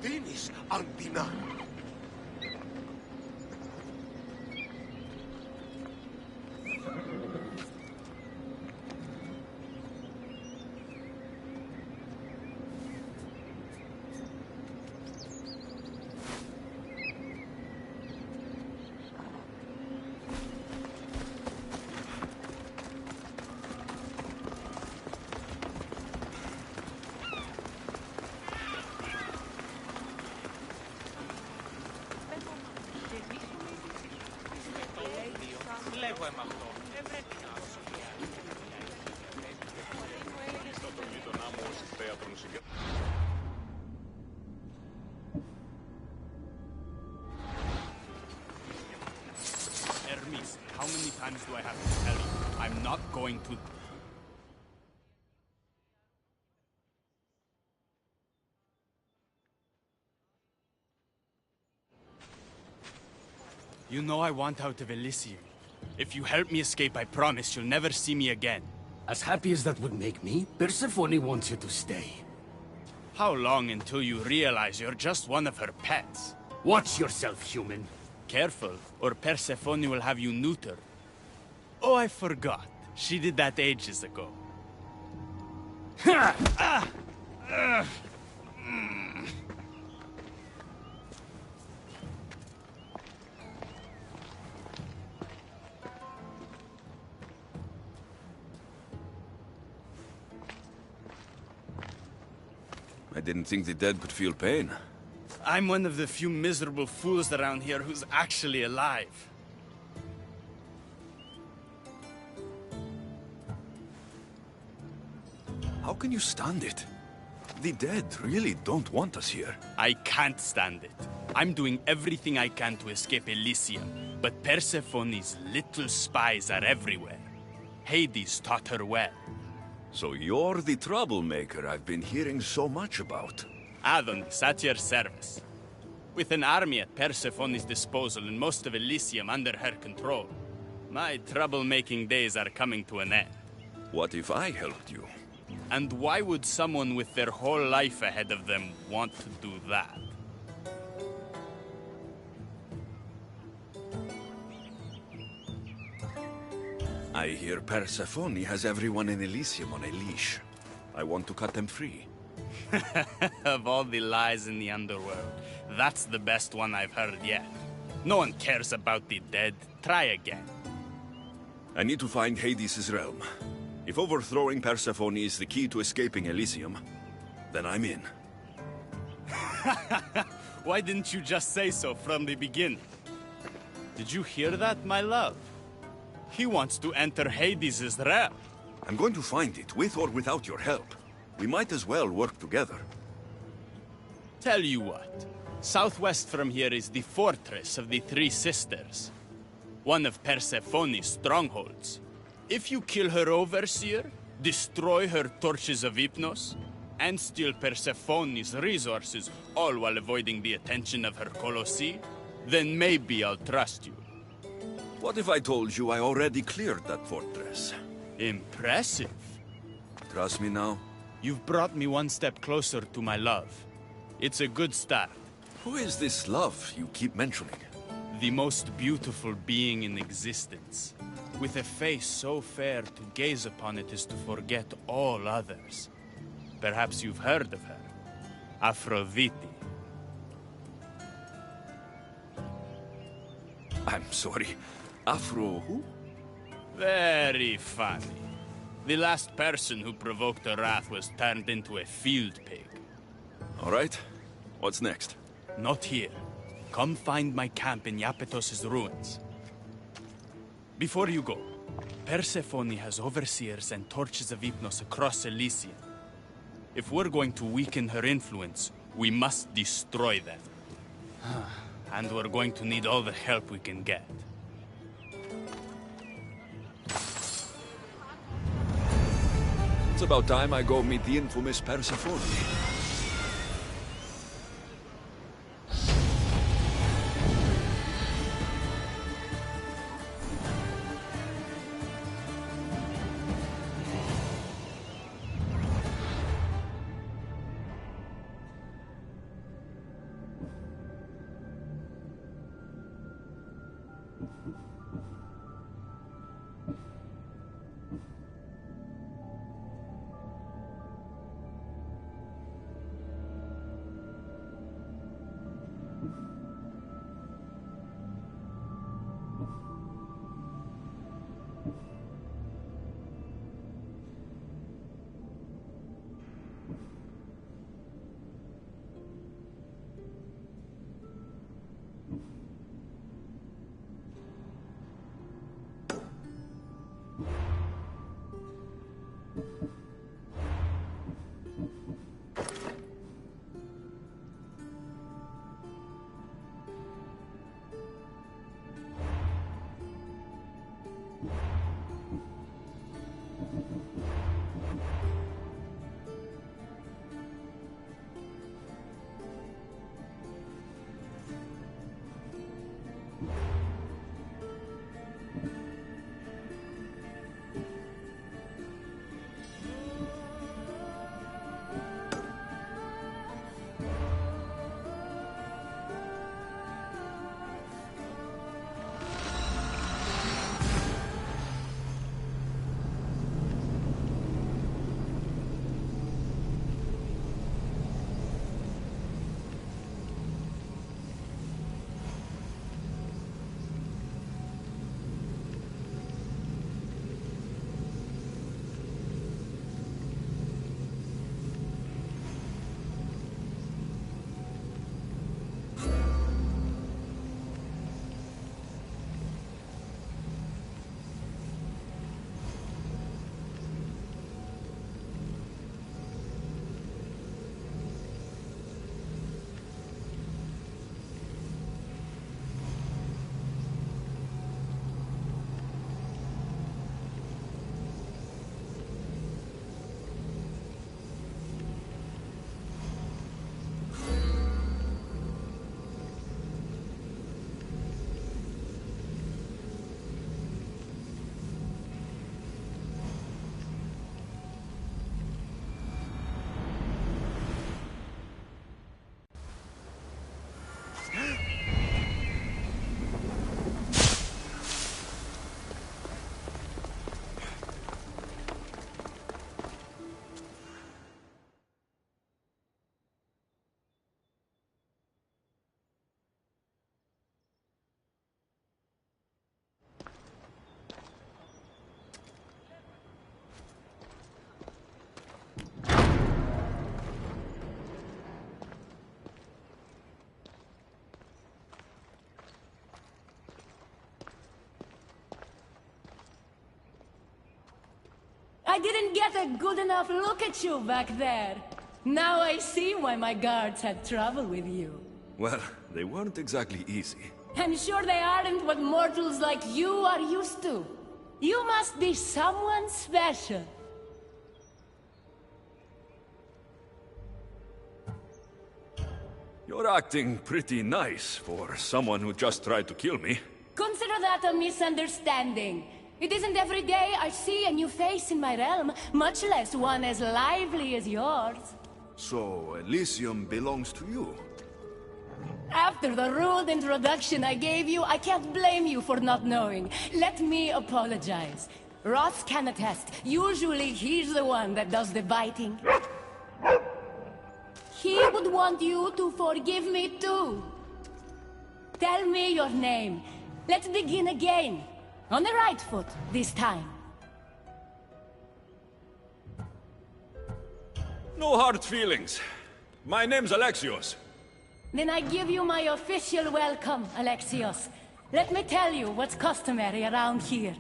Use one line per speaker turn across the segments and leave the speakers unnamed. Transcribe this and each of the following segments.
Dennis Antina.
Hermes, how many times do I have to tell you? I'm not going to... You know I want out of Elysium. If you help me escape, I promise you'll never see me again.
As happy as that would make me, Persephone wants you to stay.
How long until you realize you're just one of her pets?
Watch yourself, human.
Careful, or Persephone will have you neutered. Oh, I forgot. She did that ages ago.
I didn't think the dead could feel pain.
I'm one of the few miserable fools around here who's actually alive.
How can you stand it? The dead really don't want us here.
I can't stand it. I'm doing everything I can to escape Elysium, but Persephone's little spies are everywhere. Hades taught her well.
So you're the troublemaker I've been hearing so much about.
Adonis, at your service. With an army at Persephone's disposal and most of Elysium under her control, my troublemaking days are coming to an end.
What if I helped you?
And why would someone with their whole life ahead of them want to do that?
I hear Persephone has everyone in Elysium on a leash. I want to cut them free.
Of all the lies in the underworld, that's the best one I've heard yet. No one cares about the dead. Try again.
I need to find Hades' realm. If overthrowing Persephone is the key to escaping Elysium, then I'm in.
Why didn't you just say so from the beginning? Did you hear that, my love? He wants to enter Hades' realm.
I'm going to find it, with or without your help. We might as well work together.
Tell you what. Southwest from here is the fortress of the Three Sisters. One of Persephone's strongholds. If you kill her overseer, destroy her torches of Hypnos, and steal Persephone's resources, all while avoiding the attention of her Colossi, then maybe I'll trust you.
What if I told you I already cleared that fortress?
Impressive.
Trust me now?
You've brought me one step closer to my love. It's a good start.
Who is this love you keep mentioning?
The most beautiful being in existence. With a face so fair, to gaze upon it is to forget all others. Perhaps you've heard of her. Aphrodite.
I'm sorry. Afro who?
Very funny. The last person who provoked her wrath was turned into a field pig.
All right. What's next?
Not here. Come find my camp in Iapetos' ruins. Before you go, Persephone has overseers and torches of Hypnos across Elysium. If we're going to weaken her influence, we must destroy them. And we're going to need all the help we can get.
It's about time I go meet the infamous Persephone.
didn't get a good enough look at you back there. Now I see why my guards had trouble with you.
Well, they weren't exactly easy.
I'm sure they aren't what mortals like you are used to. You must be someone special.
You're acting pretty nice for someone who just tried to kill me.
Consider that a misunderstanding. It isn't every day I see a new face in my realm, much less one as lively as yours.
So, Elysium belongs to you?
After the rude introduction I gave you, I can't blame you for not knowing. Let me apologize. Ross can attest. Usually he's the one that does the biting. He would want you to forgive me too. Tell me your name. Let's begin again. On the right foot, this time.
No hard feelings. My name's Alexios.
Then I give you my official welcome, Alexios. Let me tell you what's customary around here.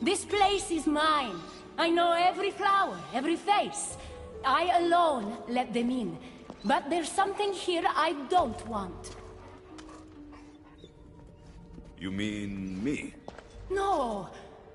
This place is mine. I know every flower, every face. I alone let them in. But there's something here I don't want.
You mean me?
No.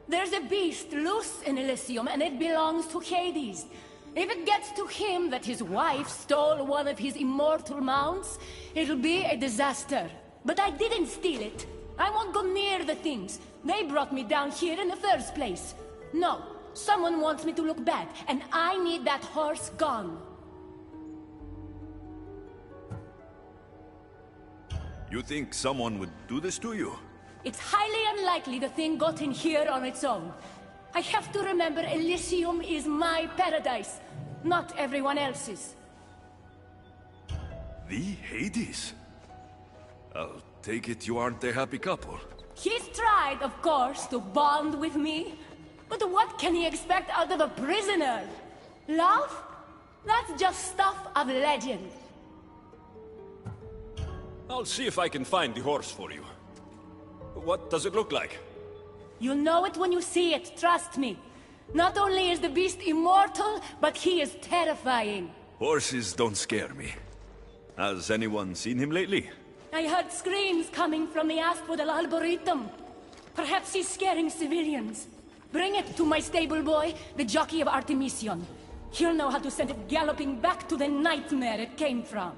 There's a beast loose in Elysium, and it belongs to Hades. If it gets to him that his wife stole one of his immortal mounts, it'll be a disaster. But I didn't steal it. I won't go near the things. They brought me down here in the first place. No, someone wants me to look bad, and I need that horse gone.
You think someone would do this to you?
It's highly unlikely the thing got in here on its own. I have to remember Elysium is my paradise, not everyone else's.
The Hades? I'll take it you aren't a happy couple.
He's tried, of course, to bond with me. But what can he expect out of a prisoner? Love? That's just stuff of legend.
I'll see if I can find the horse for you. What does it look like?
You'll know it when you see it, trust me. Not only is the beast immortal, but he is terrifying.
Horses don't scare me. Has anyone seen him lately?
I heard screams coming from the Asphodel Arboretum. Perhaps he's scaring civilians. Bring it to my stable boy, the jockey of Artemision. He'll know how to send it galloping back to the nightmare it came from.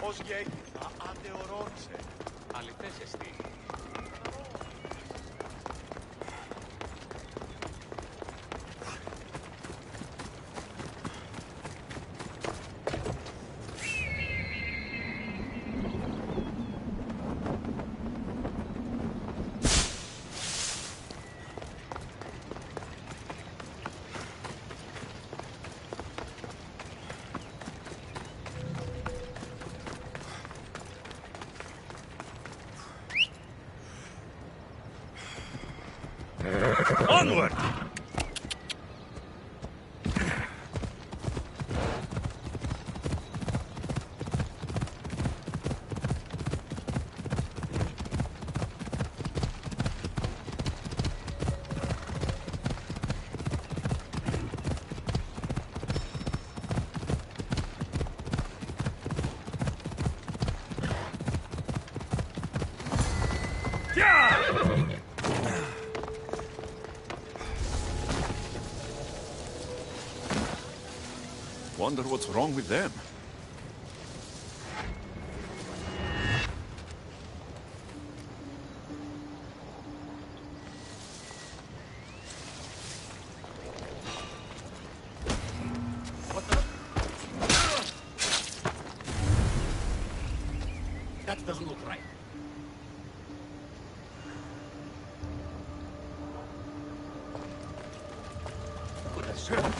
Πώς γέγινα, αντεωρώνησε. Αληθές εστί.
Onward! Wonder what's wrong with them.
What the? That doesn't look right. Could have sworn.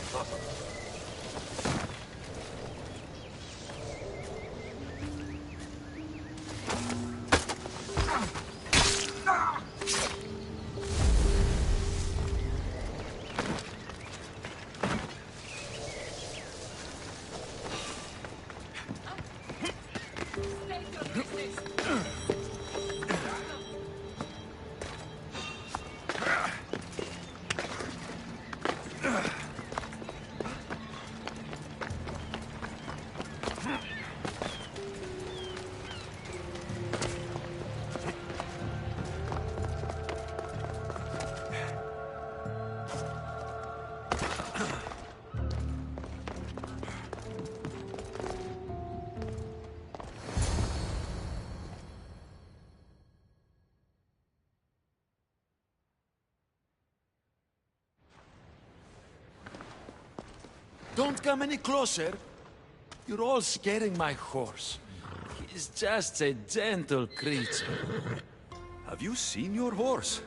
Don't come any closer. You're all scaring my horse. He's just a gentle creature.
Have you seen your horse?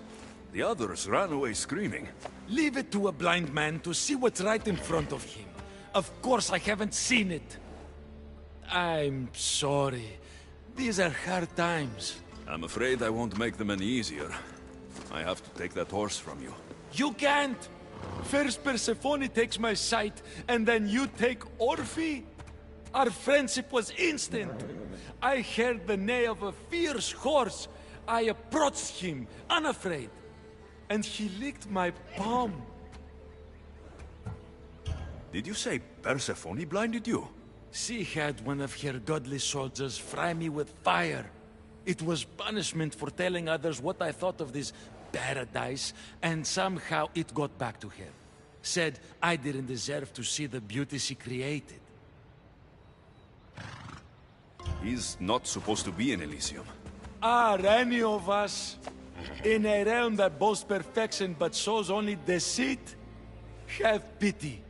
The others ran away screaming.
Leave it to a blind man to see what's right in front of him. Of course I haven't seen it. I'm sorry. These are hard times.
I'm afraid I won't make them any easier. I have to take that horse from you.
You can't! First Persephone takes my sight, and then you take Orphe? Our friendship was instant. I heard the neigh of a fierce horse. I approached him, unafraid. And he licked my palm.
Did you say Persephone blinded you?
She had one of her godly soldiers fry me with fire. It was punishment for telling others what I thought of this paradise, and somehow it got back to her. Said I didn't deserve to see the beauty she created.
He's not supposed to be in Elysium.
Are any of us in a realm that boasts perfection but shows only deceit? Have pity.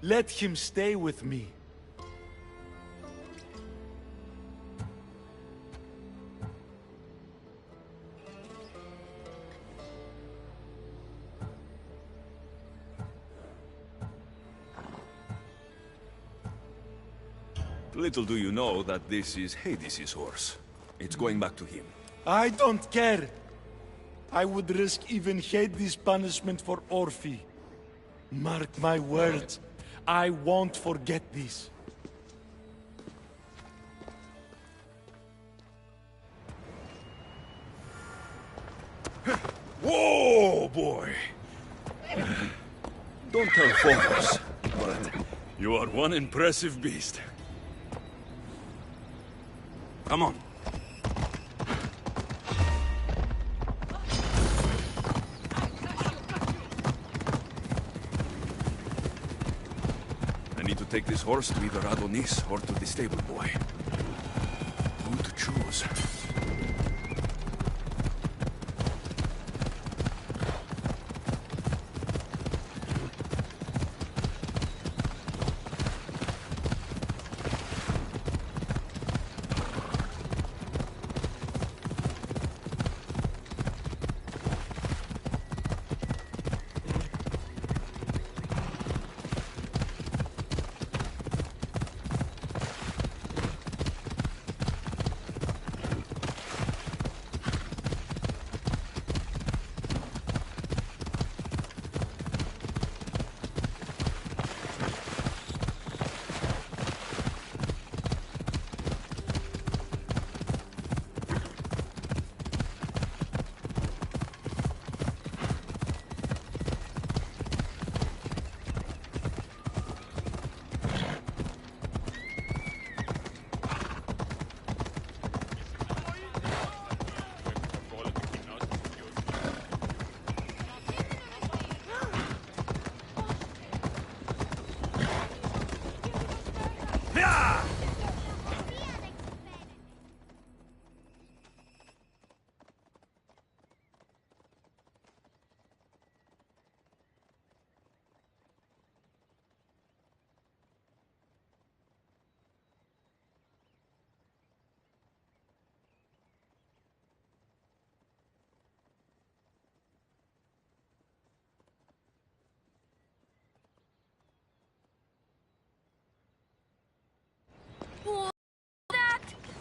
Let him stay with me.
Little do you know that this is Hades' horse. It's going back to him.
I don't care. I would risk even Hades' punishment for Orphe. Mark my words, I won't forget this.
Whoa, boy! Don't tell Phobos, but you are one impressive beast. Come on. I need to take this horse to either Adonis or to the stable boy. Who to choose?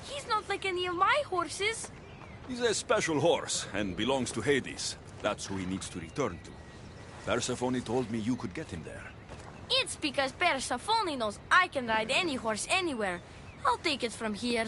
He's not like any of my horses.
He's a special horse and belongs to Hades. That's who he needs to return to. Persephone told me you could get him there.
It's because Persephone knows I can ride any horse anywhere. I'll take it from here.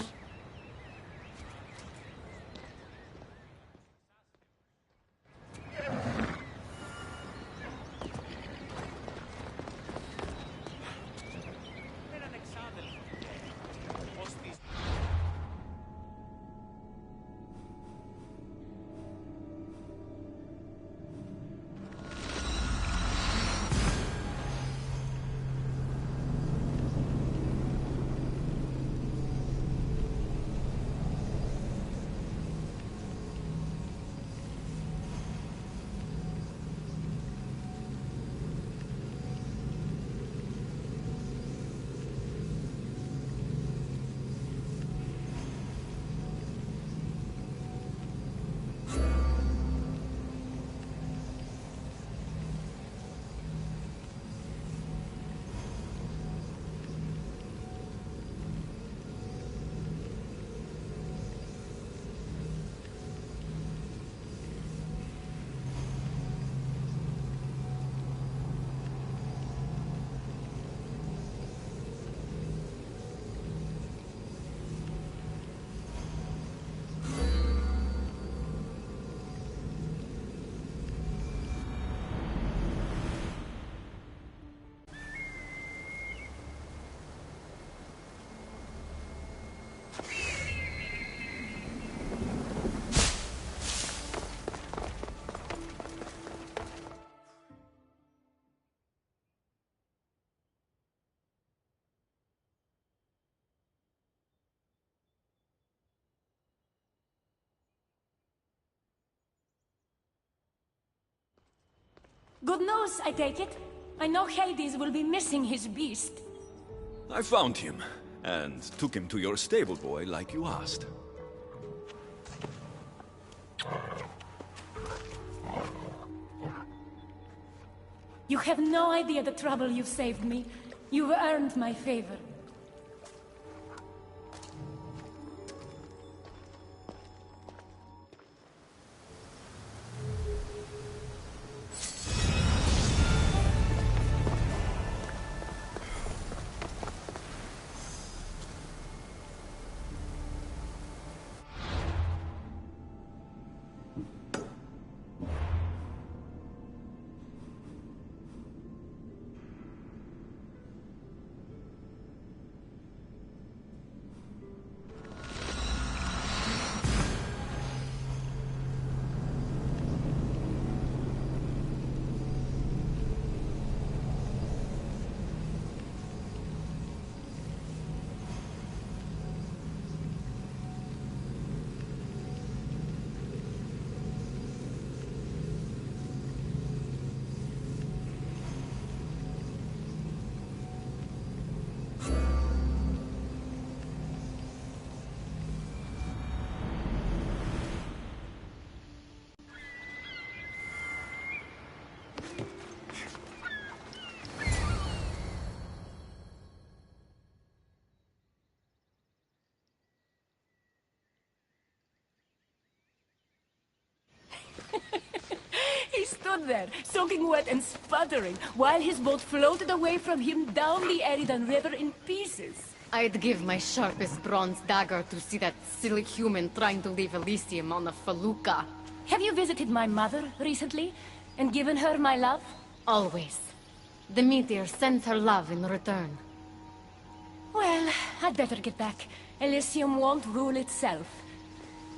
Good news, I take it. I know Hades will be missing his beast.
I found him, and took him to your stable boy like you asked.
You have no idea the trouble you've saved me. You've earned my favor. He stood there, soaking wet and sputtering, while his boat floated away from him down the Eridan River in pieces.
I'd give my sharpest bronze dagger to see that silly human trying to leave Elysium on a felucca.
Have you visited my mother recently, and given her my love?
Always. The meteor sends her love in return.
Well, I'd better get back. Elysium won't rule itself.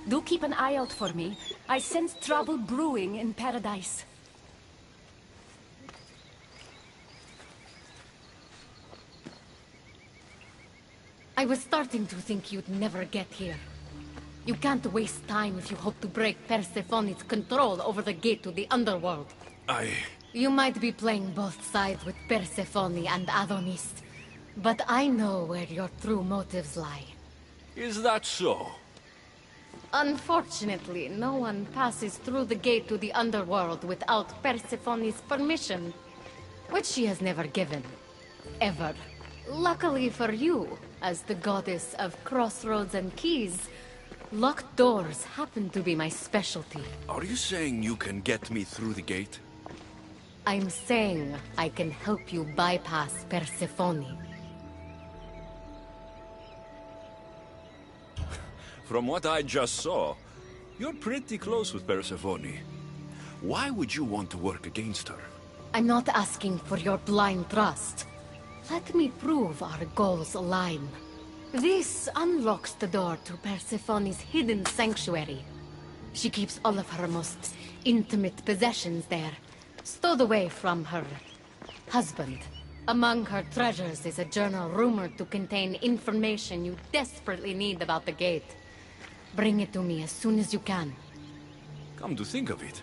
Do keep an eye out for me. I sense trouble brewing in Paradise.
I was starting to think you'd never get here. You can't waste time if you hope to break Persephone's control over the gate to the underworld. You might be playing both sides with Persephone and Adonis, but I know where your true motives lie.
Is that so?
Unfortunately, no one passes through the gate to the underworld without Persephone's permission, which she has never given. Ever. Luckily for you, as the goddess of crossroads and keys, locked doors happen to be my specialty.
Are you saying you can get me through the gate?
I'm saying I can help you bypass Persephone.
From what I just saw, you're pretty close with Persephone. Why would you want to work against her?
I'm not asking for your blind trust. Let me prove our goals align. This unlocks the door to Persephone's hidden sanctuary. She keeps all of her most intimate possessions there, stowed away from her husband. Among her treasures is a journal rumored to contain information you desperately need about the gate. Bring it to me as soon as you can.
Come to think of it,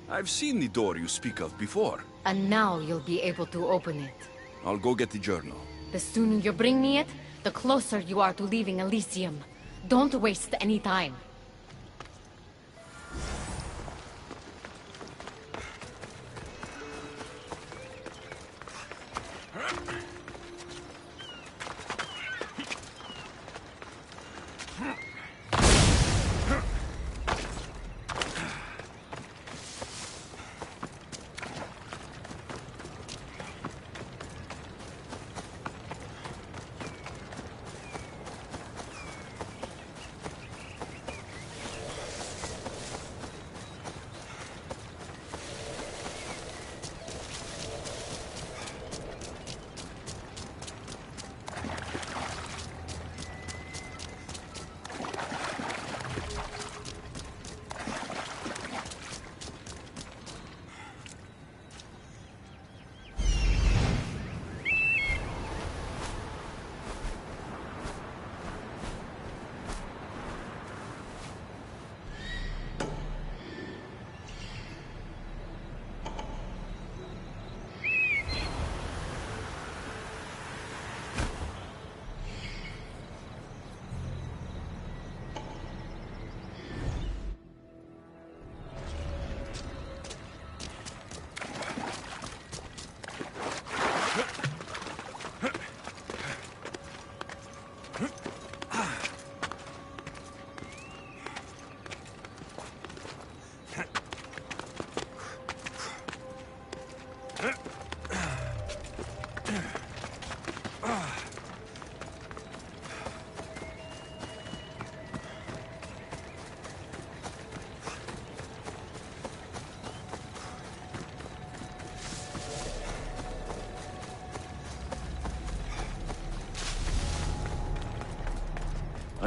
I've seen the door you speak of before.
And now you'll be able to open it.
I'll go get the journal.
The sooner you bring me it, the closer you are to leaving Elysium. Don't waste any time.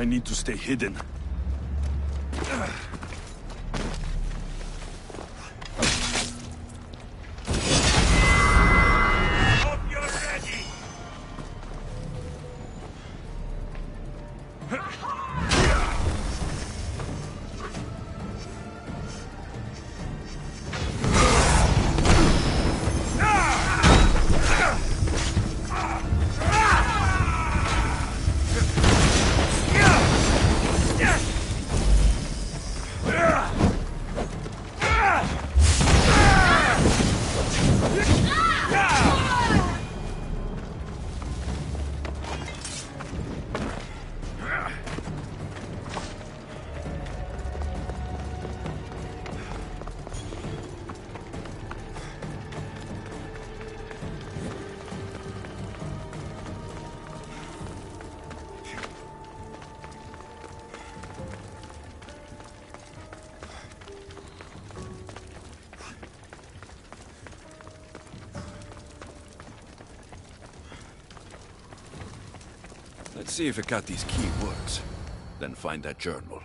I need to stay hidden. Let's see if Hecata's key works. Then find that journal.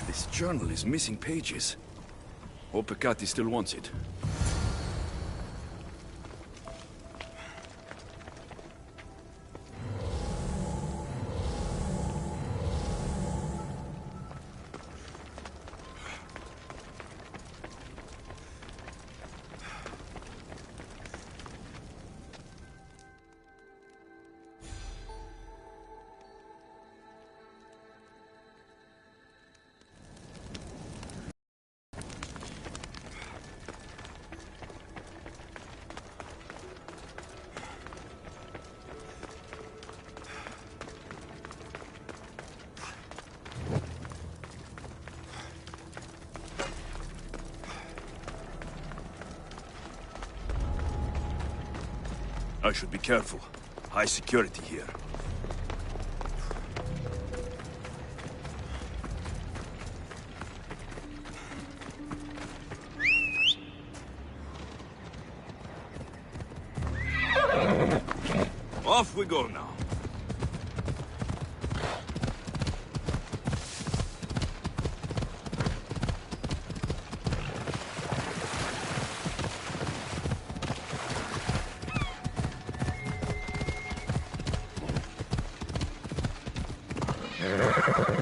This journal is missing pages. Hope Hecate still wants it. I should be careful. High security here. Off we go now.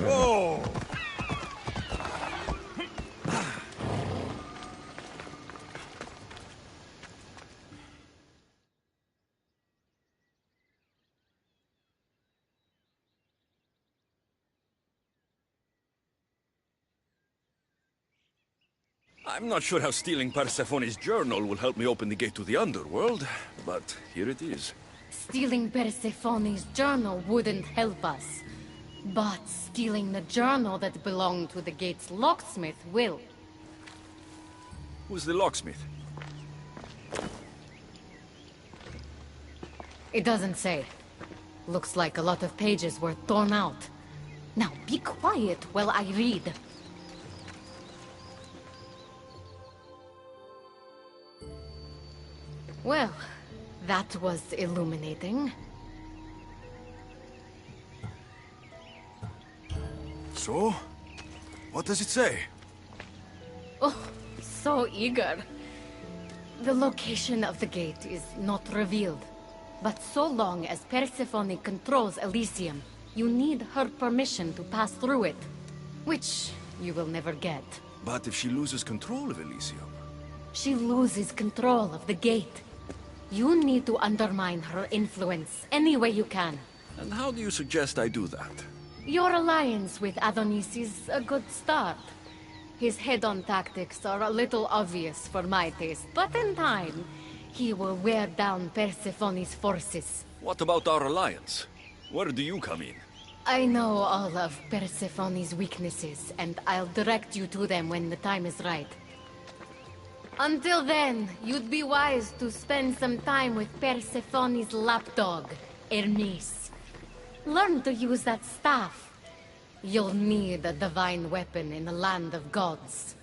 Whoa! I'm not sure how stealing Persephone's journal will help me open the gate to the underworld, but here it is.
Stealing Persephone's journal wouldn't help us. But stealing the journal that belonged to the gate's locksmith will.
Who's the locksmith?
It doesn't say. Looks like a lot of pages were torn out. Now be quiet while I read. Well, that was illuminating.
So? What does it say?
Oh, so eager. The location of the gate is not revealed. But so long as Persephone controls Elysium, you need her permission to pass through it. Which you will never get.
But if she loses control of Elysium?
She loses control of the gate. You need to undermine her influence any way you can.
And how do you suggest I do that?
Your alliance with Adonis is a good start. His head-on tactics are a little obvious for my taste, but in time, He will wear down Persephone's forces.
What about our alliance? Where do you come in?
I know all of Persephone's weaknesses, and I'll direct you to them when the time is right. Until then, you'd be wise to spend some time with Persephone's lapdog, Hermes. Learn to use that staff. You'll need a divine weapon in the land of gods.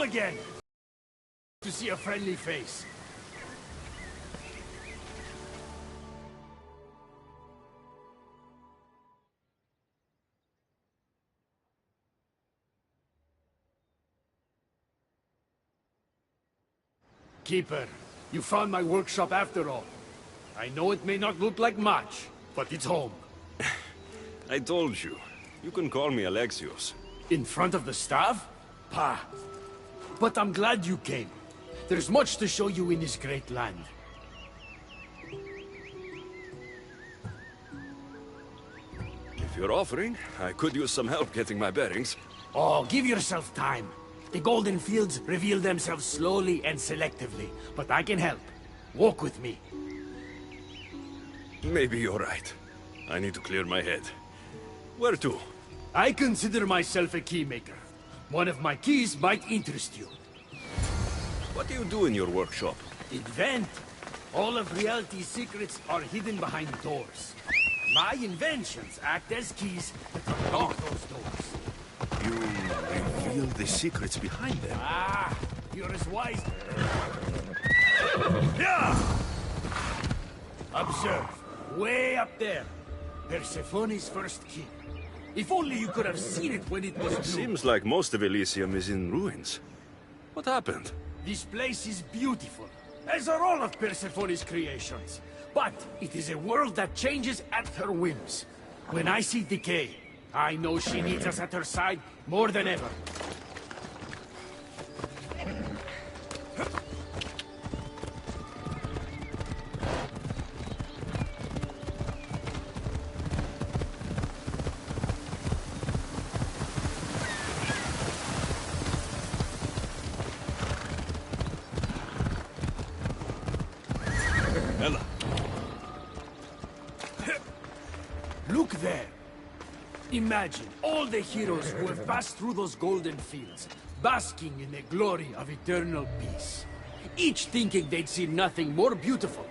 Again. To see a friendly face. Keeper, you found my workshop after all. I know it may not look like much, but it's home.
I told you. You can call me Alexios.
In front of the staff? Pah. But I'm glad you came. There's much to show you in this great land.
If you're offering, I could use some help getting my bearings.
Oh, give yourself time. The golden fields reveal themselves slowly and selectively, but I can help. Walk with me.
Maybe you're right. I need to clear my head. Where to?
I consider myself a keymaker. One of my keys might interest you.
What do you do in your workshop?
Invent. All of reality's secrets are hidden behind doors. My inventions act as keys that unlock those doors.
You reveal the secrets behind them.
Ah, you're as wise. Yeah! Observe. Way up there. Persephone's first key. If only you could have seen it when it was new.
Seems like most of Elysium is in ruins. What happened?
This place is beautiful, as are all of Persephone's creations. But it is a world that changes at her whims. When I see decay, I know she needs us at her side more than ever. Look there. Imagine all the heroes who have passed through those golden fields, basking in the glory of eternal peace. Each thinking they'd see nothing more beautiful,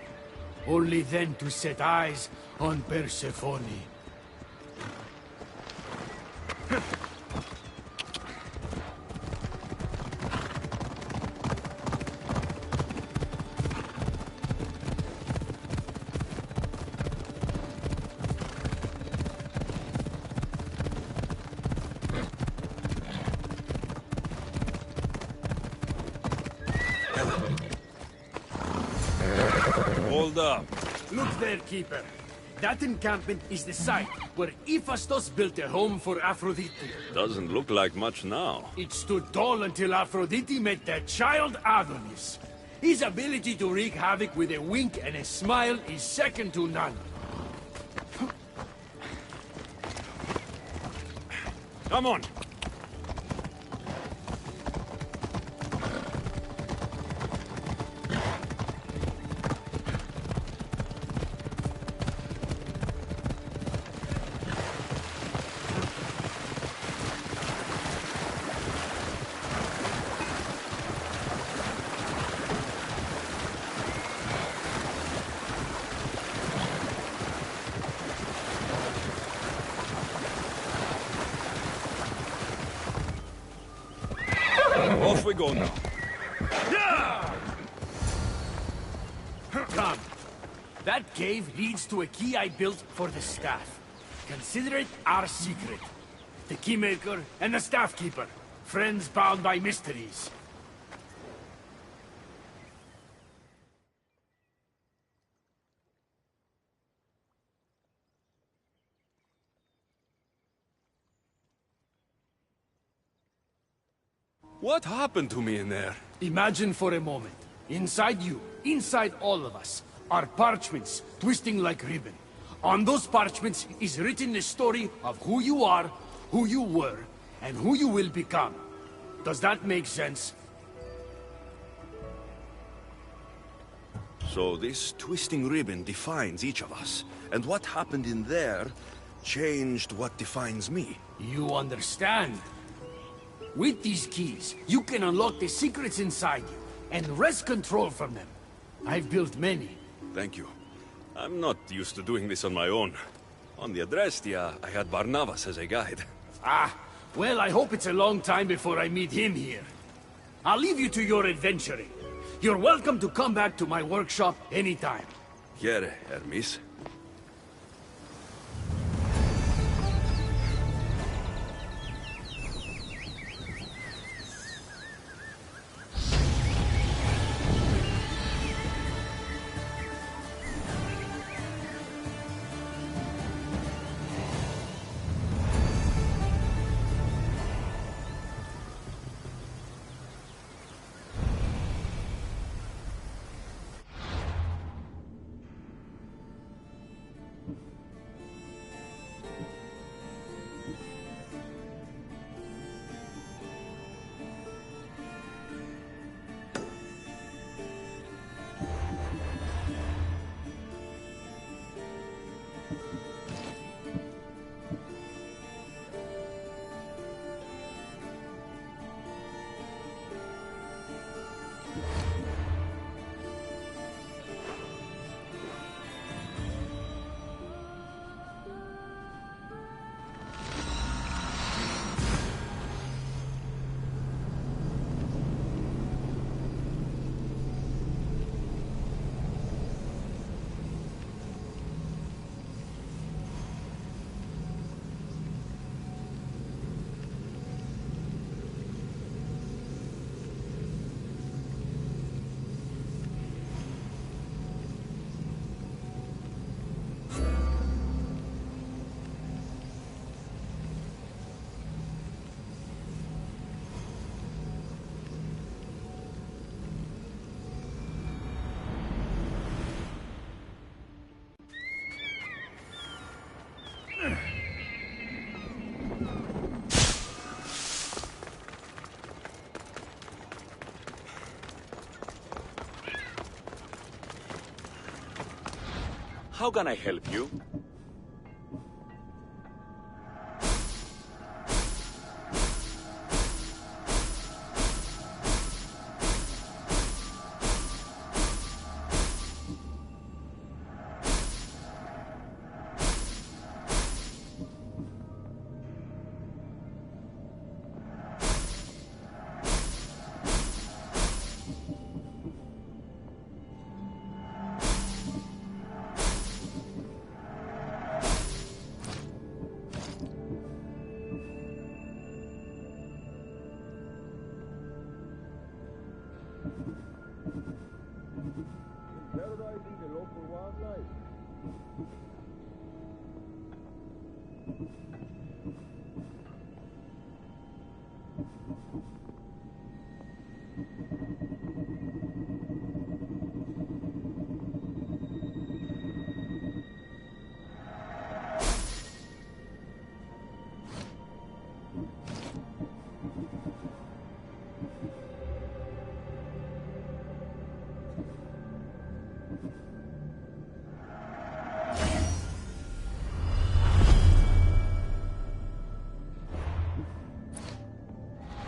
only then to set eyes on Persephone.
Hold up.
Look there, Keeper. That encampment is the site where Hephaestus built a home for Aphrodite.
Doesn't look like much now.
It stood tall until Aphrodite met their child Adonis. His ability to wreak havoc with a wink and a smile is second to none.
Come on! Off we go now.
Come. That cave leads to a key I built for the staff. Consider it our secret. The keymaker and the staff keeper. Friends bound by mysteries.
What happened to me in there?
Imagine for a moment. Inside you, inside all of us, are parchments twisting like ribbon. On those parchments is written the story of who you are, who you were, and who you will become. Does that make sense?
So this twisting ribbon defines each of us. And what happened in there changed what defines me.
You understand? With these keys, you can unlock the secrets inside you, and wrest control from them. I've built many.
Thank you. I'm not used to doing this on my own. On the Adrestia, I had Barnabas as a guide.
Ah, well, I hope it's a long time before I meet him here. I'll leave you to your adventuring. You're welcome to come back to my workshop anytime.
Here, Hermes.
How can I help you?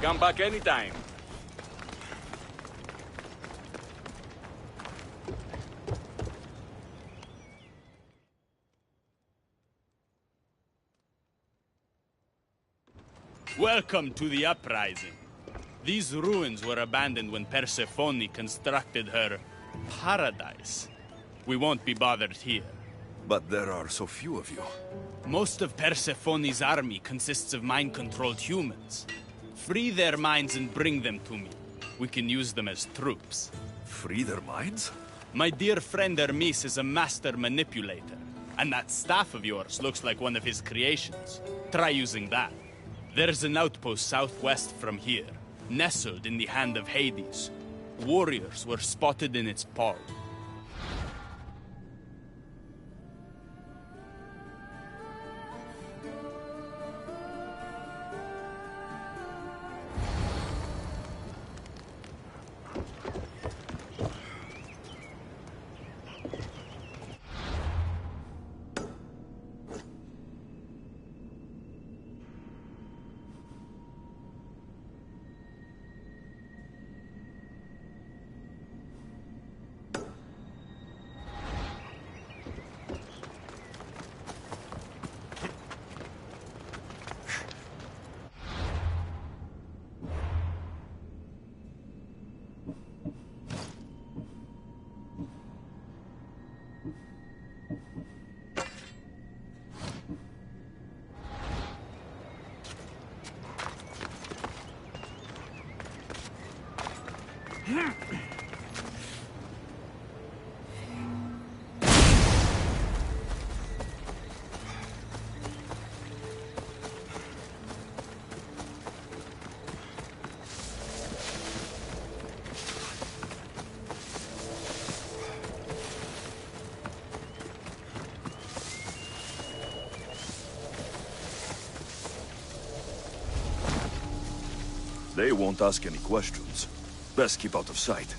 Come back anytime.
Welcome to the uprising. These ruins were abandoned when Persephone constructed her paradise. We won't be bothered here.
But there are so few of you.
Most of Persephone's army consists of mind-controlled humans. Free their minds and bring them to me. We can use them as troops.
Free their minds?
My dear friend Hermes is a master manipulator. And that staff of yours looks like one of his creations. Try using that. There's an outpost southwest from here, nestled in the hand of Hades. Warriors were spotted in its paw.
They won't ask any questions. Best keep out of sight.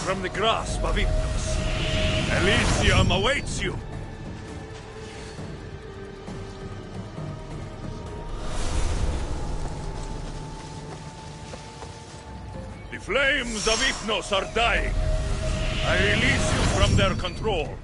from the grasp of Hypnos. Elysium awaits you! The flames of Hypnos are dying. I release you from their control.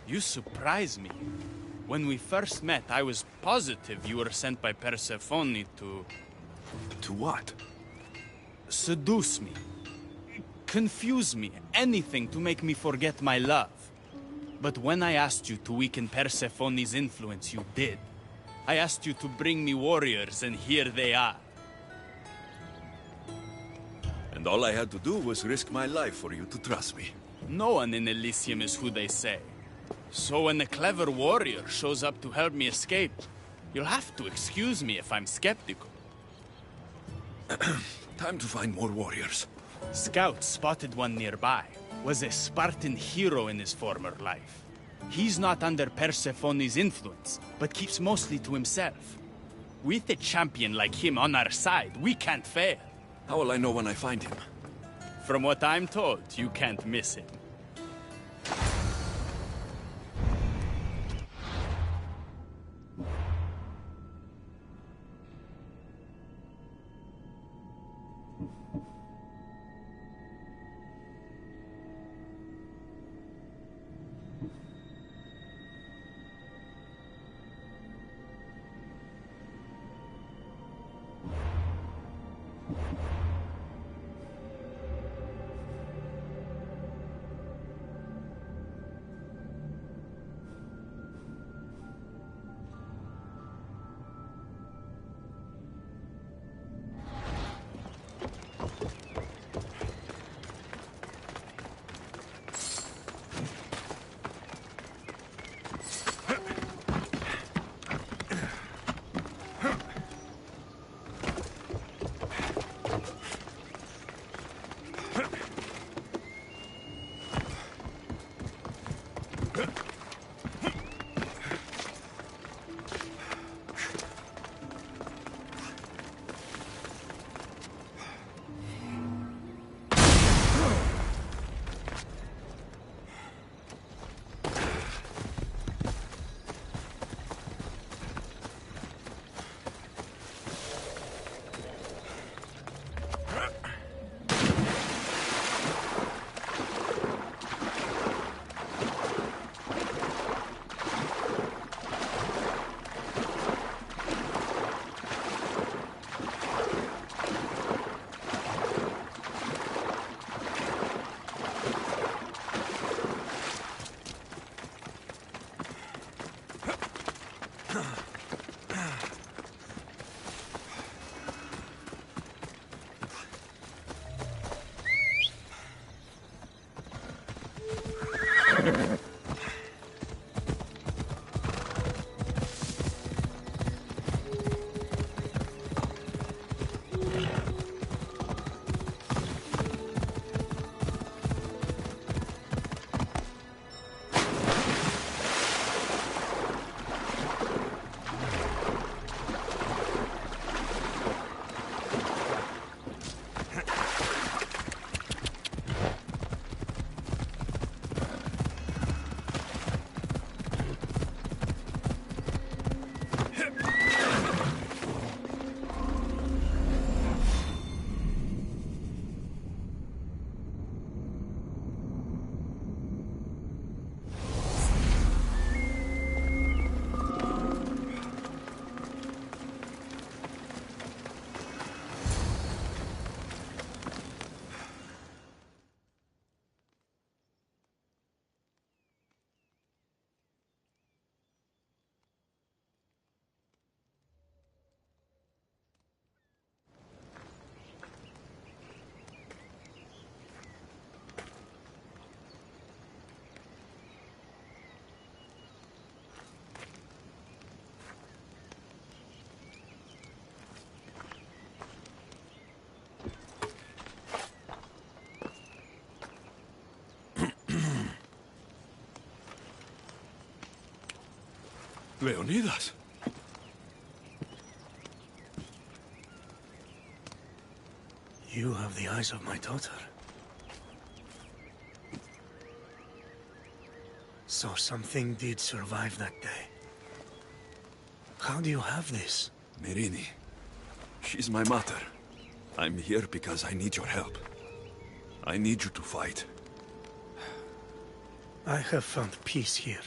You surprise me. When we first met, I was positive you were sent by Persephone to...
To what?
seduce me. Confuse me. Anything to make me forget my love. But when I asked you to weaken Persephone's influence, you did. I asked you to bring me warriors, and here they are.
And all I had to do was risk my life for you to trust me.
No one in Elysium is who they say. So when a clever warrior shows up to help me escape, you'll have to excuse me if I'm skeptical.
Time to find more warriors.
Scouts spotted one nearby. Was a Spartan hero in his former life. He's not under Persephone's influence, but keeps mostly to himself. With a champion like him on our side, we can't fail.
How will I know when I find him?
From what I'm told, you can't miss him.
Leonidas.
You have the eyes of my daughter. So something did survive that day. How do you have this?
Myrrine. She's my mother. I'm here because I need your help. I need you to fight.
I have found peace here.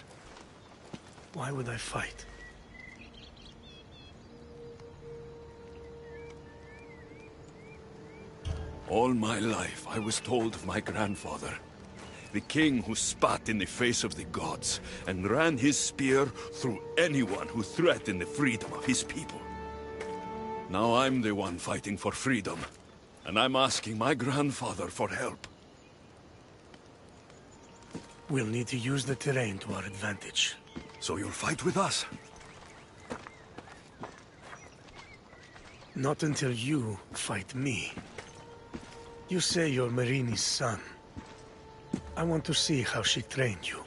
Why would I fight?
All my life, I was told of my grandfather, the king who spat in the face of the gods and ran his spear through anyone who threatened the freedom of his people. Now I'm the one fighting for freedom, and I'm asking my grandfather for help.
We'll need to use the terrain to our advantage.
So you'll fight with us?
Not until you fight me. You say you're Myrrine's son. I want to see how she trained you.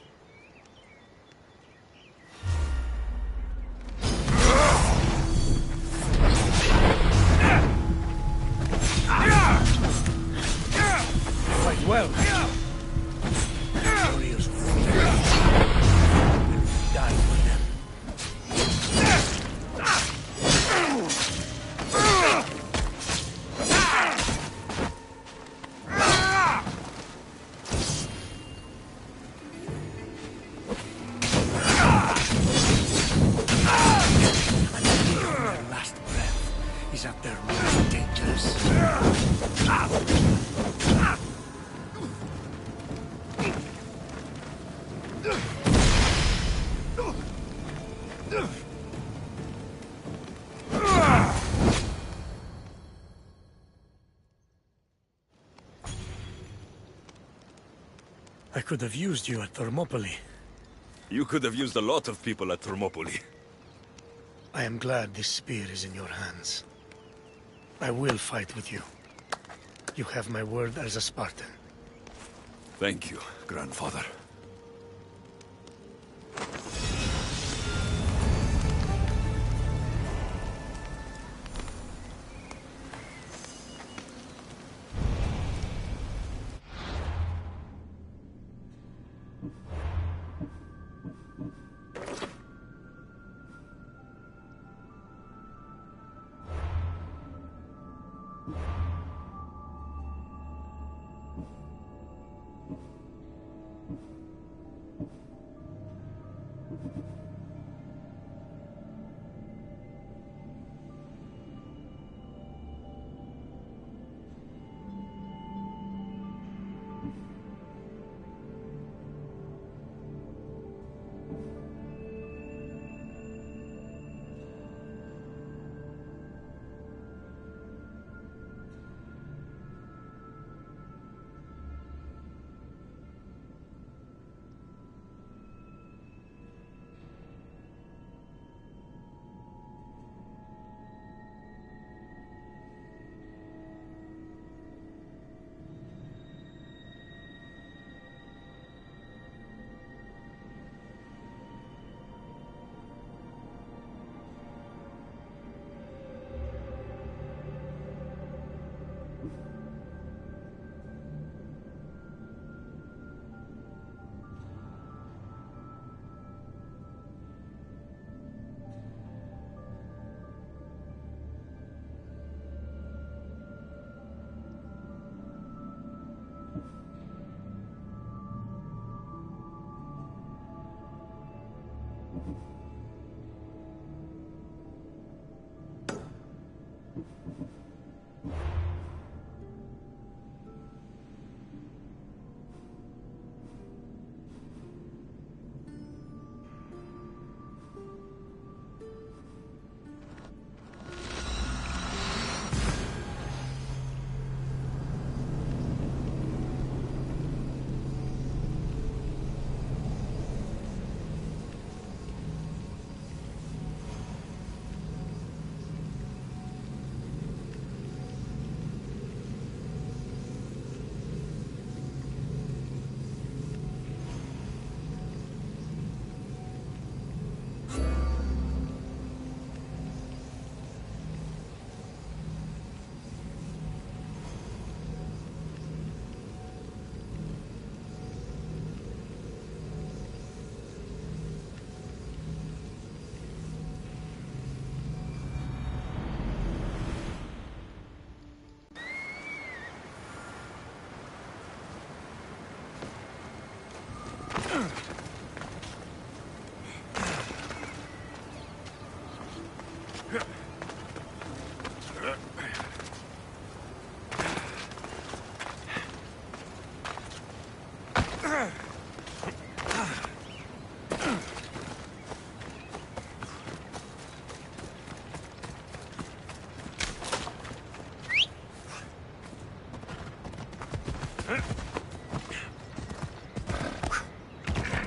Fight well. Warriors will die for them. Their last breath is at their most dangerous. I could have used you at Thermopylae.
You could have used a lot of people at Thermopylae.
I am glad this spear is in your hands. I will fight with you. You have my word as a Spartan.
Thank you, grandfather.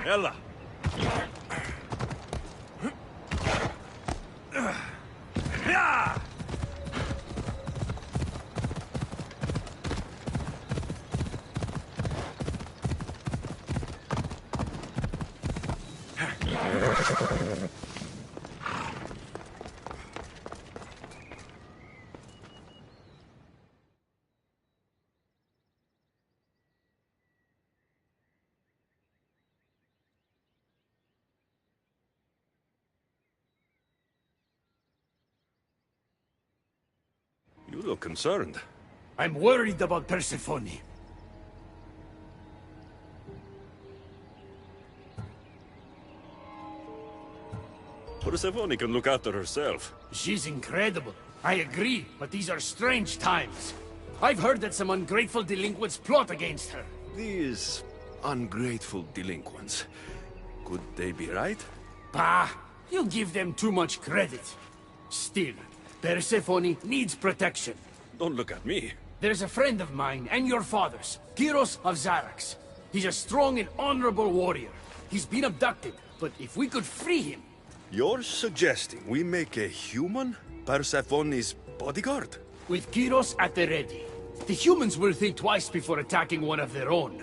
Ella! You look concerned.
I'm worried about Persephone.
Persephone can look after herself.
She's incredible. I agree, but these are strange times. I've heard that some ungrateful delinquents plot against her.
These ungrateful delinquents. Could they be right?
Bah! You give them too much credit. Still, Persephone needs protection.
Don't look at me.
There's a friend of mine and your father's, Kyros of Xarax. He's a strong and honorable warrior. He's been abducted, but if we could free him...
You're suggesting we make a human Persephone's bodyguard?
With Kyros at the ready, the humans will think twice before attacking one of their own.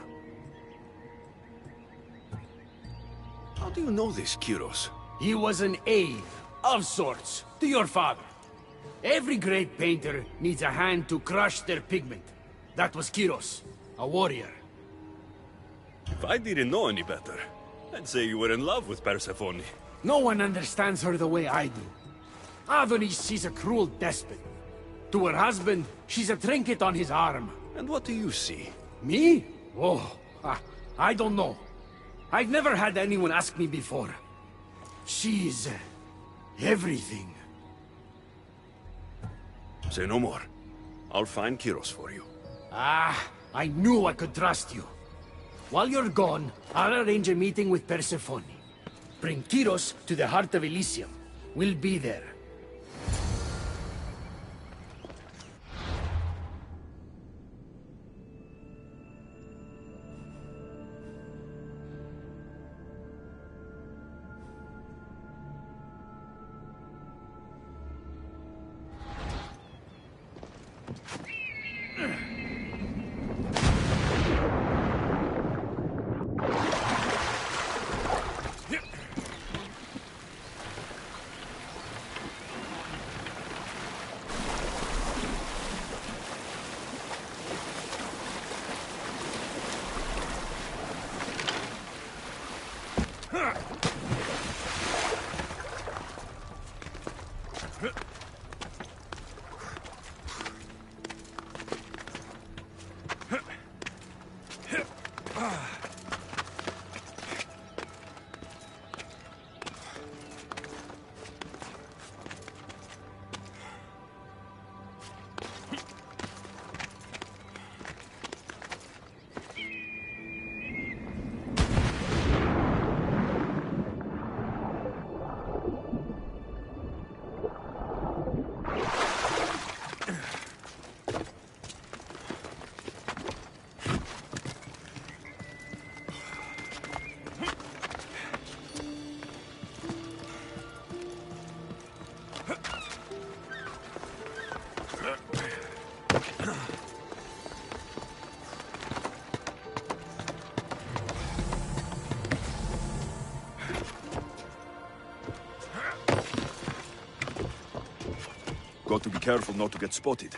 How do you know this, Kyros?
He was an aide, of sorts, to your father. Every great painter needs a hand to crush their pigment. That was Kyros, a warrior.
If I didn't know any better, I'd say you were in love with Persephone.
No one understands her the way I do. Adonis, she's a cruel despot. To her husband, she's a trinket on his arm.
And what do you see?
Me? Oh, I don't know. I've never had anyone ask me before. She's... everything.
Say no more. I'll find Kyros for you.
I knew I could trust you. While you're gone, I'll arrange a meeting with Persephone. Bring Kyros to the heart of Elysium. We'll be there.
Got to be careful not to get spotted.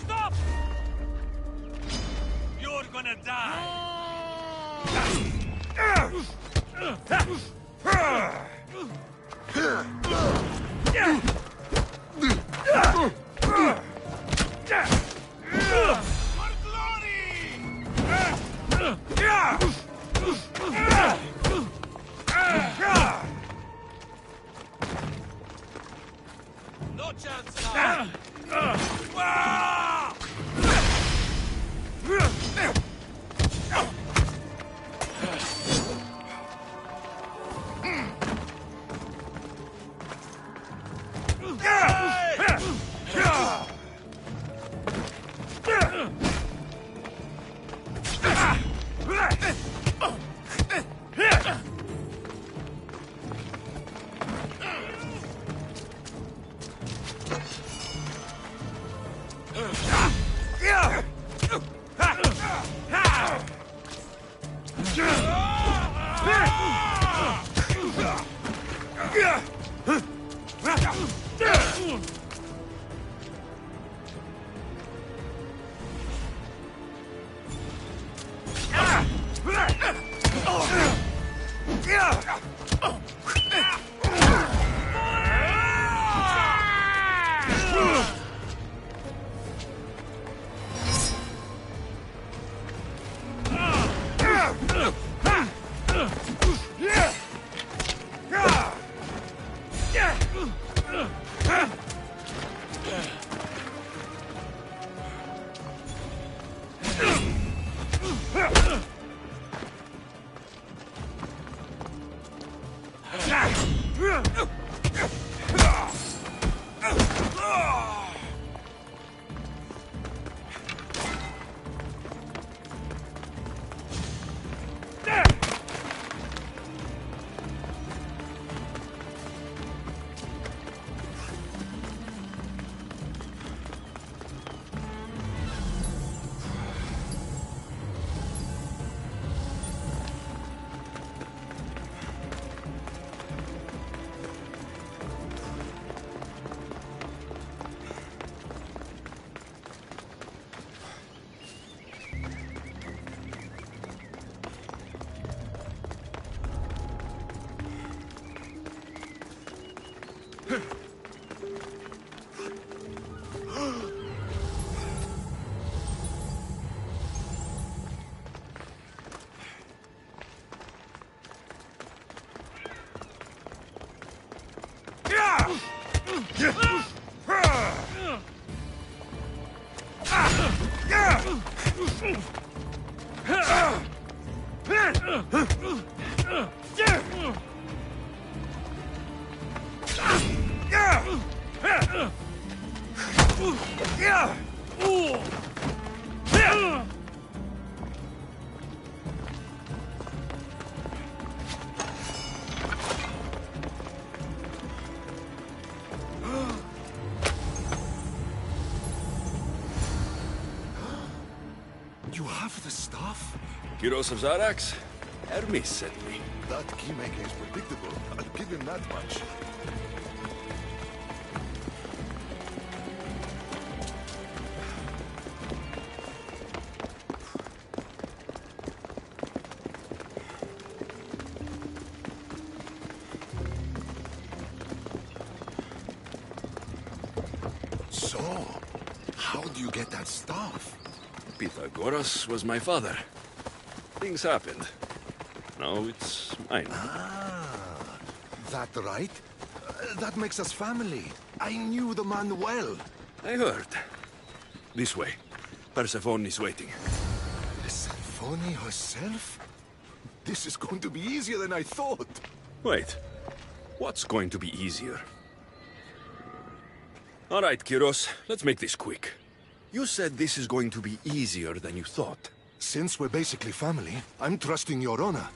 Stop! You're gonna die! No chance now!
You have the stuff? Kyros of Zarax? Hermes sent me.
That keymaker is predictable. I'll give him that much. So, how do you get that stuff?
Pythagoras was my father. Things happened. Now it's mine.
Ah, that right? That makes us family. I knew the man well.
I heard. This way. Persephone is waiting.
Persephone herself? This is going to be easier than I thought.
Wait. What's going to be easier? All right, Kyros. Let's make this quick. You said this is going to be easier than you thought.
Since we're basically family, I'm trusting your honor.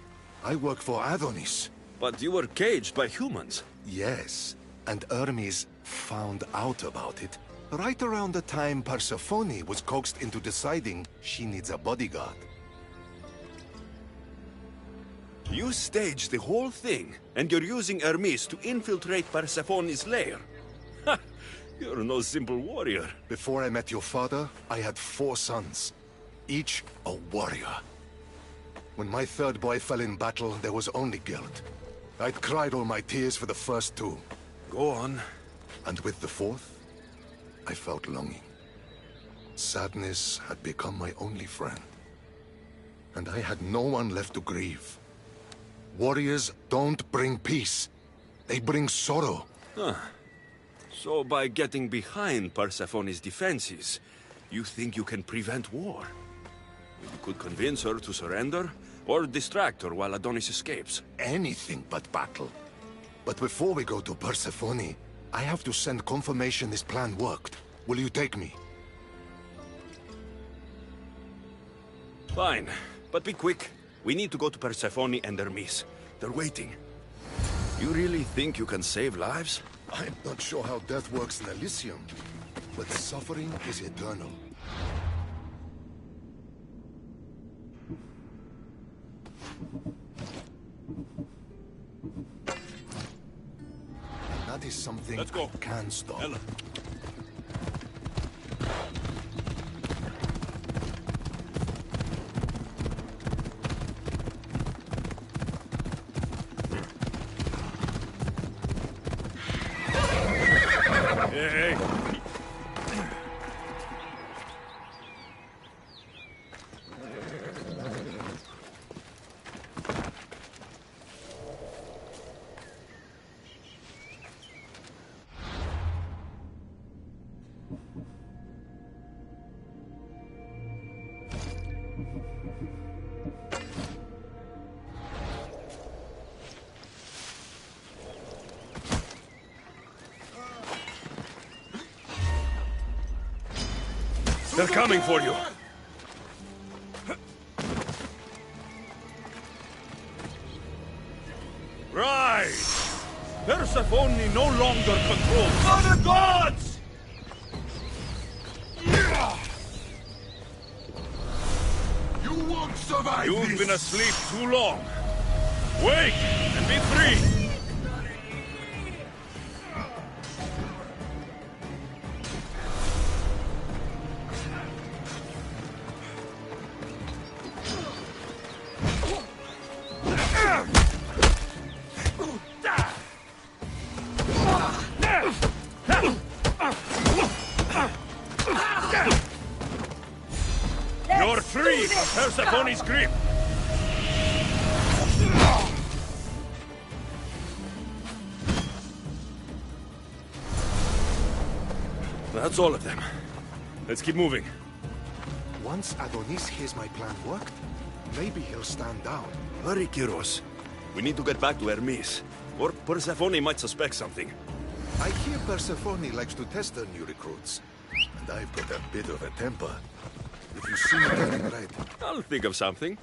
I work for Adonis.
But you were caged by humans.
Yes, and Hermes found out about it right around the time Persephone was coaxed into deciding she needs a bodyguard.
You staged the whole thing, and you're using Hermes to infiltrate Persephone's lair. Ha! You're no simple warrior.
Before I met your father, I had 4 sons, each a warrior. When my third boy fell in battle, there was only guilt. I'd cried all my tears for the first 2.
Go on.
And with the 4th, I felt longing. Sadness had become my only friend. And I had no one left to grieve. Warriors don't bring peace. They bring sorrow.
Huh. So by getting behind Persephone's defenses, you think you can prevent war? You could convince her to surrender, or distract her while Adonis escapes.
Anything but battle. But before we go to Persephone, I have to send confirmation this plan worked. Will you take me?
Fine, but be quick. We need to go to Persephone and Hermes. They're waiting. You really think you can save lives?
I'm not sure how death works in Elysium, but suffering is eternal. That is something
Let's go.
I can stop.
Ella. Hey. They're coming for you. Rise! Persephone no longer controls. For the gods!
You won't survive
You've
this.
been asleep too long. Wake and be free! You're free of Persephone's grip! That's all of them. Let's keep moving.
Once Adonis hears my plan worked, maybe he'll stand down.
Hurry, Kyros. We need to get back to Hermes. Or Persephone might suspect something.
I hear Persephone likes to test her new recruits. And I've got a bit of a temper. If you see me turning red,
I'll think of something.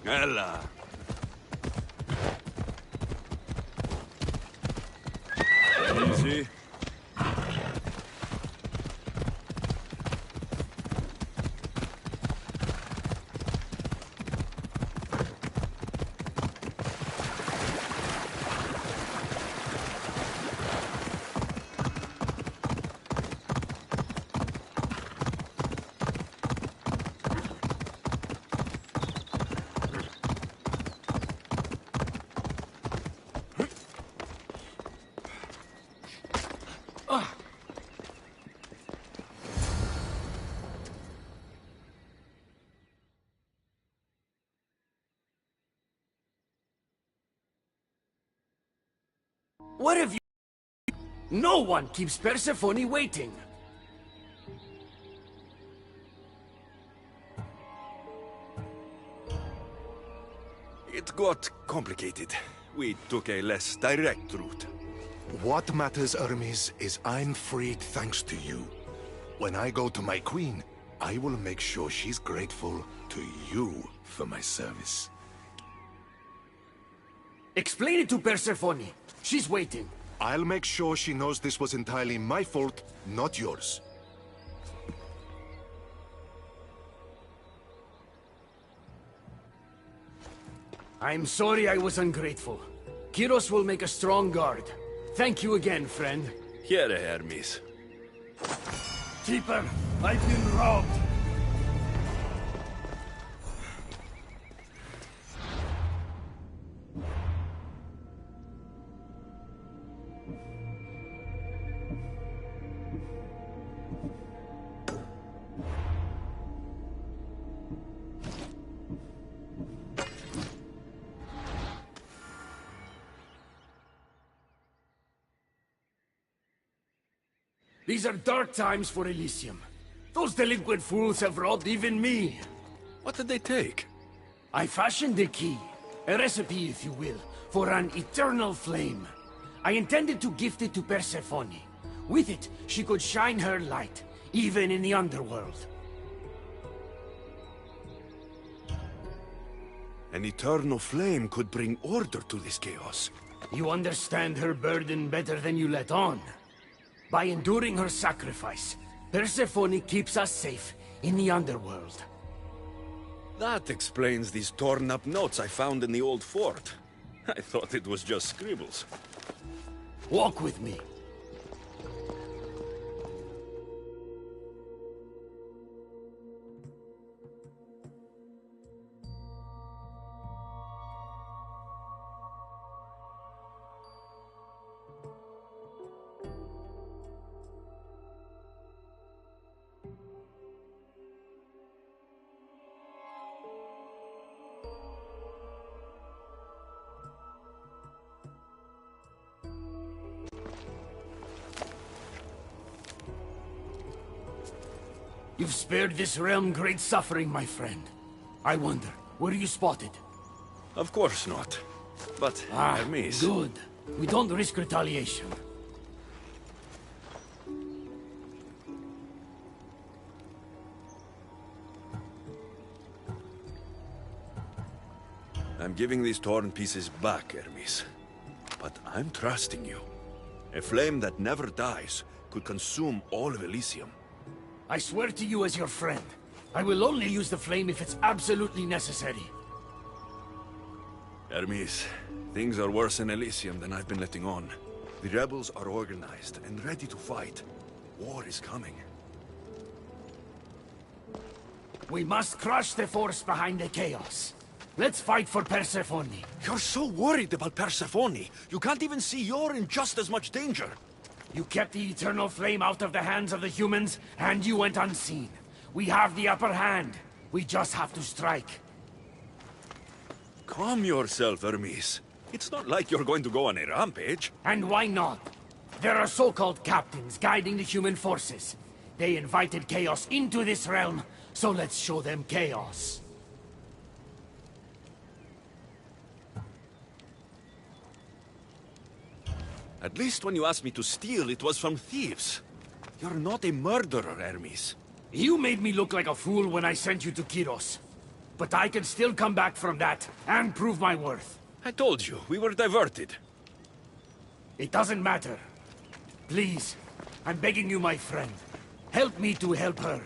Ella. Easy.
What have you... No one keeps Persephone waiting.
It got complicated. We took a less direct route.
what matters, Hermes, is I'm freed thanks to you. When I go to my queen, I will make sure she's grateful to you for my service.
Explain it to Persephone. She's waiting.
I'll make sure she knows this was entirely my fault, not yours.
I'm sorry I was ungrateful. Kyros will make a strong guard. Thank you again, friend.
Here, Hermes.
Keeper, I've been robbed. These are dark times for Elysium. Those delinquent fools have robbed even me.
What did they take?
I fashioned a key, a recipe if you will, for an eternal flame. I intended to gift it to Persephone. With it, she could shine her light, even in the underworld.
An eternal flame could bring order to this chaos.
You understand her burden better than you let on. By enduring her sacrifice, Persephone keeps us safe in the underworld.
That explains these torn-up notes I found in the old fort. I thought it was just scribbles.
Walk with me. You've spared this realm great suffering, my friend. I wonder, were you spotted?
Of course not. But, Hermes...
Good. We don't risk retaliation.
I'm giving these torn pieces back, Hermes. But I'm trusting you. A flame that never dies could consume all of Elysium.
I swear to you as your friend, I will only use the flame if it's absolutely necessary.
Hermes, things are worse in Elysium than I've been letting on. The rebels are organized and ready to fight. War is coming.
We must crush the force behind the chaos. Let's fight for Persephone.
You're so worried about Persephone. You can't even see you're in just as much danger.
You kept the eternal flame out of the hands of the humans, and you went unseen. We have the upper hand. We just have to strike.
Calm yourself, Hermes. It's not like you're going to go on a rampage.
And why not? There are so-called captains guiding the human forces. They invited chaos into this realm, so let's show them chaos.
At least when you asked me to steal, it was from thieves. You're not a murderer, Hermes.
You made me look like a fool when I sent you to Kyros. But I can still come back from that, and prove my worth.
I told you, we were diverted.
It doesn't matter. Please, I'm begging you, my friend. Help me to help her.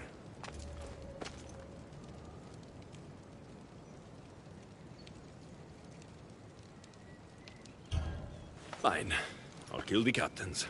Fine. I'll kill the captains.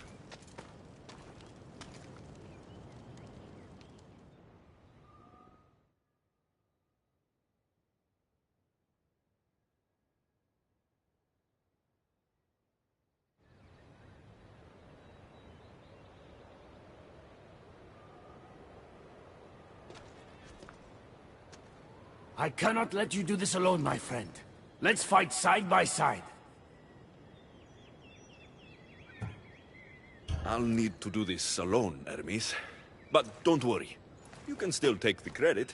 I cannot let you do this alone, my friend. Let's fight side by side.
I'll need to do this alone, Hermes. But don't worry. You can still take the credit.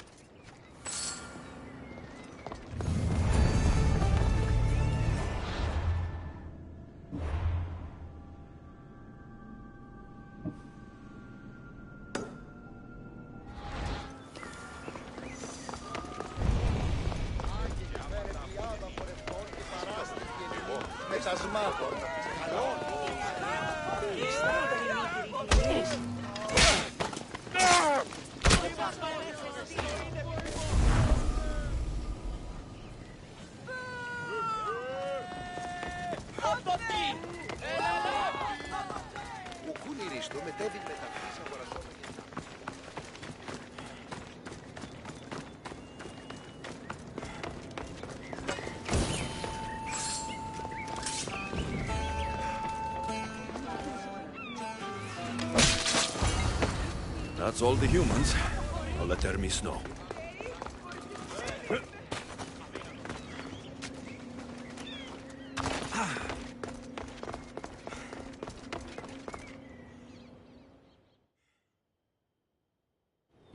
προμετεύει μεταξύ αγοραστών.
That's all the humans. I'll let Hermes know.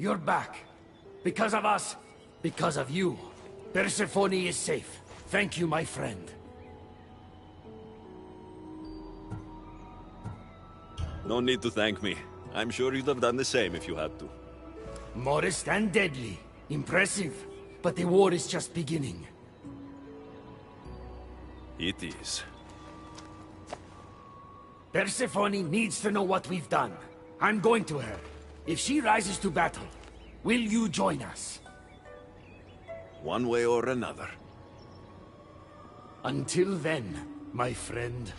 You're back. Because of us. Because of you. Persephone is safe. Thank you, my friend.
No need to thank me. I'm sure you'd have done the same if you had to.
Modest and deadly. Impressive. But the war is just beginning.
It is.
Persephone needs to know what we've done. I'm going to her. If she rises to battle, will you join us?
One way or another.
Until then, my friend.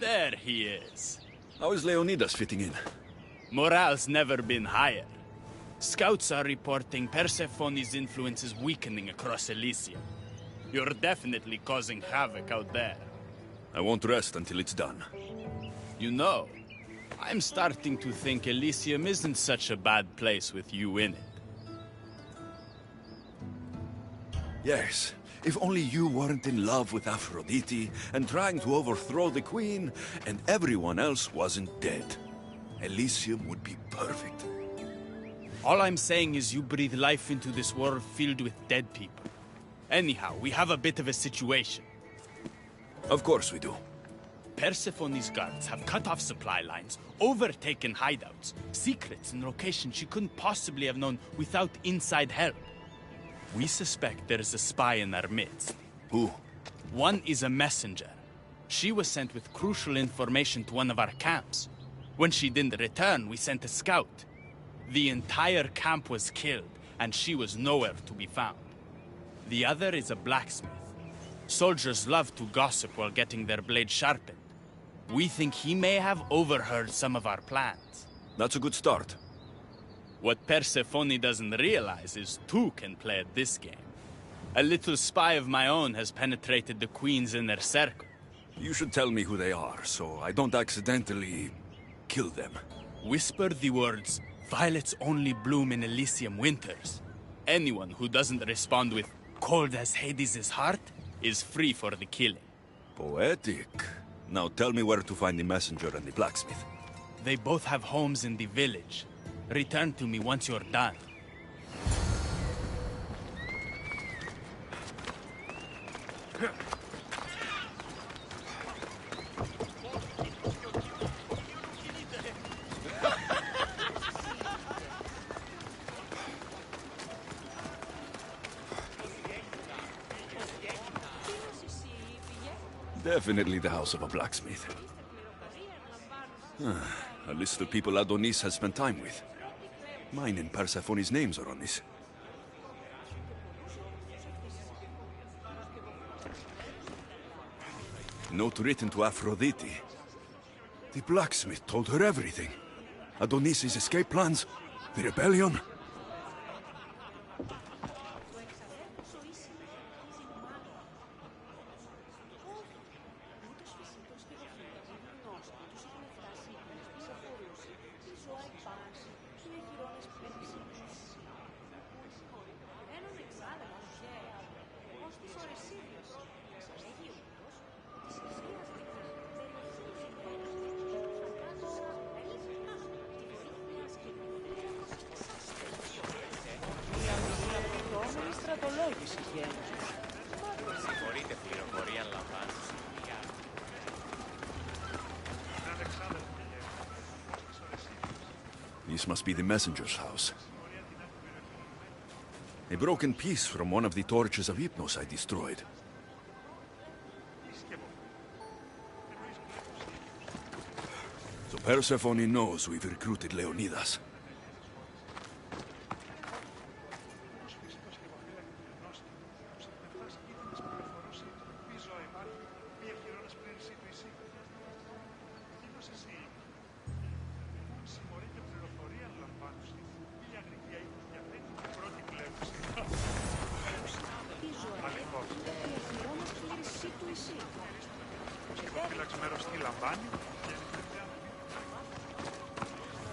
There he is.
How is Leonidas fitting in?
Morale's never been higher. Scouts are reporting Persephone's influence is weakening across Elysium. You're definitely causing havoc out there.
I won't rest until it's done.
You know, I'm starting to think Elysium isn't such a bad place with you in it.
Yes, if only you weren't in love with Aphrodite and trying to overthrow the queen, and everyone else wasn't dead. Elysium would be perfect.
All I'm saying is you breathe life into this world filled with dead people. Anyhow, we have a bit of a situation.
Of course we do.
Persephone's guards have cut off supply lines, overtaken hideouts, secrets and locations she couldn't possibly have known without inside help. We suspect there is a spy in our midst.
Who?
One is a messenger. She was sent with crucial information to one of our camps. When she didn't return, we sent a scout. The entire camp was killed, and she was nowhere to be found. The other is a blacksmith. Soldiers love to gossip while getting their blades sharpened. We think he may have overheard some of our plans.
That's a good start.
What Persephone doesn't realize is two can play at this game. A little spy of my own has penetrated the queen's inner circle.
You should tell me who they are, so I don't accidentally kill them.
Whisper the words, "Violets only bloom in Elysium winters." Anyone who doesn't respond with, "Cold as Hades' heart," is free for the killing.
Poetic. Now tell me where to find the messenger and the blacksmith.
They both have homes in the village. Return to me once you're done.
Definitely the house of a blacksmith. A list of people Adonis has spent time with. Mine and Persephone's names are on this. Note written to Aphrodite. The blacksmith told her everything. Adonis's escape plans, the rebellion. This must be the messenger's house. A broken piece from one of the torches of Hypnos I destroyed. So Persephone knows we've recruited Leonidas.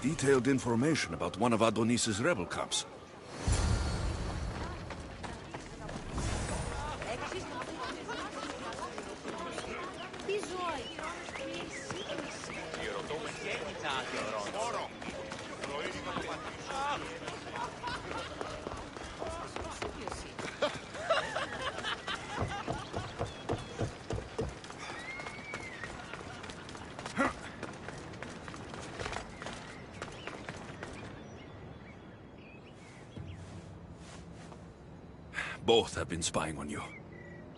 Detailed information about one of Adonis's rebel camps. Both have been spying on you.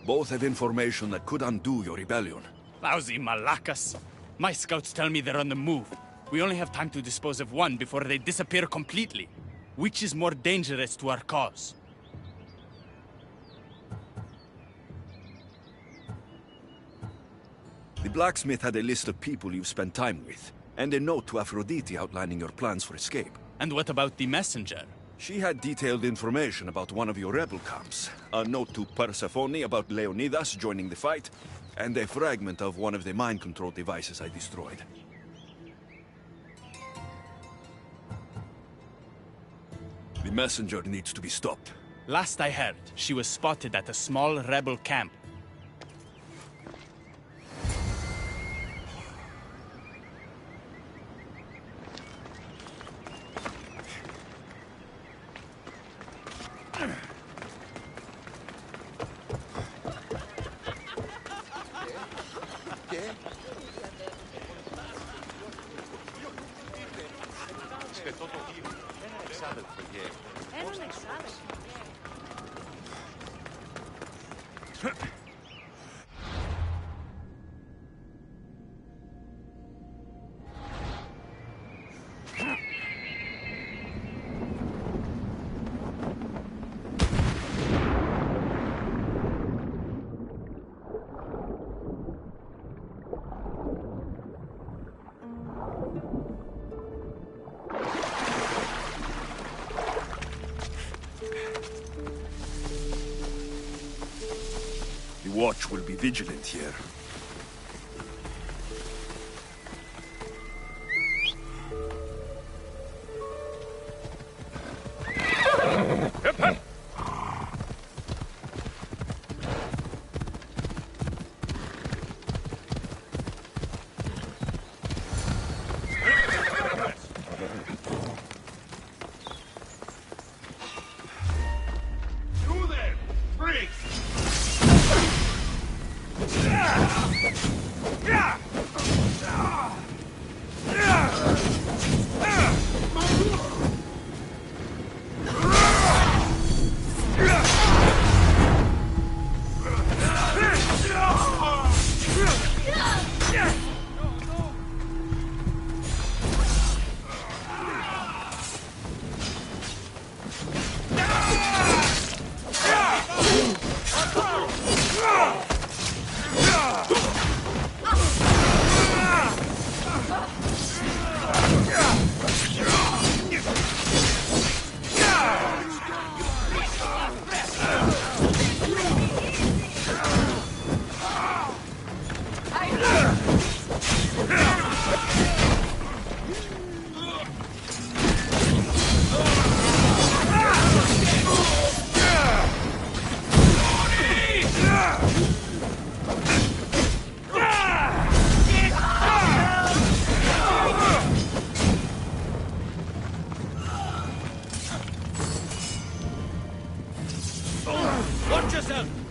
Both have information that could undo your rebellion.
Lousy malacas. My scouts tell me they're on the move. We only have time to dispose of one before they disappear completely. Which is more dangerous to our cause?
The blacksmith had a list of people you've spent time with, and a note to Aphrodite outlining your plans for escape.
And what about the messenger?
She had detailed information about one of your rebel camps, a note to Persephone about Leonidas joining the fight, and a fragment of one of the mind control devices I destroyed. The messenger needs to be stopped.
Last I heard, she was spotted at a small rebel camp.
watch will be vigilant here.
Watch yourself!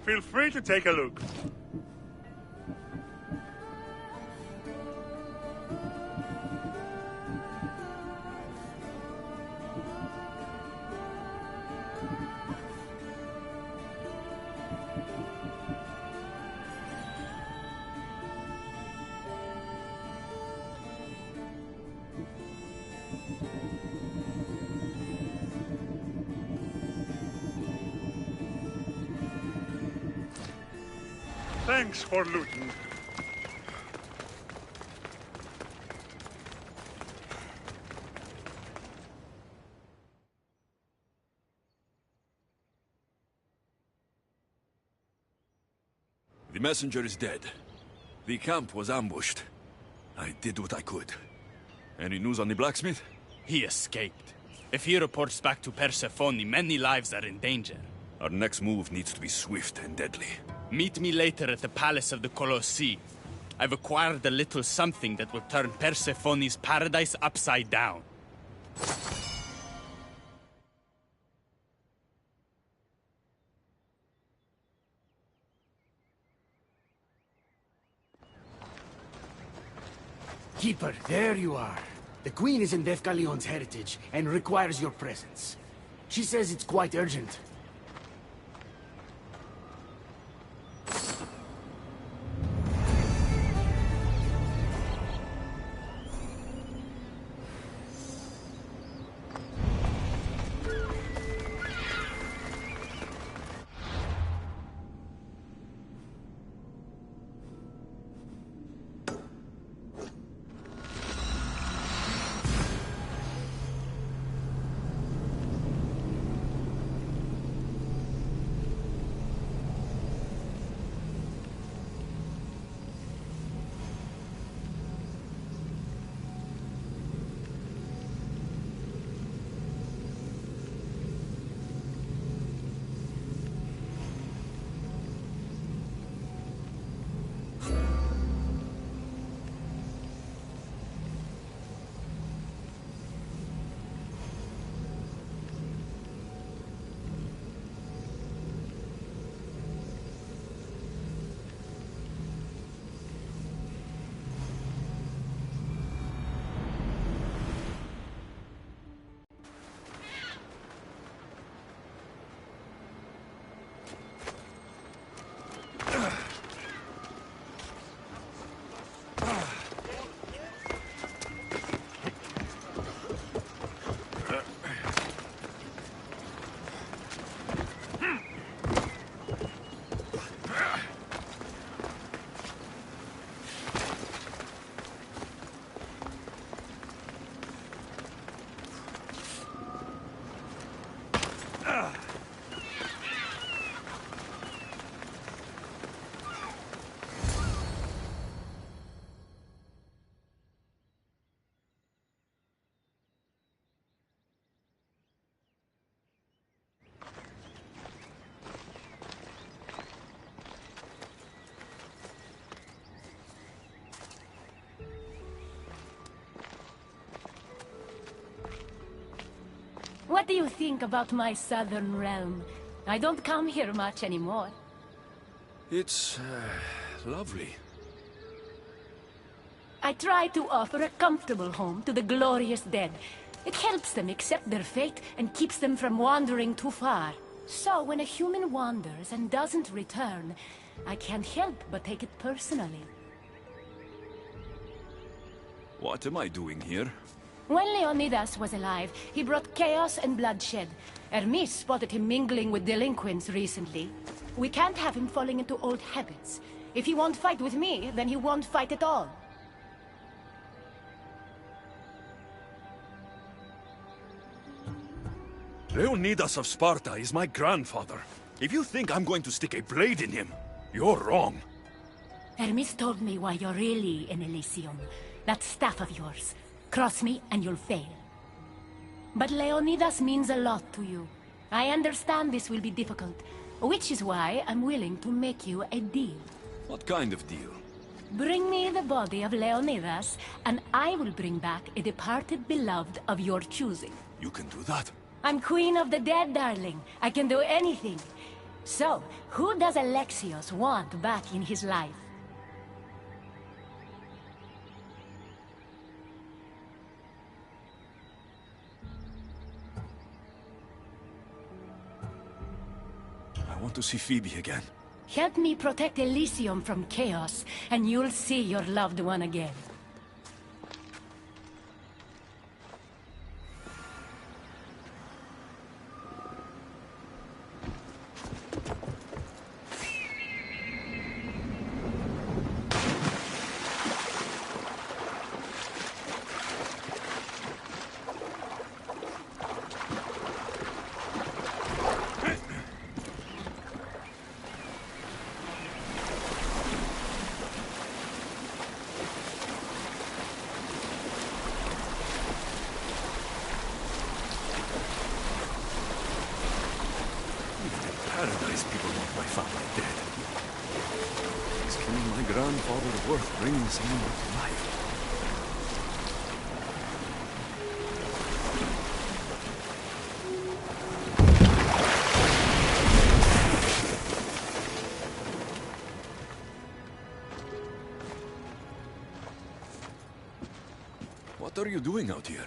Feel free to take a look. Thanks for looting.
The messenger is dead. The camp was ambushed. I did what I could. Any news on the blacksmith?
He escaped. If he reports back to Persephone, many lives are in danger.
Our next move needs to be swift and deadly.
Meet me later at the Palace of the Colossi. I've acquired a little something that will turn Persephone's paradise upside down.
Keeper, there you are. The Queen is in Defcalion's heritage and requires your presence. She says it's quite urgent.
What do you think about my southern realm? I don't come here much anymore.
It's lovely.
I try to offer a comfortable home to the glorious dead. It helps them accept their fate and keeps them from wandering too far. So when a human wanders and doesn't return, I can't help but take it personally.
What am I doing here?
When Leonidas was alive, he brought chaos and bloodshed. Hermes spotted him mingling with delinquents recently. We can't have him falling into old habits. If he won't fight with me, then he won't fight at all.
Leonidas of Sparta is my grandfather. If you think I'm going to stick a blade in him, you're wrong.
Hermes told me why you're really in Elysium. That staff of yours. Cross me and you'll fail. But Leonidas means a lot to you. I understand this will be difficult, which is why I'm willing to make you a deal.
What kind of deal?
Bring me the body of Leonidas, and I will bring back a departed beloved of your choosing.
You can do that?
I'm queen of the dead, darling. I can do anything. So, who does Alexios want back in his life?
I want to see Phoebe again.
Help me protect Elysium from chaos, and you'll see your loved one again.
worth bringing someone back to life. What are you doing out here?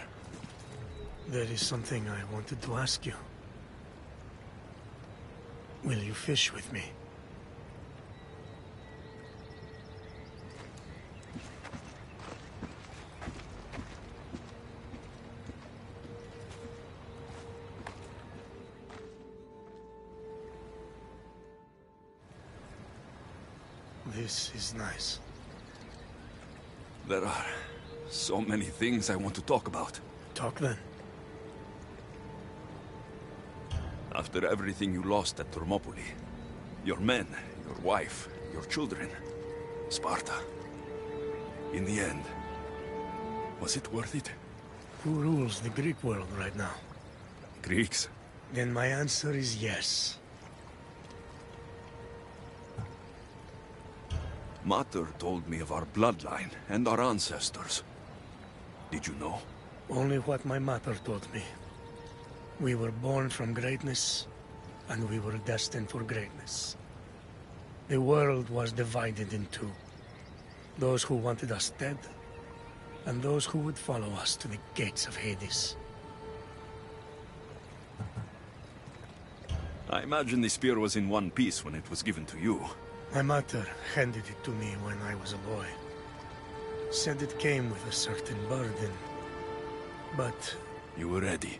There is something I wanted to ask you. Will you fish with me? This is nice.
There are so many things I want to talk about.
Talk then.
After everything you lost at Thermopylae, your men, your wife, your children, Sparta, in the end, was it worth it?
Who rules the Greek world right now?
Greeks.
Then my answer is yes.
Mater told me of our bloodline and our ancestors. Did you know?
Only what my mother told me. We were born from greatness, and we were destined for greatness. The world was divided in two. Those who wanted us dead, and those who would follow us to the gates of Hades.
I imagine the spear was in one piece when it was given to you.
My mother handed it to me when I was a boy. Said it came with a certain burden, but...
You were ready.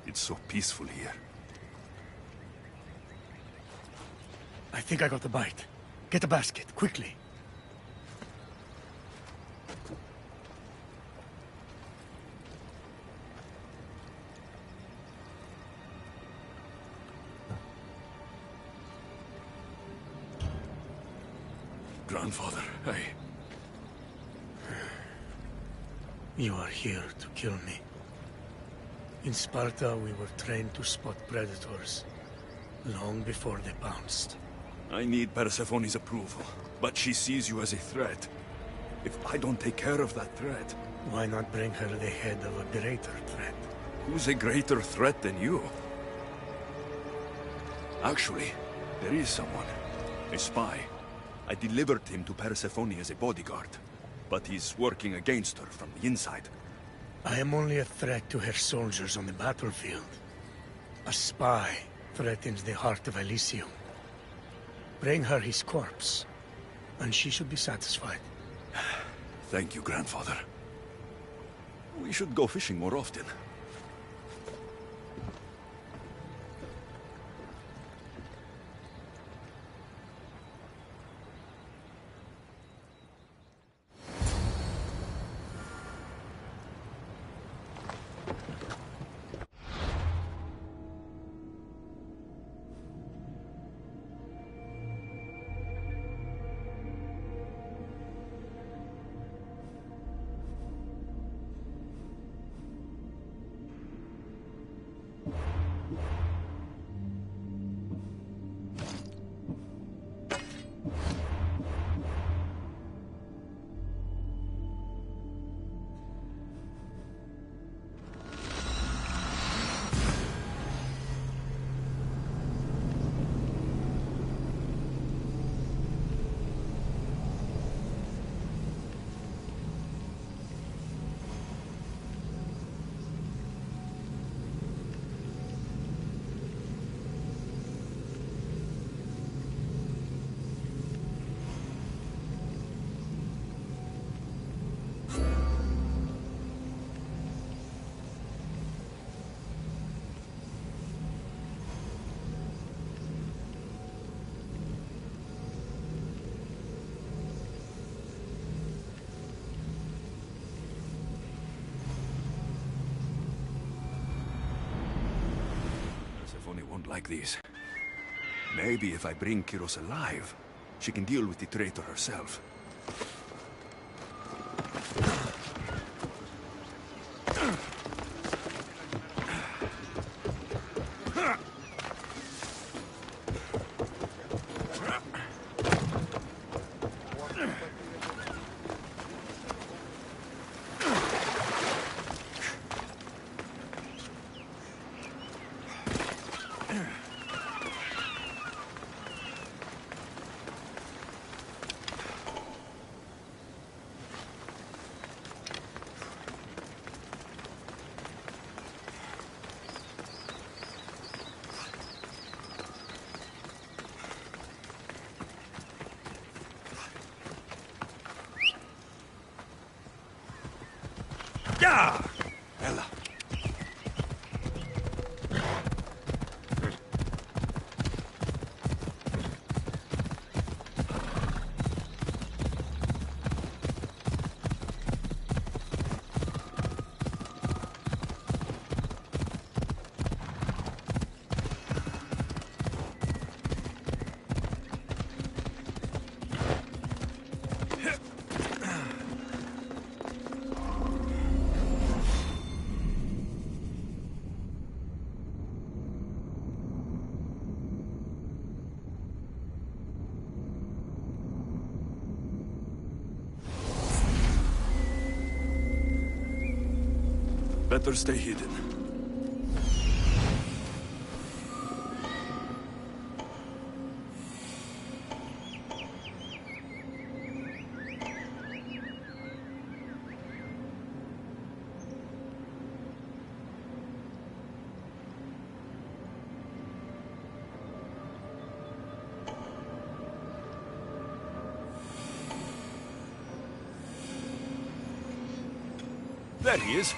It's so peaceful here.
I think I got the bite. Get a basket, quickly.
Grandfather, hey.
You are here to kill me. In Sparta, we were trained to spot predators, long before they pounced.
I need Persephone's approval, but she sees you as a threat. If I don't take care of that threat...
Why not bring her the head of a greater threat?
Who's a greater threat than you? Actually, there is someone. A spy. I delivered him to Persephone as a bodyguard, but he's working against her from the inside.
I am only a threat to her soldiers on the battlefield. A spy threatens the heart of Elysium. Bring her his corpse, and she should be satisfied.
Thank you, grandfather. We should go fishing more often. Won't like these. Maybe if I bring Kyros alive, she can deal with the traitor herself. Better stay hidden. There he is.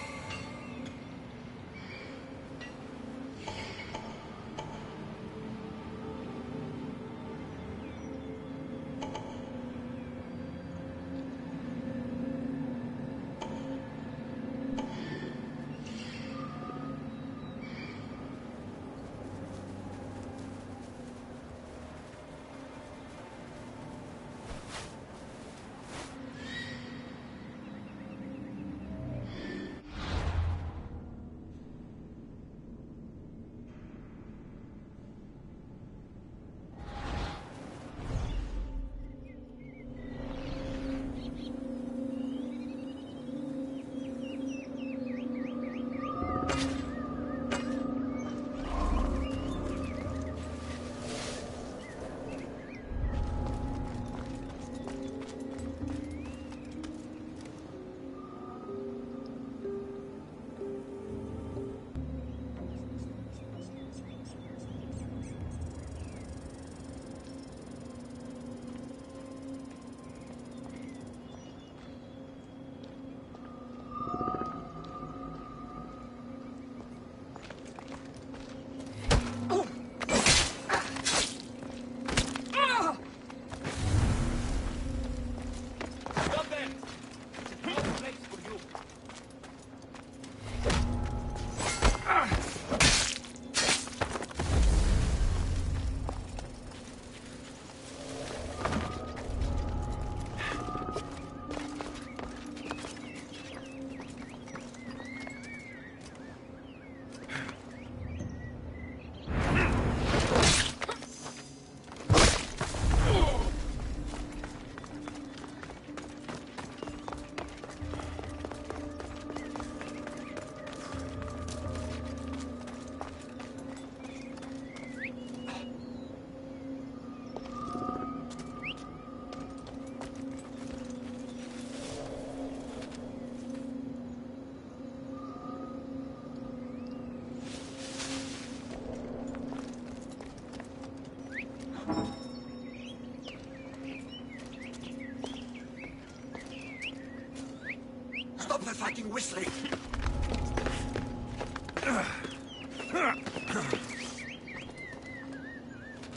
Stop the fucking whistling!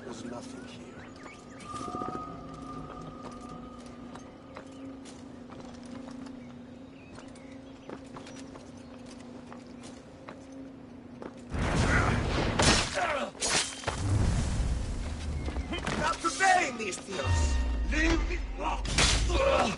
There's nothing here. Not today, Mistios! Leave me alone!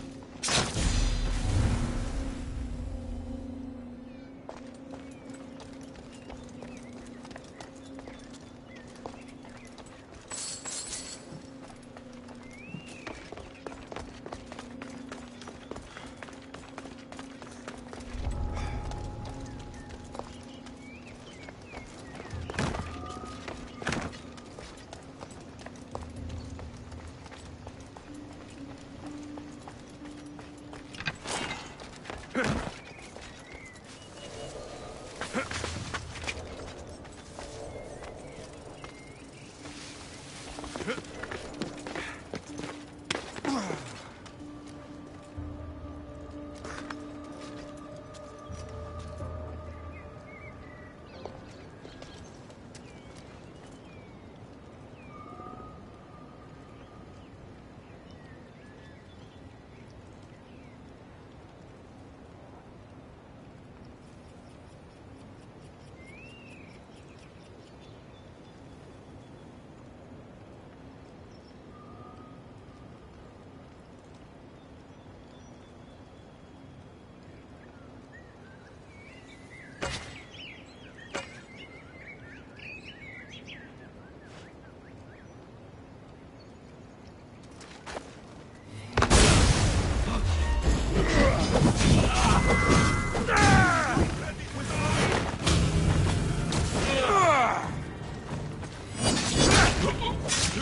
It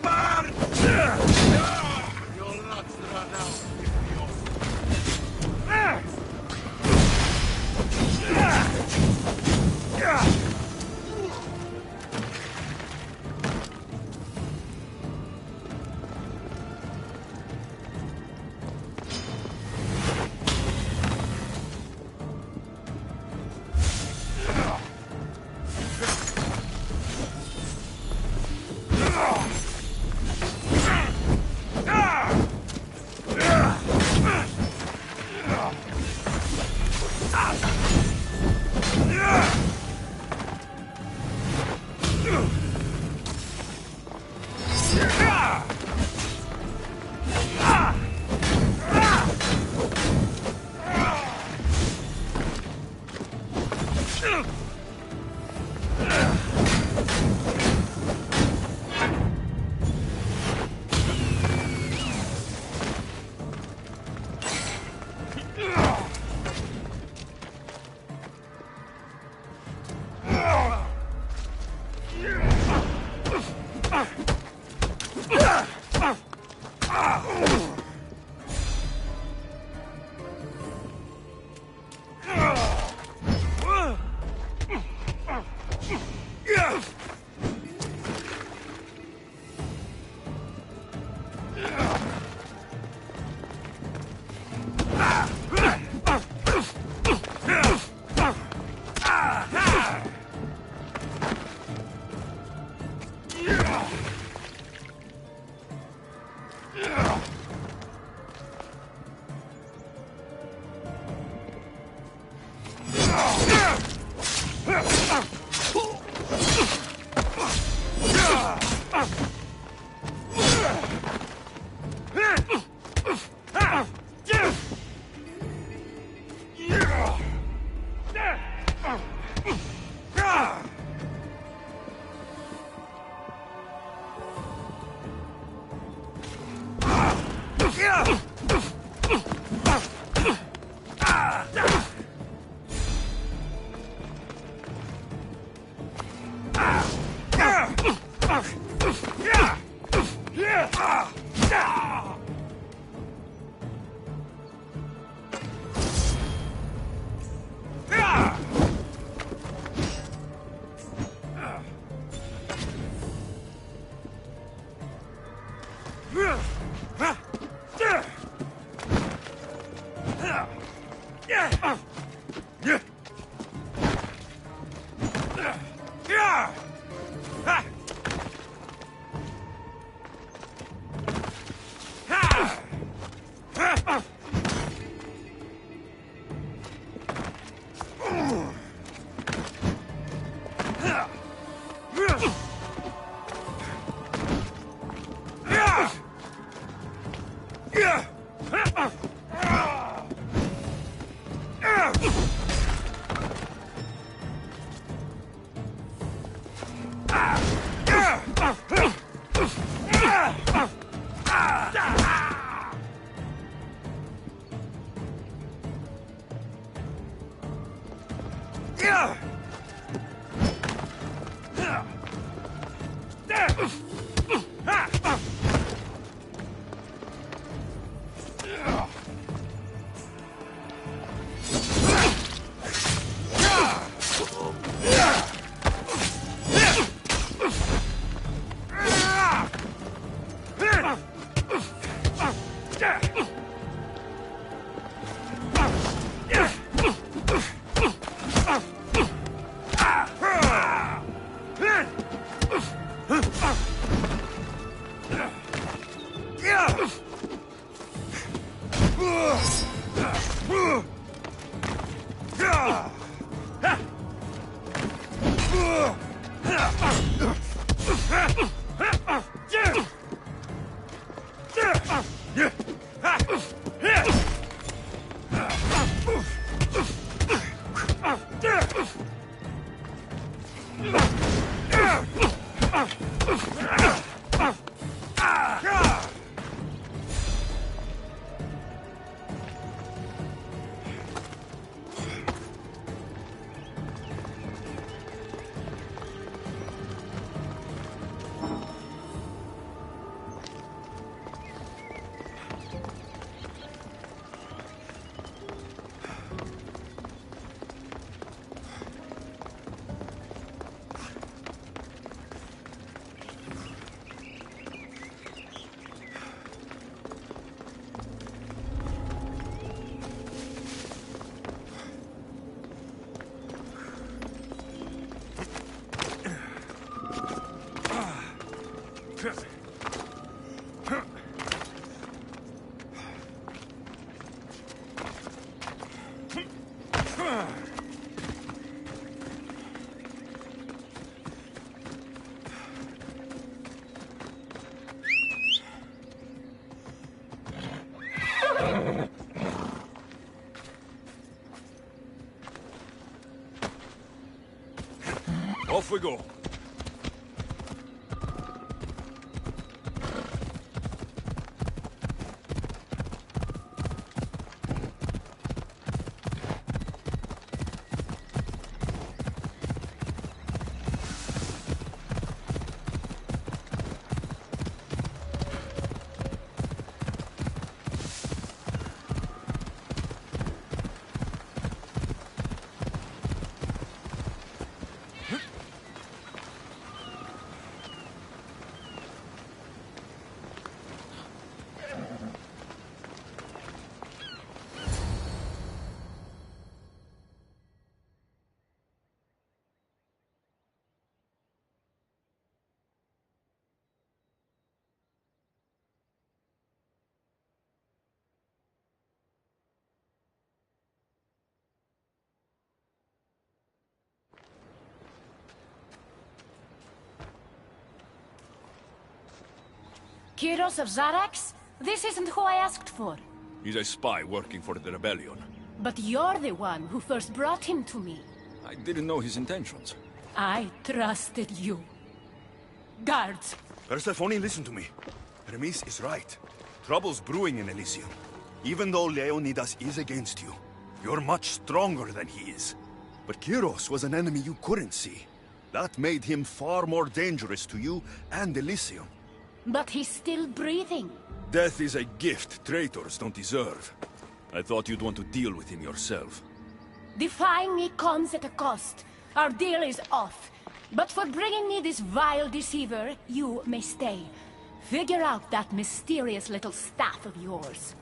burned! You'll not run out.
Off we go.
Kyros of Zarax? This isn't who I asked for.
He's a spy working for the rebellion.
But you're the one who first brought him to me.
I didn't know his intentions.
I trusted you. Guards!
Persephone, listen to me. Hermes is right. Trouble's brewing in Elysium. Even though Leonidas is against you, you're much stronger than he is. But Kyros was an enemy you couldn't see. That made him far more dangerous to you and Elysium.
But he's still breathing.
Death is a gift traitors don't deserve. I thought you'd want to deal with him yourself.
Defying me comes at a cost. Our deal is off. But for bringing me this vile deceiver, you may stay. Figure out that mysterious little staff of yours.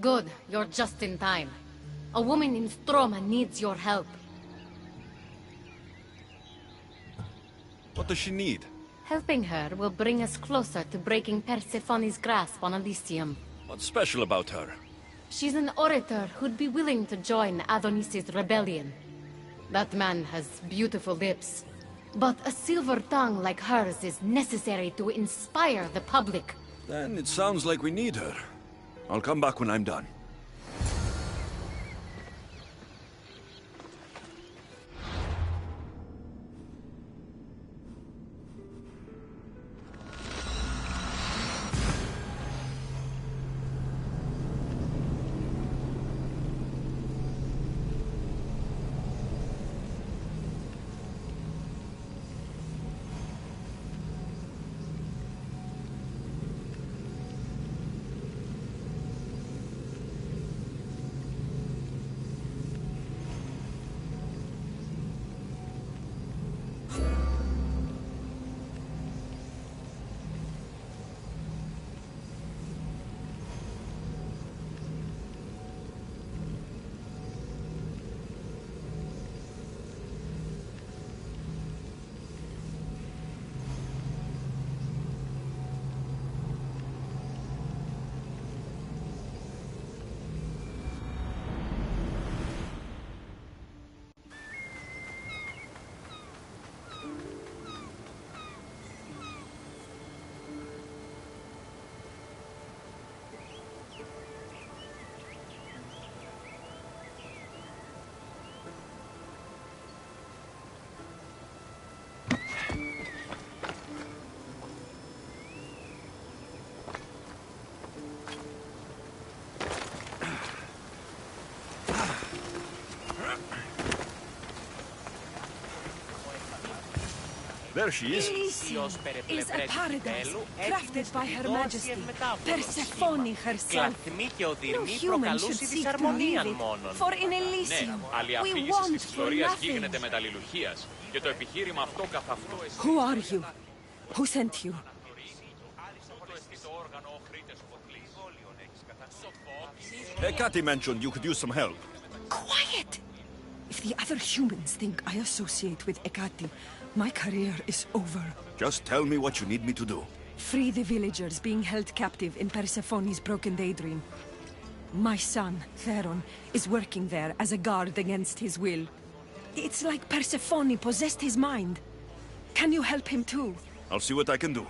Good, you're just in time. A woman in Stroma needs your help.
What does she need?
Helping her will bring us closer to breaking Persephone's grasp on Elysium.
What's special about her?
She's an orator who'd be willing to join Adonis's rebellion. That man has beautiful lips. But a silver tongue like hers is necessary to inspire the public.
Then it sounds like we need her. I'll come back when I'm done. There she is.
Elysium is a paradise crafted by Her Majesty, Persephone herself. No human should seek to leave it, for in Elysium we want for nothing. Who are you? Who sent you?
Hecate mentioned you could use some help.
Quiet! If the other humans think I associate with Hecate, my career is over.
Just tell me what you need me to do.
Free the villagers being held captive in Persephone's broken daydream. My son, Theron, is working there as a guard against his will. It's like Persephone possessed his mind. Can you help him too?
I'll see what I can do.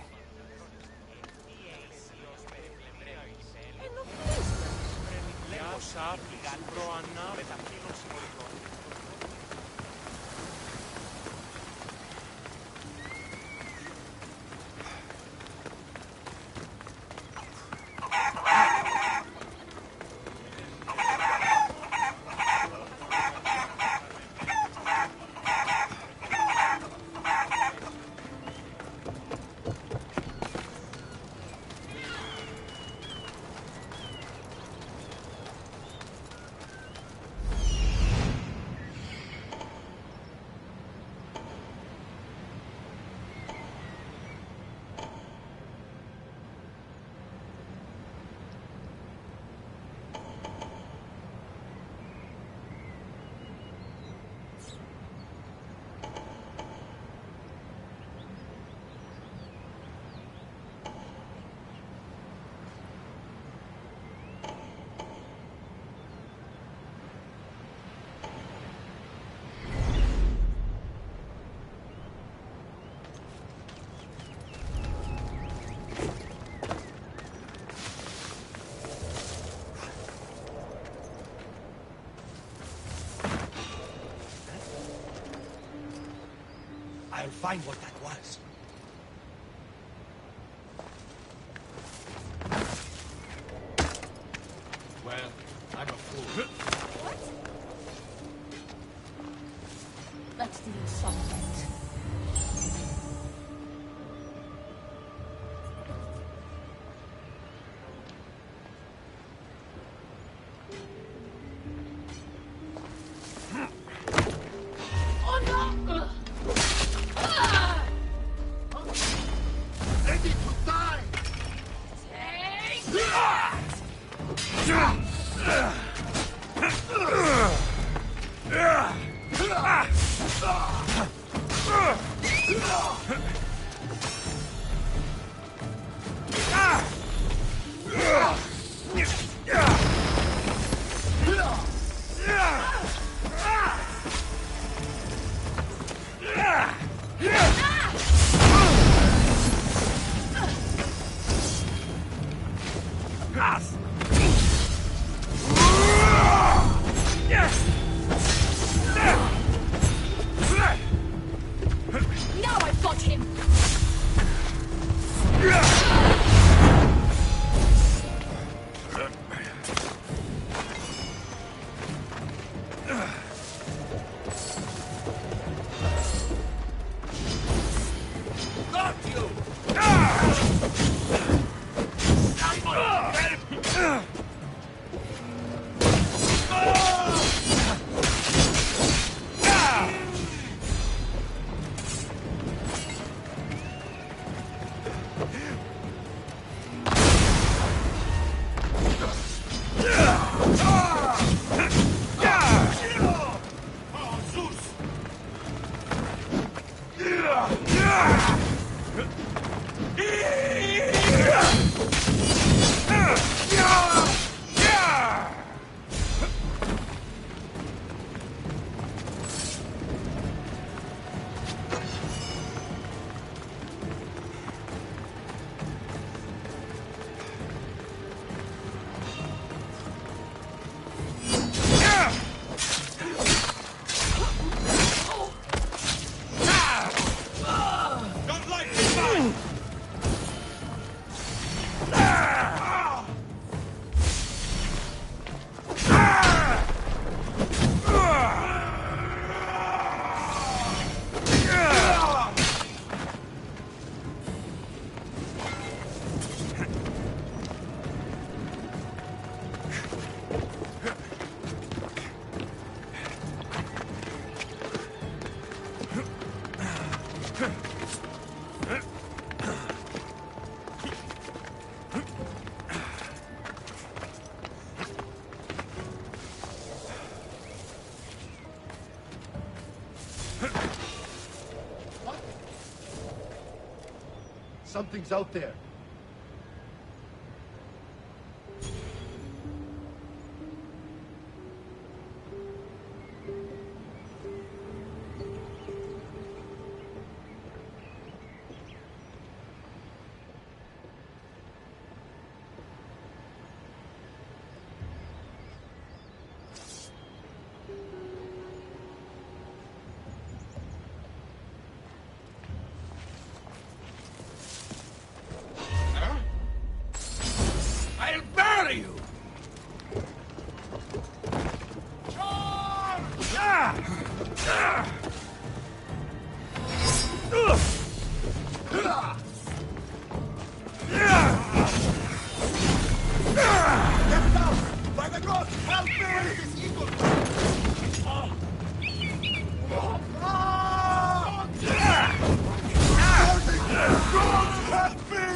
I'll find what that was. Well, I'm a fool.
What? That didn't sound right. Now I've got
Something's out there.
I'll bury you!
Get down! By the gods, help me! This eagle! Gods, help me!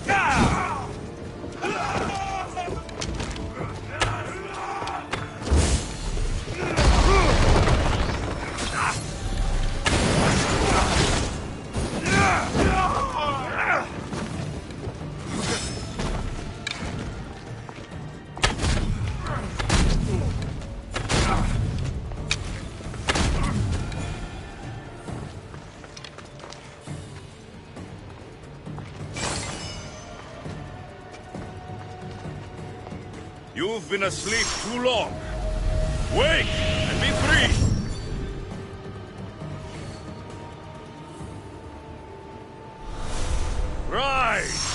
Die!
You've been asleep too long. Wake and be free! Rise!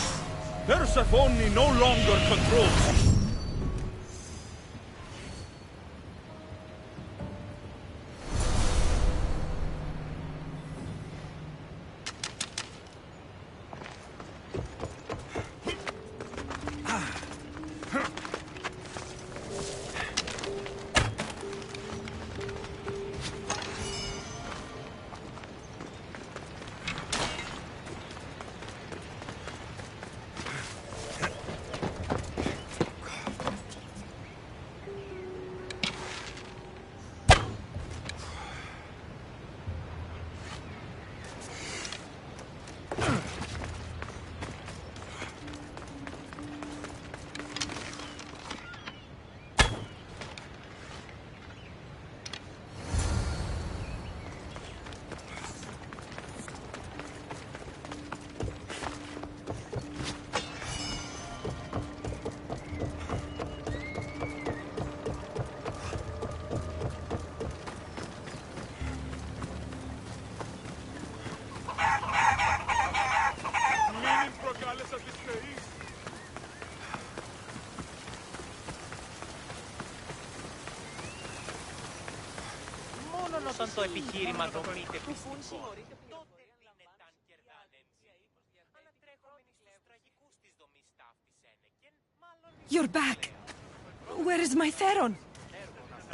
Persephone no longer controls you.
Όταν το επιχείρημα δομείται πιστικό, τότε πλανετάν κερδάνε ανατρέχομενοι στους τραγικούς της δομής ταύτης Ένεκεν, μάλλον...
You're back! Where is my Theron?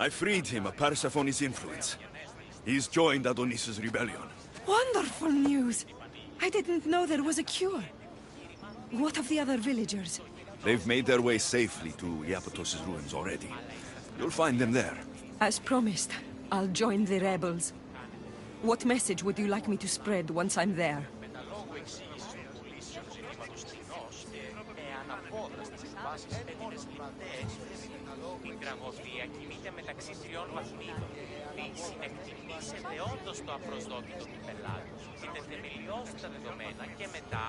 I freed him of Persephone's influence. He's joined Adonis's rebellion.
Wonderful news! I didn't know there was a cure. What of the other villagers?
They've made their way safely to Iapetos' ruins already. You'll find them there.
As promised, I'll join the rebels. What message would you like me to spread once I'm there?
Η γραμμοφία κινείται μεταξύ τριών βαθμίδων. Φύση εκτιμήσε δεόντως το απροσδόκητο του πελάτου. Είτε θεμελιώσει τα δεδομένα και μετά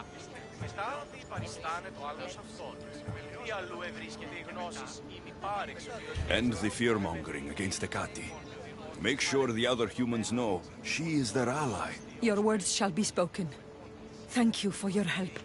ότι παριστάνε το άλλος αυτόνης. Τι αλλού ευρίσκεται η γνώσης ή μη πάρεξο.
End the fear-mongering against Hecate. Make sure the other humans know she is their ally.
Your words shall be spoken. Thank you for your help.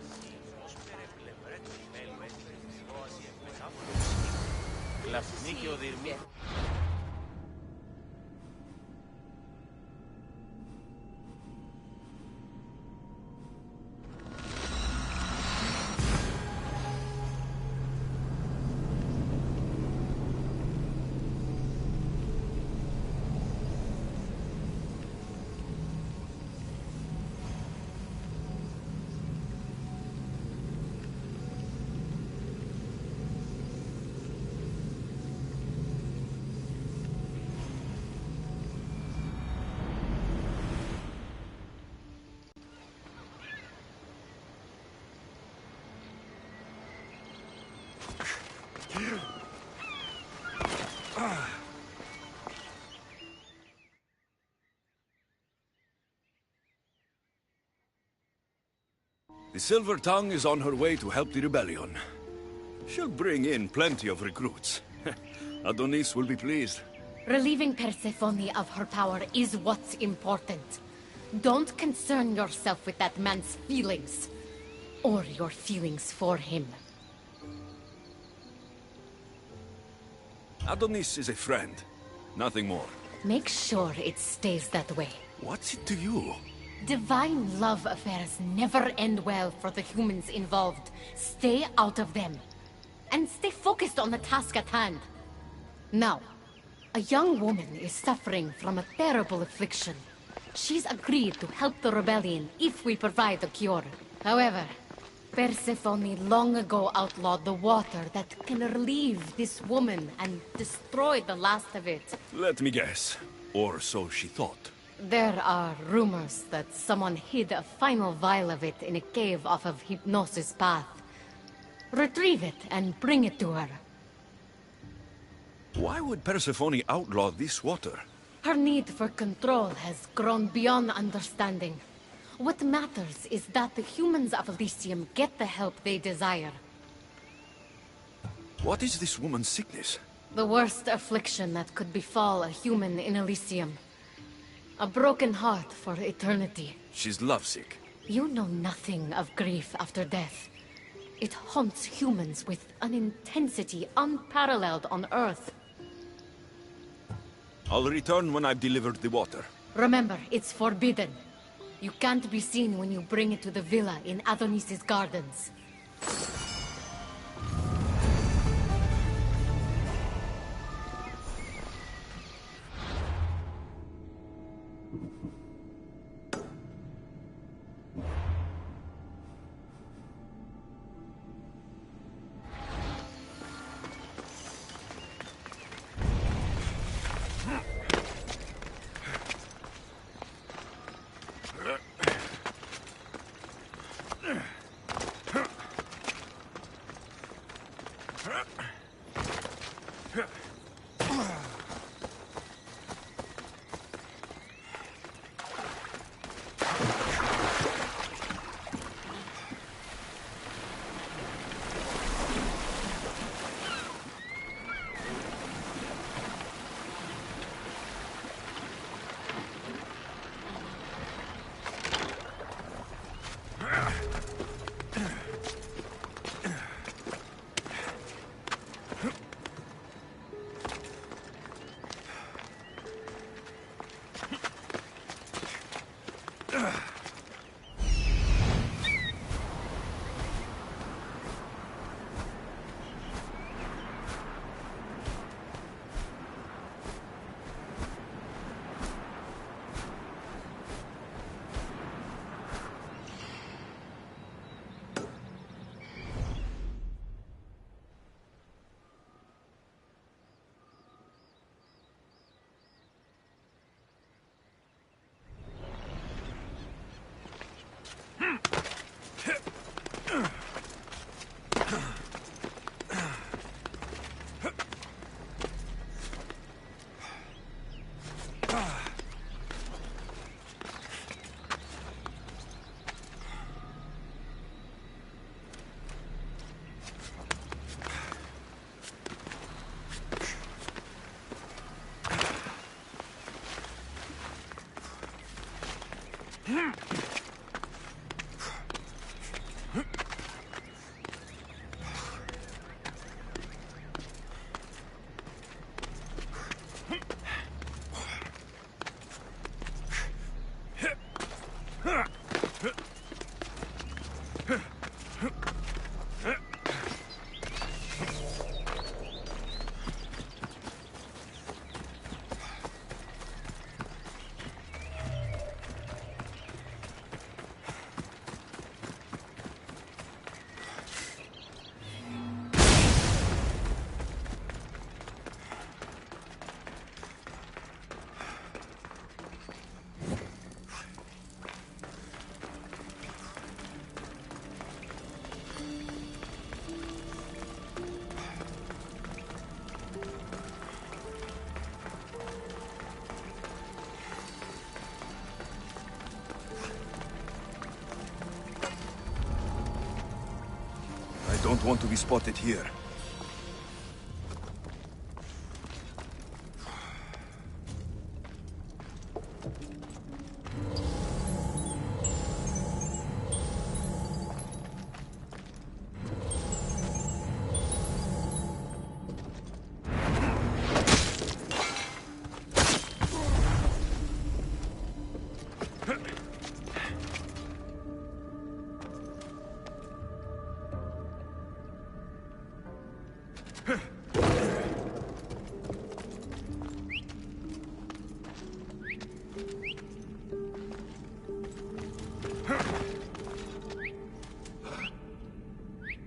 The Silver Tongue is on her way to help the rebellion. She'll bring in plenty of recruits. Adonis will be pleased.
Relieving Persephone of her power is what's important. Don't concern yourself with that man's feelings. Or your feelings for him.
Adonis is a friend. Nothing more.
Make sure it stays that way.
What's it to you?
Divine love affairs never end well for the humans involved. Stay out of them. And stay focused on the task at hand. Now, a young woman is suffering from a terrible affliction. She's agreed to help the rebellion if we provide a cure. However, Persephone long ago outlawed the water that can relieve this woman and destroy the last of it.
Let me guess. Or so she thought.
There are rumors that someone hid a final vial of it in a cave off of Hypnosis Path. Retrieve it and bring it to her.
Why would Persephone outlaw this water?
Her need for control has grown beyond understanding. What matters is that the humans of Elysium get the help they desire.
What is this woman's sickness?
The worst affliction that could befall a human in Elysium. A broken heart for eternity.
She's lovesick.
You know nothing of grief after death. It haunts humans with an intensity unparalleled on Earth.
I'll return when I've delivered the water.
Remember, it's forbidden. You can't be seen when you bring it to the villa in Adonis's gardens.
don't want to be spotted here.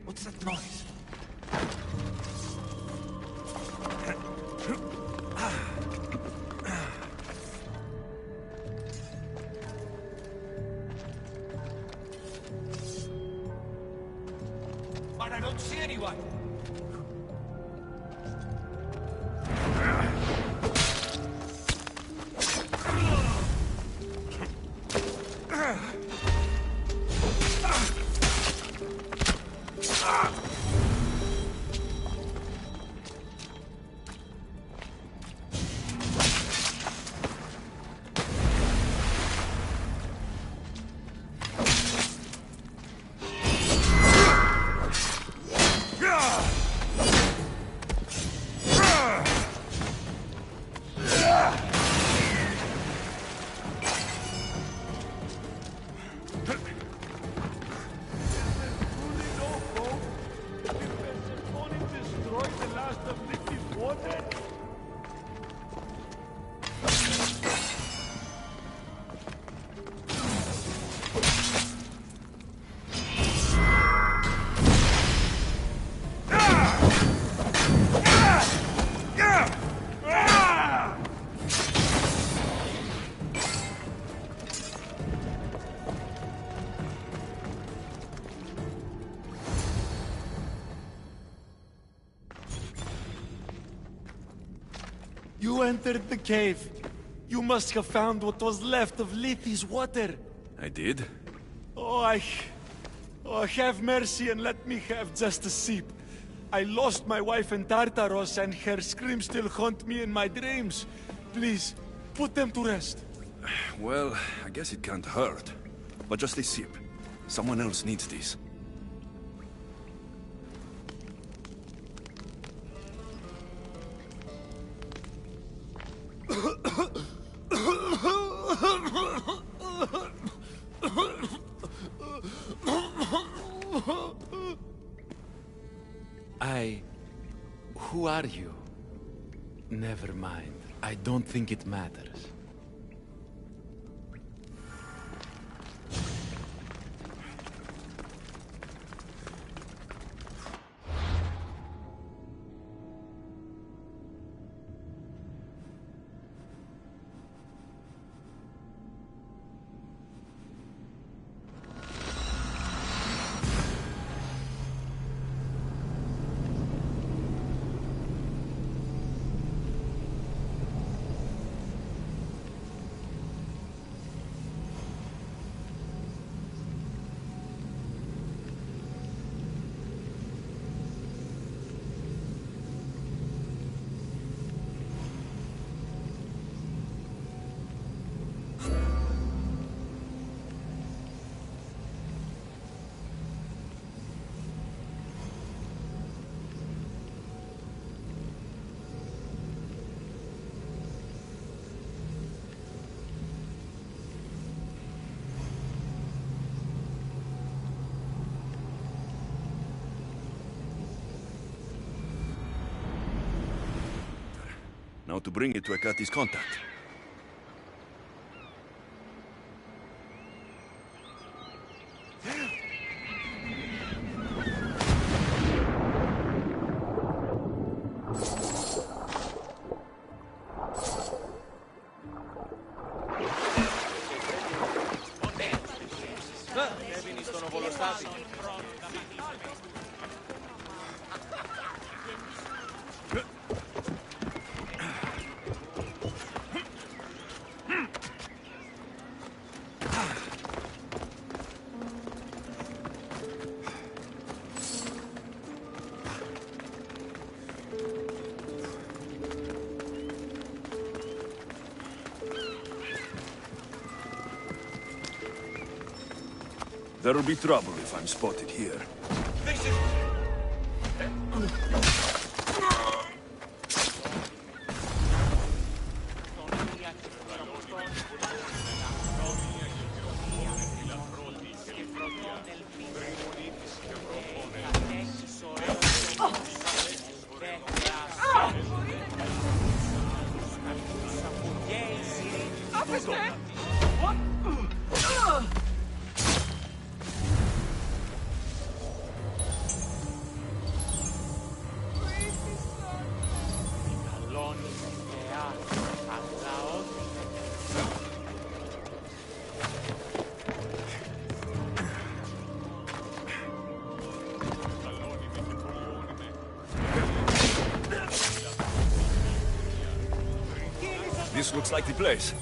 What's that noise? But I don't see anyone. You entered the cave. You must have found what was left of Lethi's water.
I did?
Oh, have mercy and let me have just a sip. I lost my wife in Tartaros and her screams still haunt me in my dreams. Please, put them to rest.
Well, I guess it can't hurt. But just a sip. Someone else needs this.
Who are you? Never mind. I don't think it matters.
Now to bring it to Hekate's contact. There'll be trouble if I'm spotted here. This looks like the place.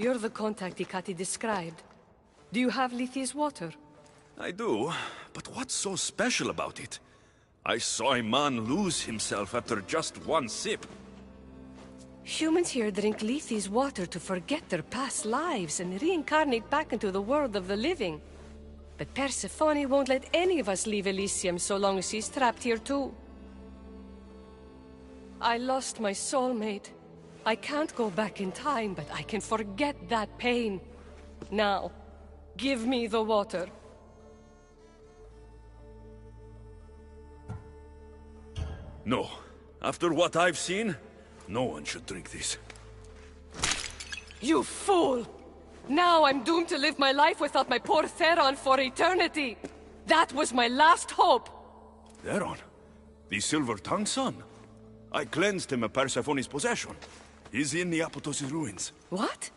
You're the contact Ikati described. Do you have Lethi's water?
I do, but what's so special about it? I saw a man lose himself after just one sip.
Humans here drink Lethi's water to forget their past lives and reincarnate back into the world of the living. But Persephone won't let any of us leave Elysium so long as she's trapped here too. I lost my soulmate. I can't go back in time, but I can forget that pain. Now, give me the water.
No. After what I've seen, no one should drink this.
You fool! Now I'm doomed to live my life without my poor Theron for eternity! That was my last hope!
Theron? The Silver-Tongued Son? I cleansed him of Persephone's possession. He's in the Apotos' ruins.
What?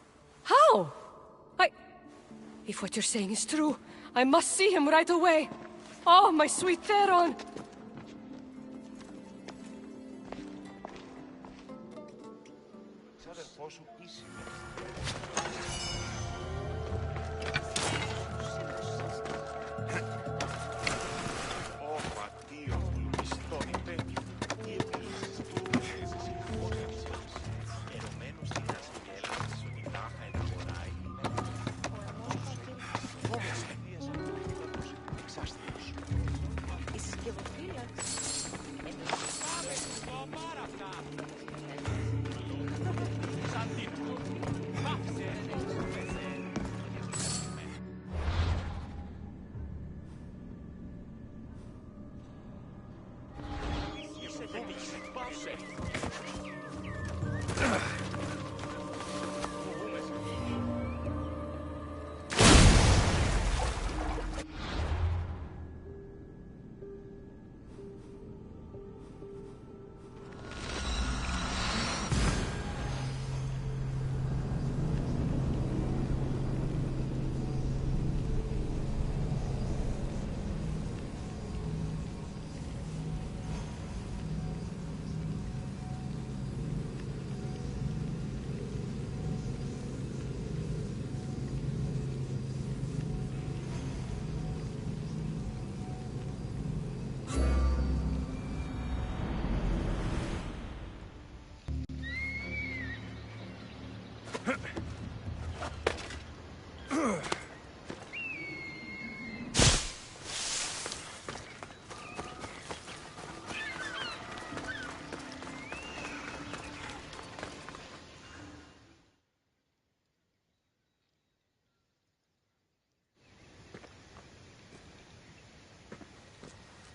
How? If what you're saying is true, I must see him right away! Oh, my sweet Theron!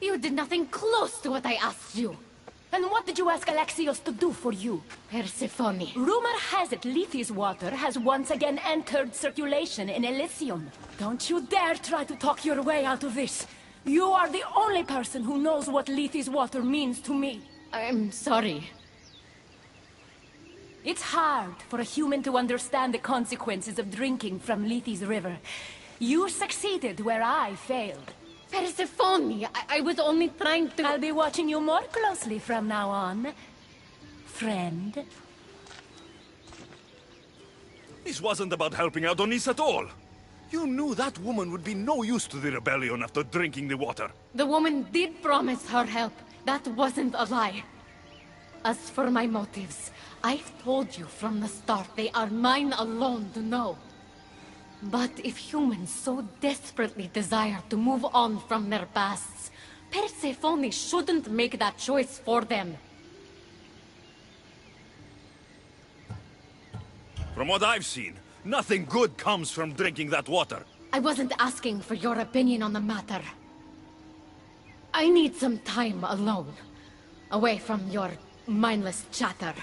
You did nothing close to what I asked you.
And what did you ask Alexios to do for you?
Persephone.
Rumor has it Lethes water has once again entered circulation in Elysium. Don't you dare try to talk your way out of this. You are the only person who knows what Lethes water means to me.
I'm sorry.
It's hard for a human to understand the consequences of drinking from Lethes River. You succeeded where I failed.
Persephone, I was only trying to...
I'll be watching you more closely from now on, friend.
This wasn't about helping out Onis at all. You knew that woman would be no use to the rebellion after drinking the water.
The woman did promise her help. That wasn't a lie. As for my motives, I've told you from the start they are mine alone to know. But if humans so desperately desire to move on from their pasts, Persephone shouldn't make that choice for them.
From what I've seen, nothing good comes from drinking that water.
I wasn't asking for your opinion on the matter. I need some time alone, away from your mindless chatter.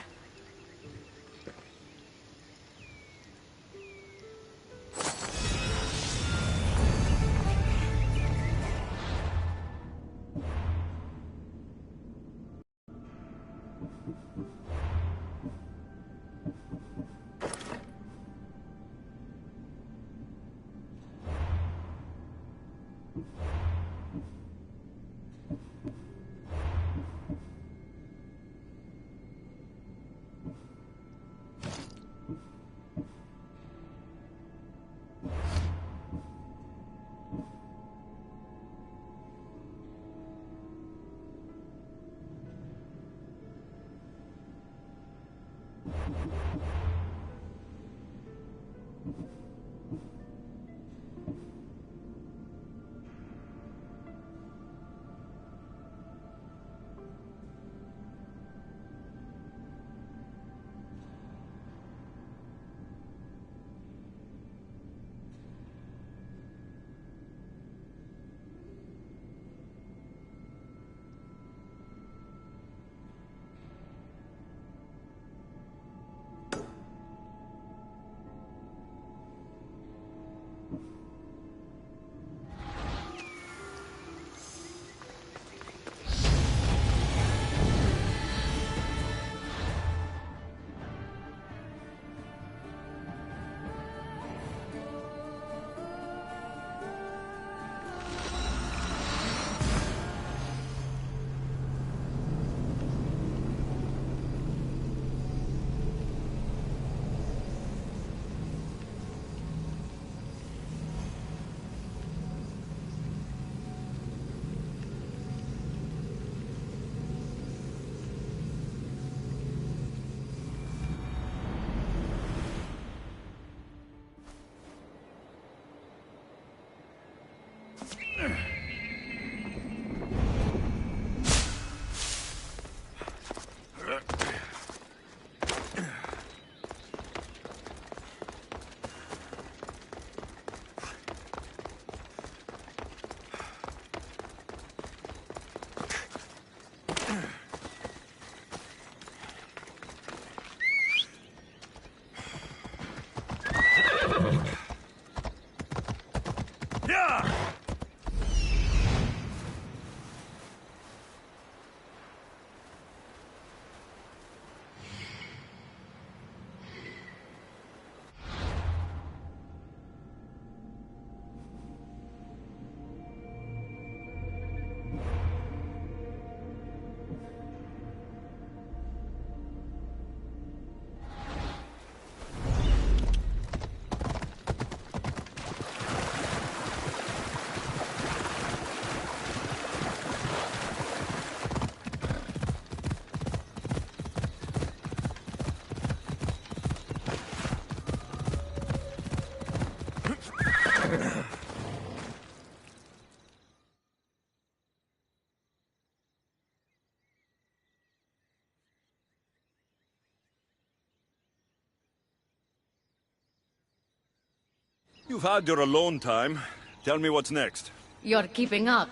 You've had your alone time. Tell me what's next.
You're keeping up.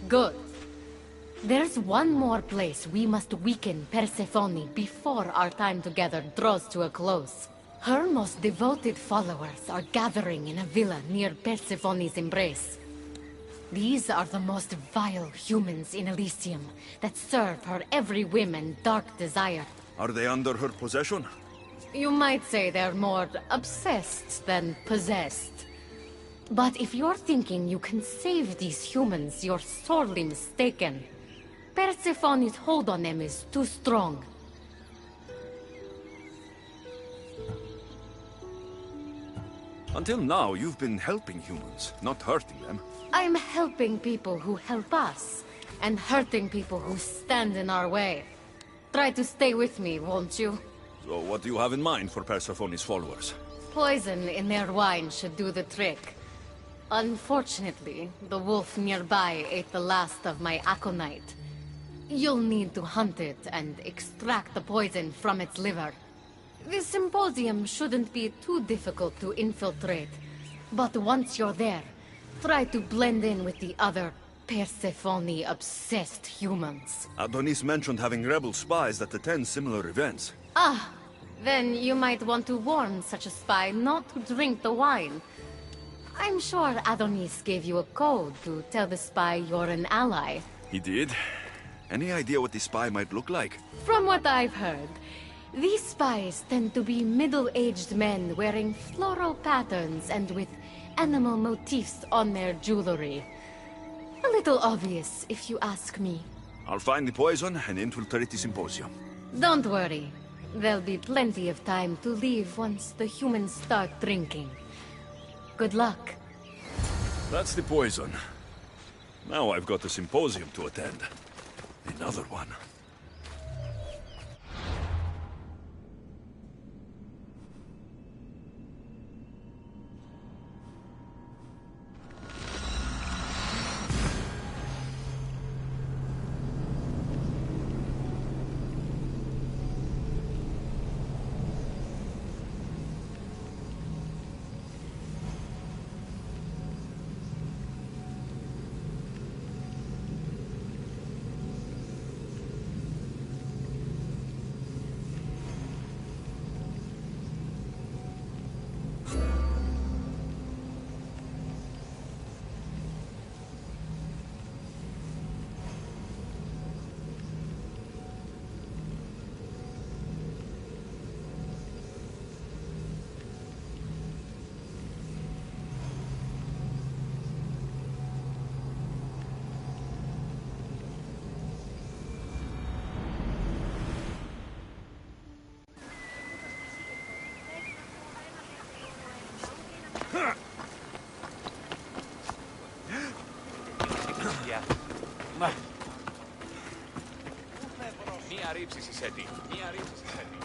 Good. There's one more place we must weaken Persephone before our time together draws to a close. Her most devoted followers are gathering in a villa near Persephone's embrace. These are the most vile humans in Elysium that serve her every whim and dark desire.
Are they under her possession?
You might say they're more obsessed than possessed. But if you're thinking you can save these humans, you're sorely mistaken. Persephone's hold on them is too strong.
Until now, you've been helping humans, not hurting them.
I'm helping people who help us, and hurting people who stand in our way. Try to stay with me, won't you?
So what do you have in mind for Persephone's followers?
Poison in their wine should do the trick. Unfortunately, the wolf nearby ate the last of my aconite. You'll need to hunt it and extract the poison from its liver. The symposium shouldn't be too difficult to infiltrate, but once you're there, try to blend in with the other Persephone-obsessed humans.
Adonis mentioned having rebel spies that attend similar events.
Ah, then you might want to warn such a spy not to drink the wine. I'm sure Adonis gave you a code to tell the spy you're an ally.
He did? Any idea what the spy might look like?
From what I've heard, these spies tend to be middle-aged men wearing floral patterns and with animal motifs on their jewelry. A little obvious, if you ask me.
I'll find the poison and infiltrate the symposium.
Don't worry. There'll be plenty of time to leave once the humans start drinking. Good luck.
That's the poison. Now I've got a symposium to attend. Another one.
Μία ρύψηση σέτη. Μία ρύψηση σέτη.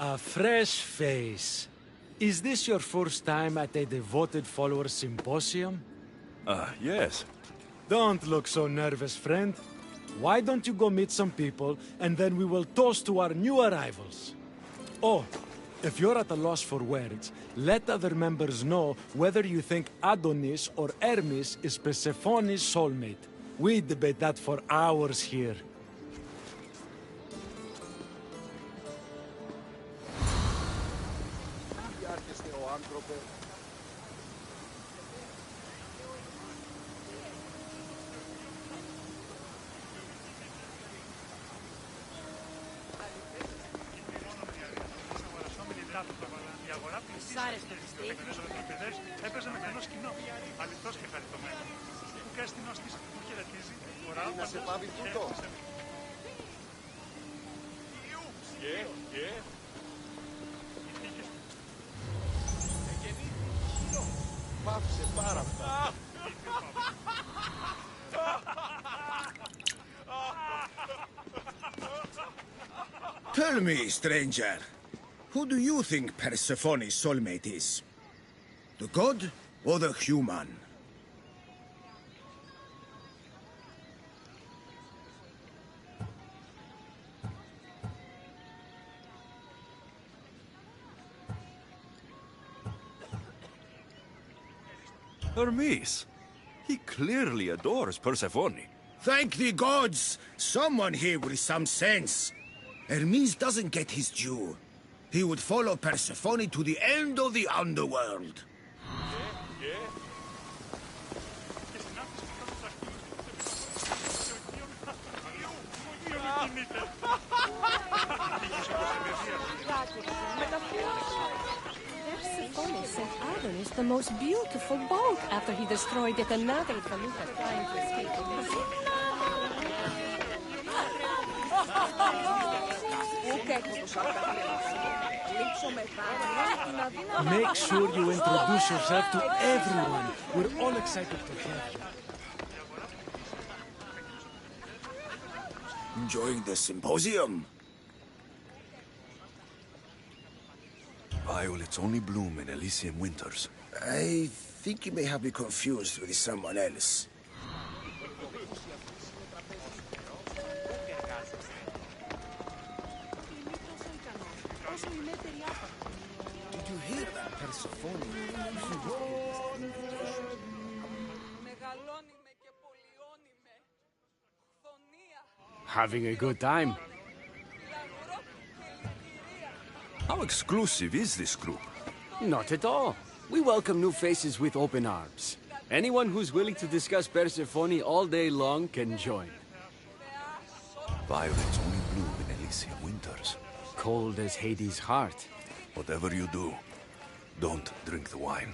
A fresh face. Is this your first time at a devoted follower symposium?
Yes.
Don't look so nervous, friend. Why don't you go meet some people, and then we will toast to our new arrivals. Oh, if you're at a loss for words, let other members know whether you think Adonis or Hermes is Persephone's soulmate. We debate that for hours here.
αγορά έπαιζε με κανό σκηνό. Αληθώς και χαριτωμένο. Που κάστηνος της που χαιρετίζει. Να σε πάβει τούτο.
Πάψε πάρα αυτά.
Tell me, stranger, who do you think Persephone's soulmate is? The god or the human?
Hermes. He clearly adores Persephone.
Thank the gods! Someone here with some sense. Hermes doesn't get his due. He would follow Persephone to the end of the underworld.
Persephone sent Adonis the most beautiful boat after he destroyed it another felucca trying to escape the
Make sure you introduce yourself to everyone. We're all excited to have you.
Enjoying the symposium?
Violets only bloom in Elysium winters.
I think you may have me confused with someone else. Did you hear that, Persephone?
Having a good time.
How exclusive is this group?
Not at all. We welcome new faces with open arms. Anyone who's willing to discuss Persephone all day long can join.
Violets only bloom in Elysium winters.
Cold as Hades' heart.
Whatever you do, don't drink the wine.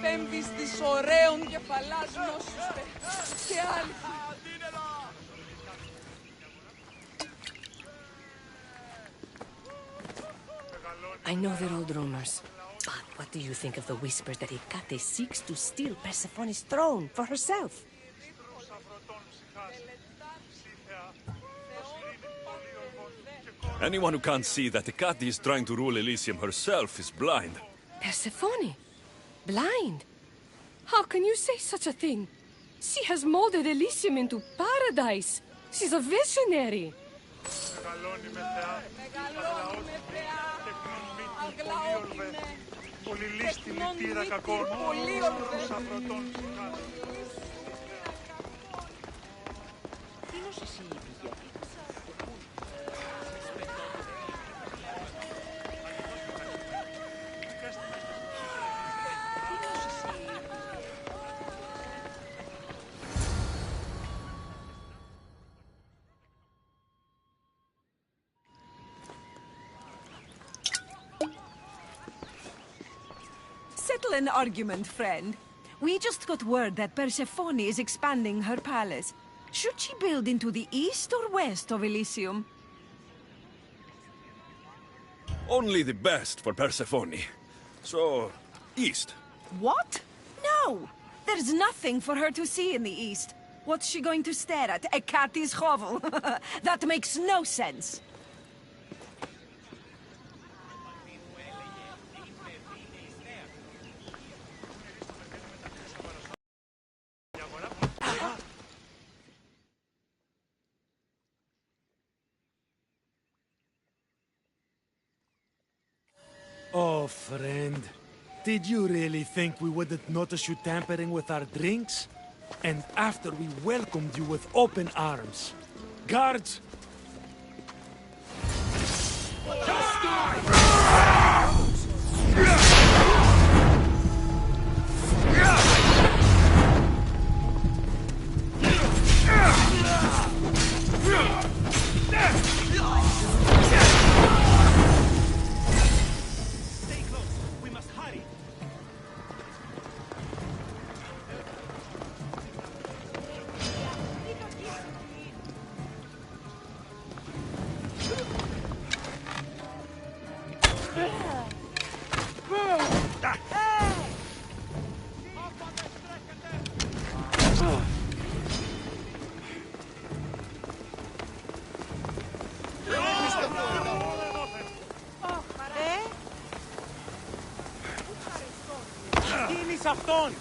Πέμπτης της ωραίων κεφαλάς νόσουστε και άλλοι.
I know they're old rumors, but what do you think of the whispers that Hecate seeks to steal Persephone's throne for herself?
Anyone who can't see that Hecate is trying to rule Elysium herself is blind.
Persephone? Blind? How can you say such a thing? She has molded Elysium into paradise. She's a visionary.
Settle an argument, friend. We just got word that Persephone is expanding her palace. Should she build into the east or west of Elysium?
Only the best for Persephone. So, east.
What? No! There's nothing for her to see in the east. What's she going to stare at? Hecate's hovel? That makes no sense.
Oh, friend. Did you really think we wouldn't notice you tampering with our drinks? And after we welcomed you with open arms. Guards!
αυτόν!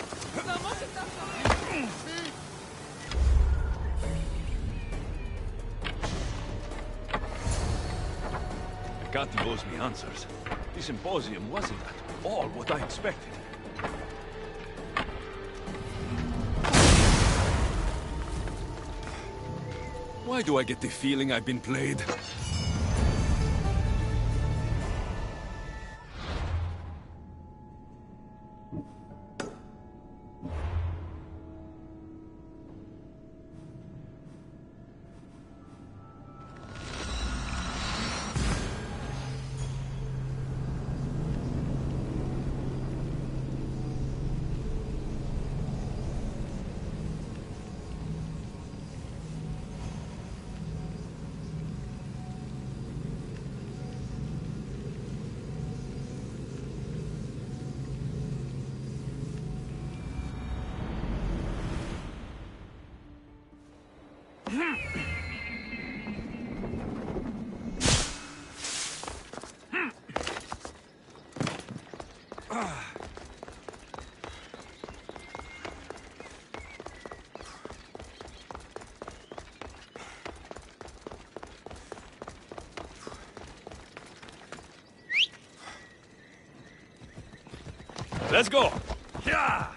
Gatti owes me answers. The symposium wasn't at all what I expected. Why do I get the feeling I've been played? Let's go! Yeah!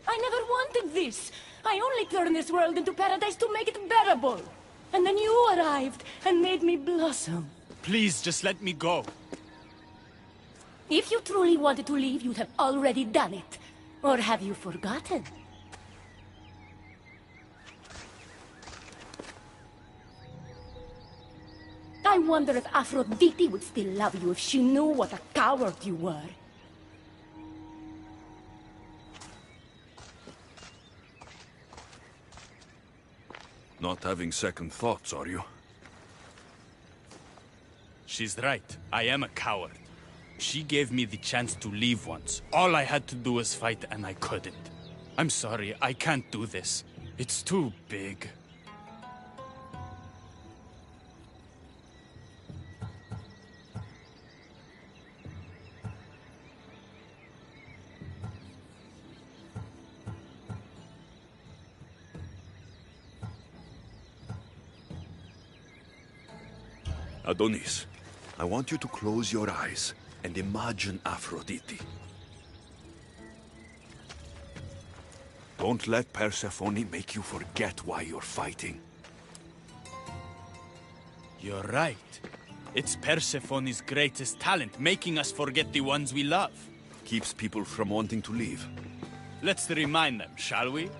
I never wanted this. I only turned this world into paradise to make it bearable. And then you arrived and made me blossom.
Please, just let me go.
If you truly wanted to leave, you'd have already done it. Or have you forgotten? I wonder if Aphrodite would still love you if she knew what a coward you were.
Not having second thoughts, are you?
She's right. I am a coward. She gave me the chance to leave once. All I had to do was fight, and I couldn't. I'm sorry, I can't do this. It's too big.
Adonis, I want you to close your eyes and imagine Aphrodite. Don't let Persephone make you forget why you're fighting.
You're right. It's Persephone's greatest talent, making us forget the ones we love.
Keeps people from wanting to leave.
Let's remind them, shall we?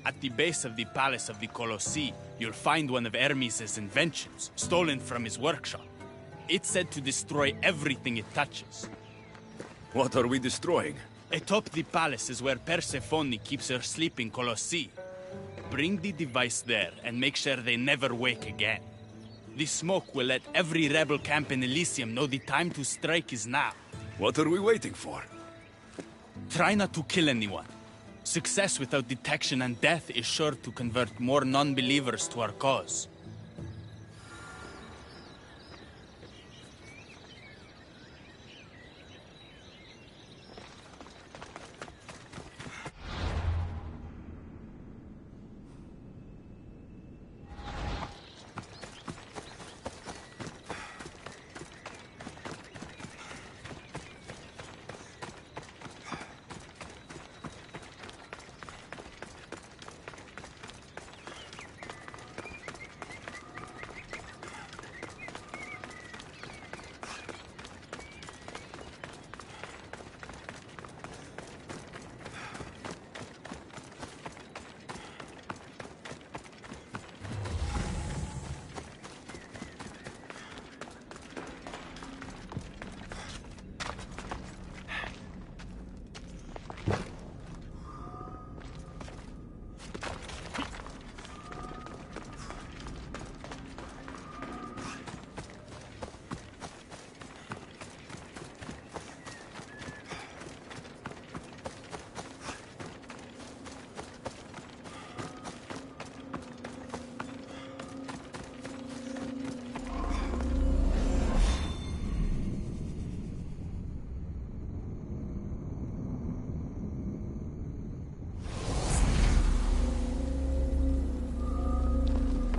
At the base of the palace of the Colossi, you'll find one of Hermes' inventions, stolen from his workshop. It's said to destroy everything it touches.
What are we destroying?
Atop the palace is where Persephone keeps her sleeping Colossi. Bring the device there and make sure they never wake again. The smoke will let every rebel camp in Elysium know the time to strike is now.
What are we waiting for?
Try not to kill anyone. Success without detection and death is sure to convert more non-believers to our cause.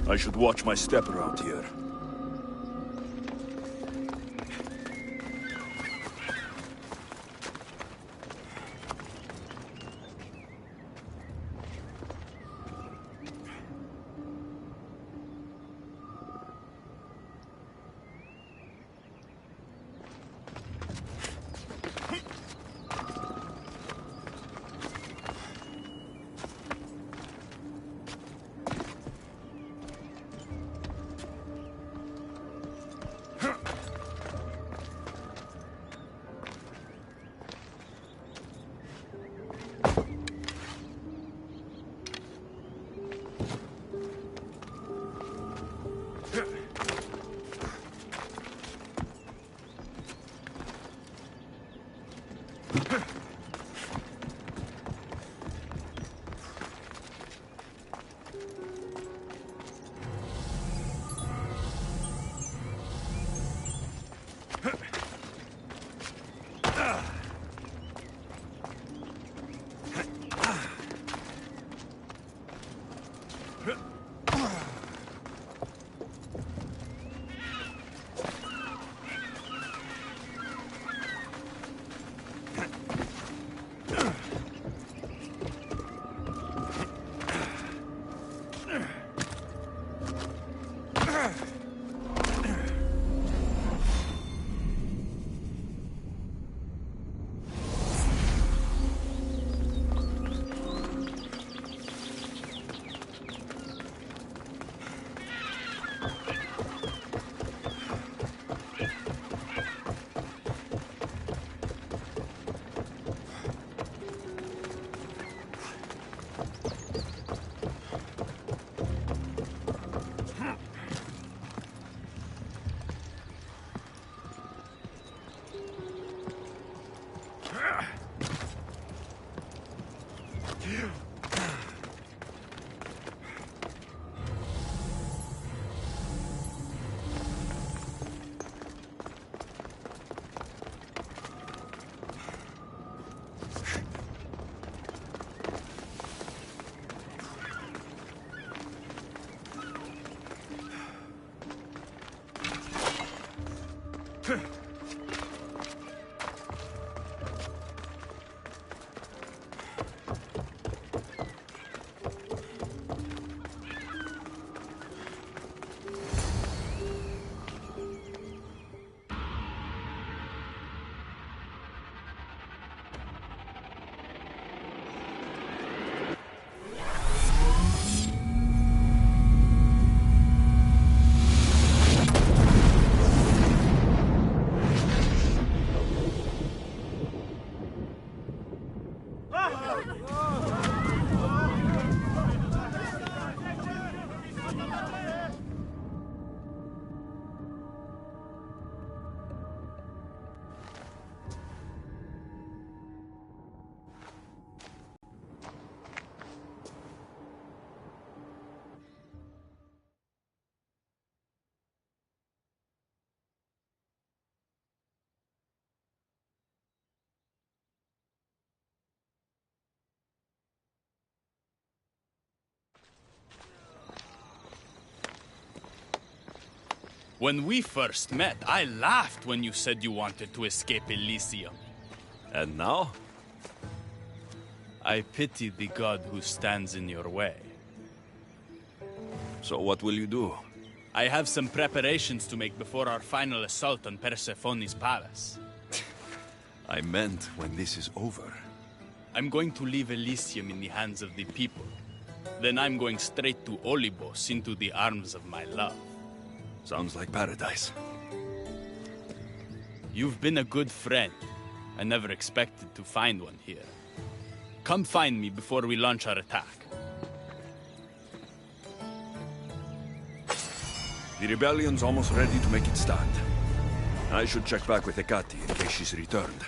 I should watch my step around here.
When we first met, I laughed when you said you wanted to escape Elysium.
And now?
I pity the god who stands in your way.
So what will you do?
I have some preparations to make before our final assault on Persephone's palace.
I meant when this is over.
I'm going to leave Elysium in the hands of the people. Then I'm going straight to Olibos, into the arms of my love.
Sounds like paradise.
You've been a good friend. I never expected to find one here. Come find me before we launch our attack.
The rebellion's almost ready to make its stand. I should check back with Hecate in case she's returned,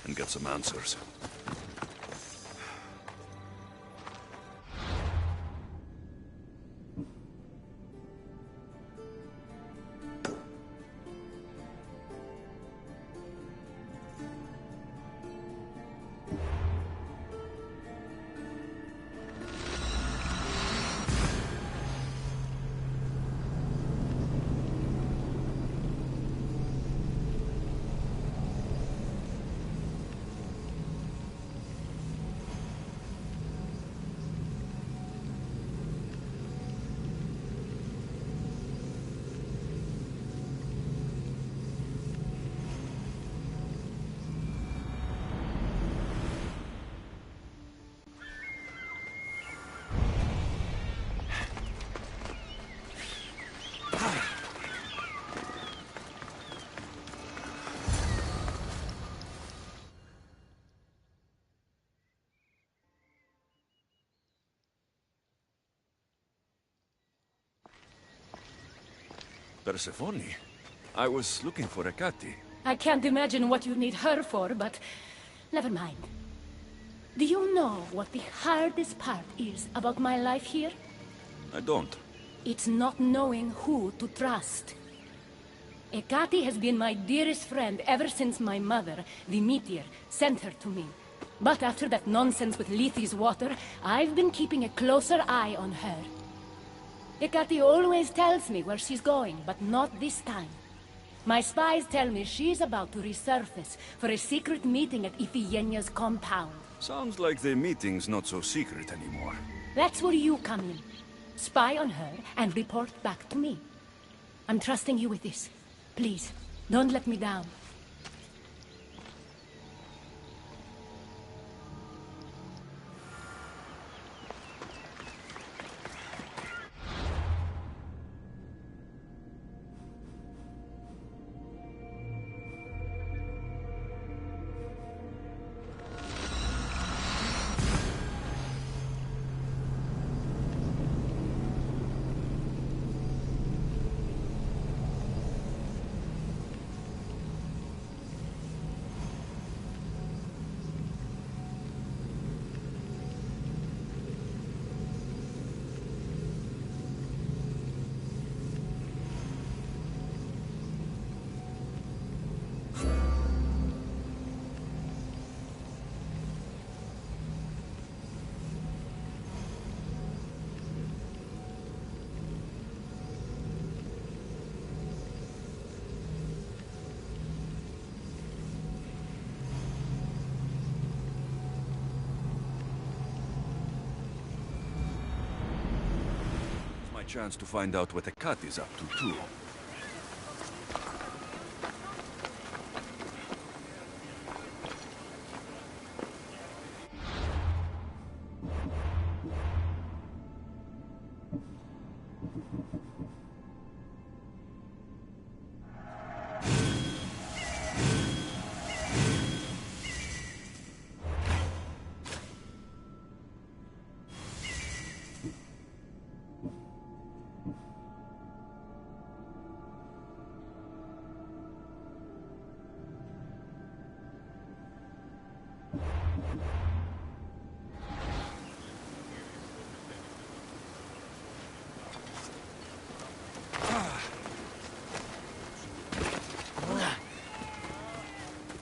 and get some answers. Persephone? I was looking for Hecate.
I can't imagine what you need her for, but never mind. Do you know what the hardest part is about my life here?
I don't.
It's not knowing who to trust. Hecate has been my dearest friend ever since my mother, the meteor, sent her to me. But after that nonsense with Lethe's water, I've been keeping a closer eye on her. Hecate always tells me where she's going, but not this time. My spies tell me she's about to resurface for a secret meeting at Iphigenia's compound.
Sounds like the meeting's not so secret anymore.
That's where you come in. Spy on her and report back to me. I'm trusting you with this. Please, don't let me down.
Chance to find out what Hecate's up to, too.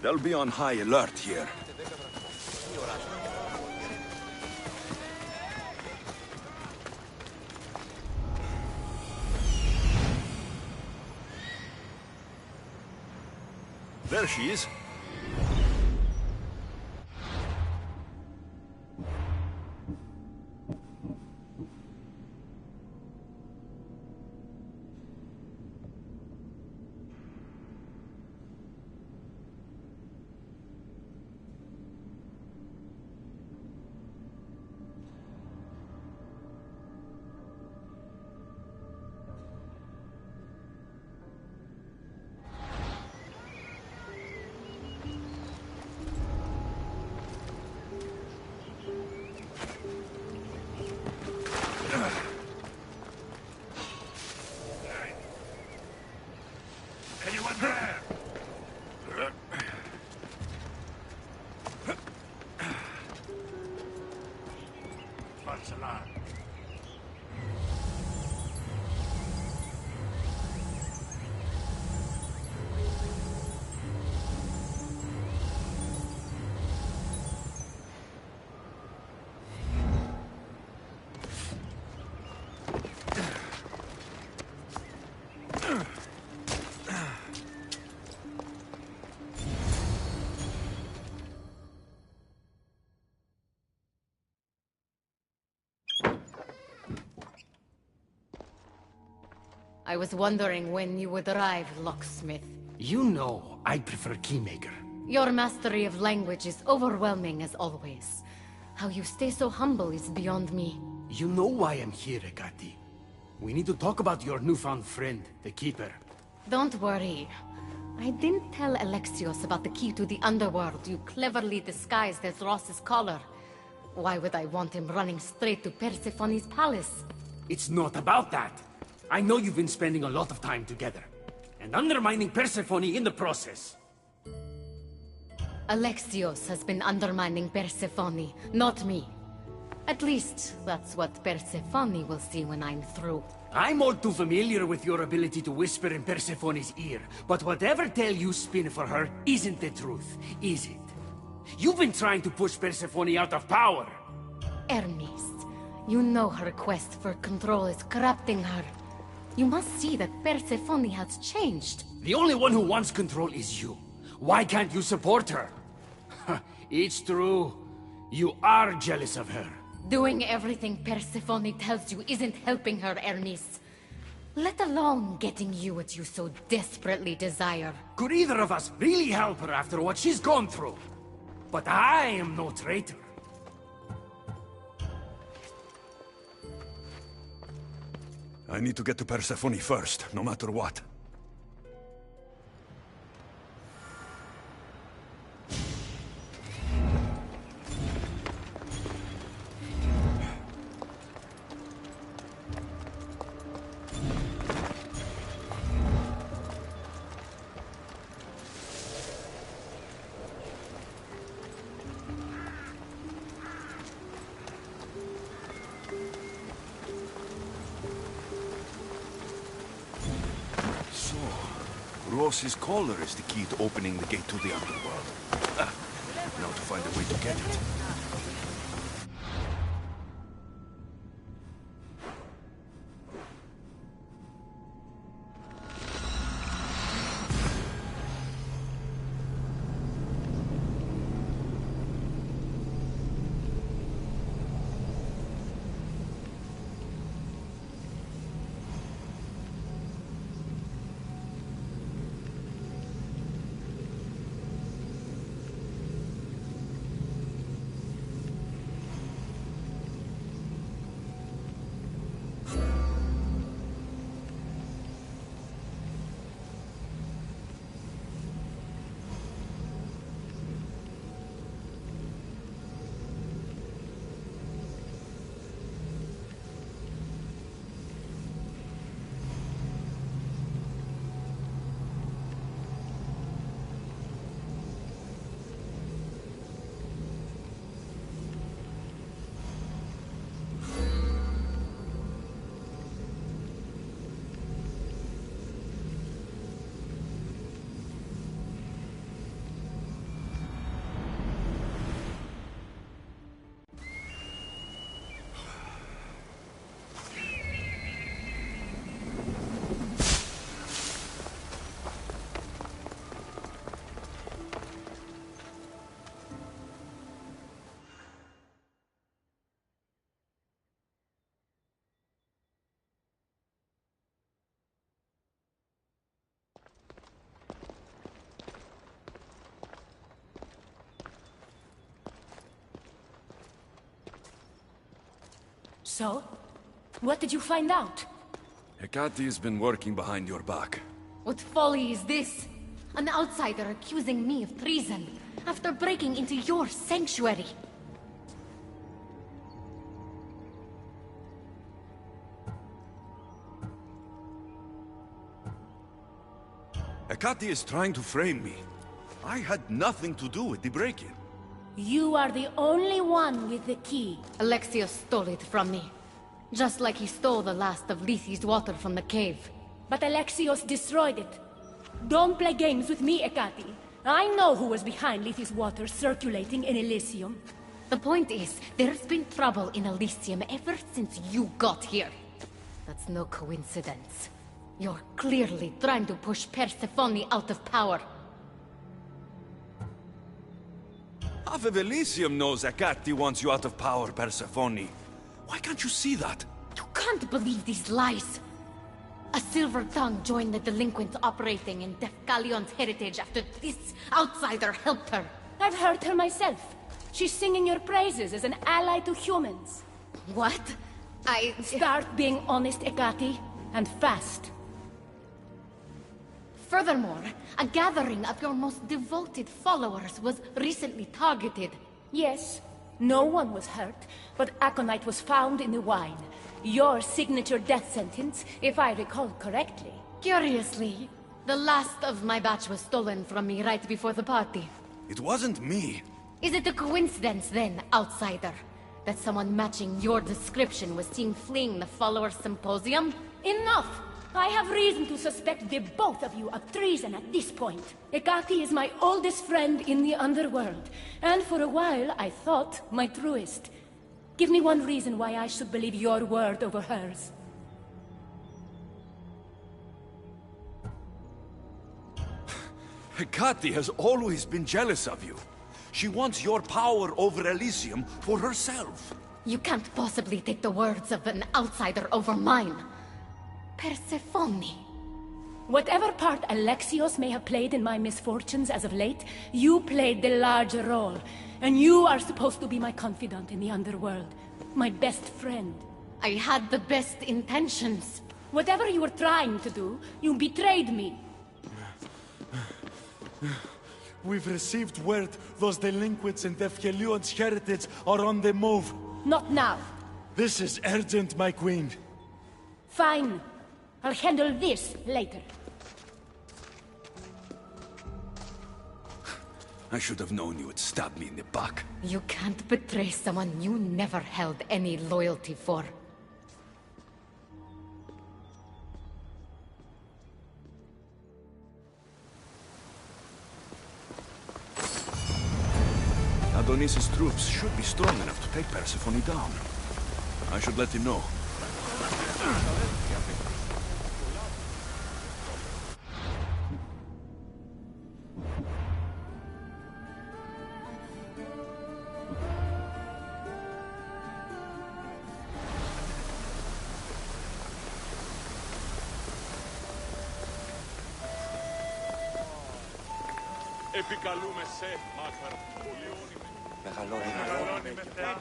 They'll be on high alert here. There she is.
Anyone there? False alarm.
I was wondering when you would arrive, locksmith.
You know, I prefer Keymaker.
Your mastery of language is overwhelming as always. How you stay so humble is beyond me.
You know why I'm here, Hecate. We need to talk about your newfound friend, the Keeper.
Don't worry. I didn't tell Alexios about the key to the underworld you cleverly disguised as Ross's collar. Why would I want him running straight to Persephone's palace?
It's not about that. I know you've been spending a lot of time together, and undermining Persephone in the process.
Alexios has been undermining Persephone, not me. At least, that's what Persephone will see when I'm through.
I'm all too familiar with your ability to whisper in Persephone's ear, but whatever tale you spin for her isn't the truth, is it? You've been trying to push Persephone out of power!
Hermes, you know her quest for control is corrupting her. You must see that Persephone has changed.
The only one who wants control is you. Why can't you support her? It's true. You are jealous of her.
Doing everything Persephone tells you isn't helping her, Hermes. Let alone getting you what you so desperately desire.
Could either of us really help her after what she's gone through? But I am no traitor.
I need to get to Persephone first, no matter what. Ross's collar is the key to opening the gate to the underworld. Now to find a way to get it.
So? What did you find out?
Hecate has been working behind your back.
What folly is this? An outsider accusing me of treason after breaking into your sanctuary.
Hecate is trying to frame me. I had nothing to do with the break-in.
You are the only one with the key.
Alexios stole it from me. Just like he stole the last of Lethi's water from the cave.
But Alexios destroyed it. Don't play games with me, Hecate. I know who was behind Lethi's water circulating in Elysium.
The point is, there's been trouble in Elysium ever since you got here. That's no coincidence. You're clearly trying to push Persephone out of power.
Half of Elysium knows Hecate wants you out of power, Persephone. Why can't you see that?
You can't believe these lies. A silver tongue joined the delinquents operating in Defcalion's heritage after this outsider helped her.
I've heard her myself. She's singing your praises as an ally to humans.
What?
Start being honest, Hecate, and fast.
Furthermore, a gathering of your most devoted followers was recently targeted.
Yes, no one was hurt, but aconite was found in the wine. your signature death sentence, if I recall correctly.
Curiously, the last of my batch was stolen from me right before the party.
It wasn't me.
Is it a coincidence then, outsider, that someone matching your description was seen fleeing the followers' symposium?
Enough! I have reason to suspect the both of you of treason at this point. Hecate is my oldest friend in the underworld, and for a while I thought my truest. Give me one reason why I should believe your word over hers.
Hecate has always been jealous of you. She wants your power over Elysium for herself.
You can't possibly take the words of an outsider over mine. Persephone.
Whatever part Alexios may have played in my misfortunes as of late, you played the larger role. And you are supposed to be my confidant in the underworld. My best friend.
I had the best intentions.
Whatever you were trying to do, you betrayed me.
We've received word those delinquents in Defkelion's heritage are on the move.
Not now.
This is urgent, my queen.
Fine. I'll handle this later.
I should have known you would stab me in the back.
You can't betray someone you never held any loyalty for.
Adonis's troops should be strong enough to take Persephone down. I should let him know.
Επικαλούμε σε, Μάκαρα, πολιώνει με.
Μεγαλώνει με Θεά.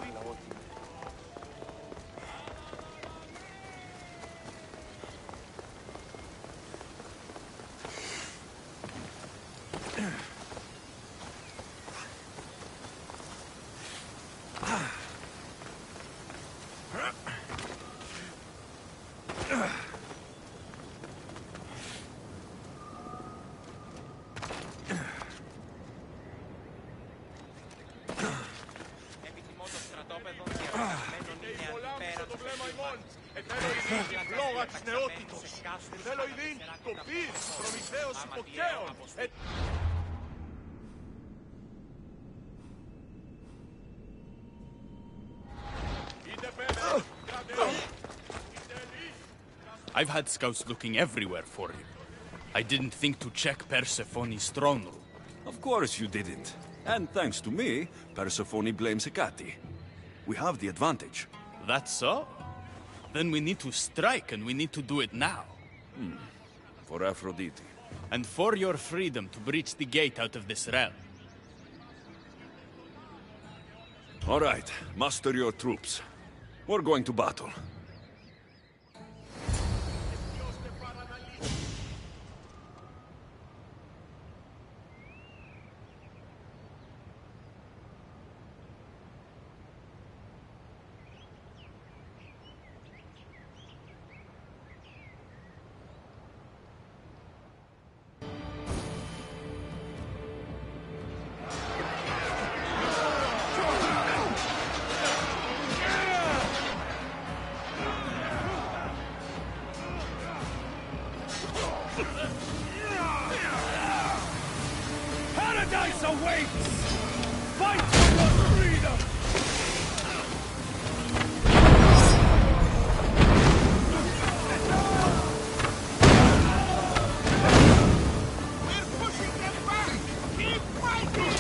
Λόγα της νεότητος. Θέλω ειδήν το πυρ, Προμηθέος υποκαίων.
I've had scouts looking everywhere for you. I didn't think to check Persephone's throne room.
Of course you didn't. And thanks to me, Persephone blames Hecate. We have the advantage.
That's so? Then we need to strike, and we need to do it now.
For Aphrodite.
And for your freedom to breach the gate out of this realm.
All right, muster your troops. We're going to battle.
Paradise awaits! Fight for your freedom!
We're pushing them back! Keep fighting!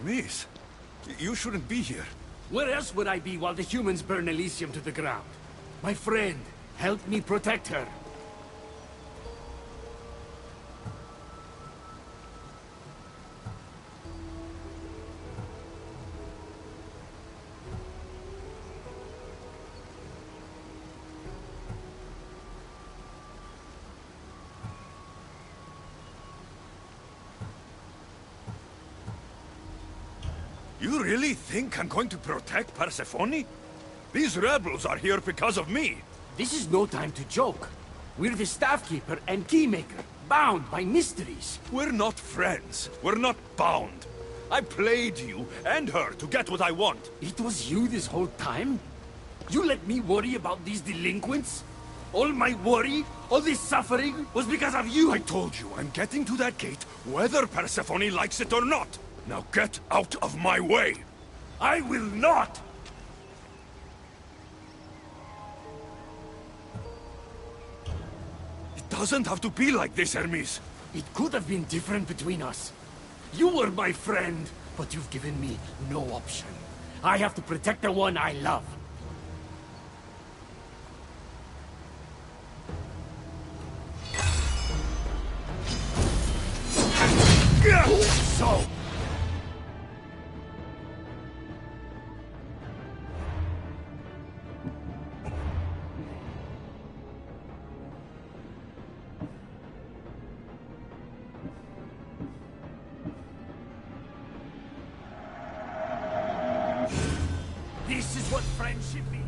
Hermes, you shouldn't be here.
Where else would I be while the humans burn Elysium to the ground? My friend, help me protect her.
You really think I'm going to protect Persephone? These rebels are here because of me.
This is no time to joke. We're the Staffkeeper and Keymaker, bound by mysteries.
We're not friends. We're not bound. I played you and her to get what I want.
It was you this whole time? You let me worry about these delinquents? All my worry, all this suffering, was because of you!
I told you, I'm getting to that gate, whether Persephone likes it or not. Now get out of my way!
I will not!
It doesn't have to be like this, Hermes.
It could have been different between us. You were my friend, but you've given me no option. I have to protect the one I love. So... This is what friendship is.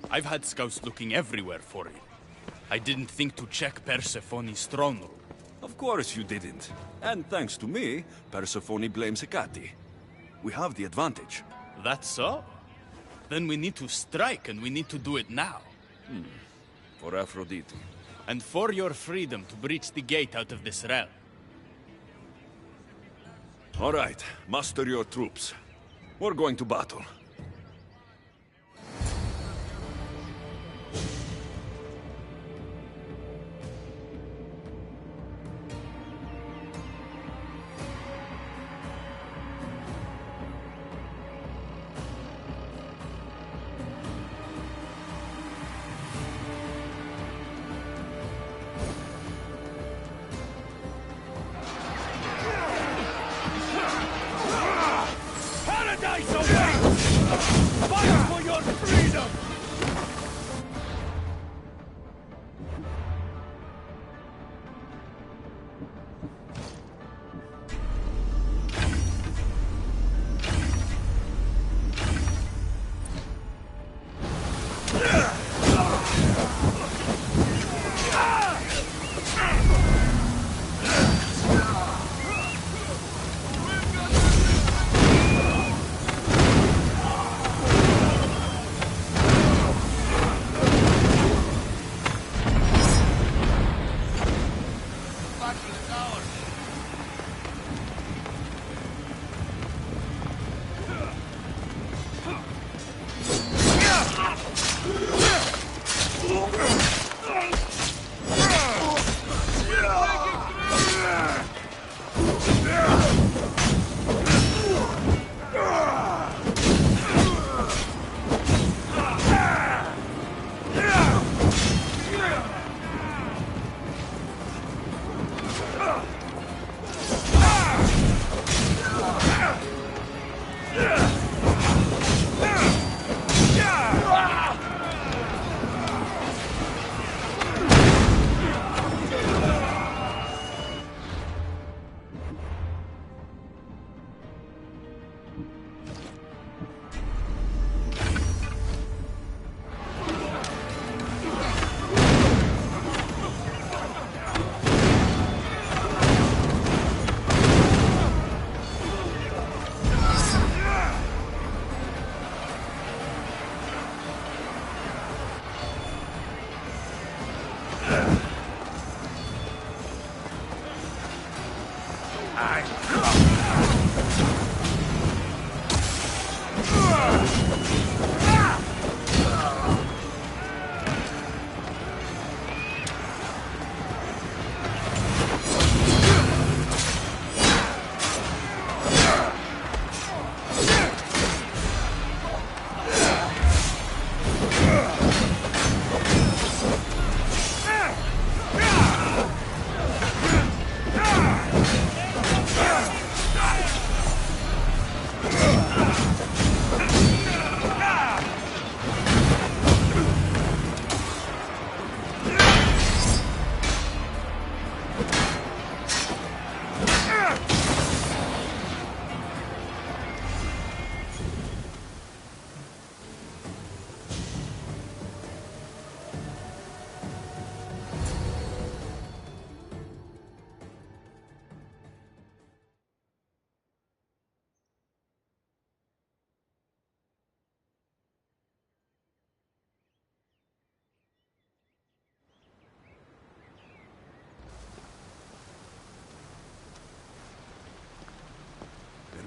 I've had scouts looking everywhere for you. I didn't think to check Persephone's throne room.
Of course you didn't. And thanks to me, Persephone blames Hecate. We have the advantage.
That's so? Then we need to strike, and we need to do it now.
For Aphrodite.
And for your freedom to breach the gate out of this realm.
All right, muster your troops. We're going to battle.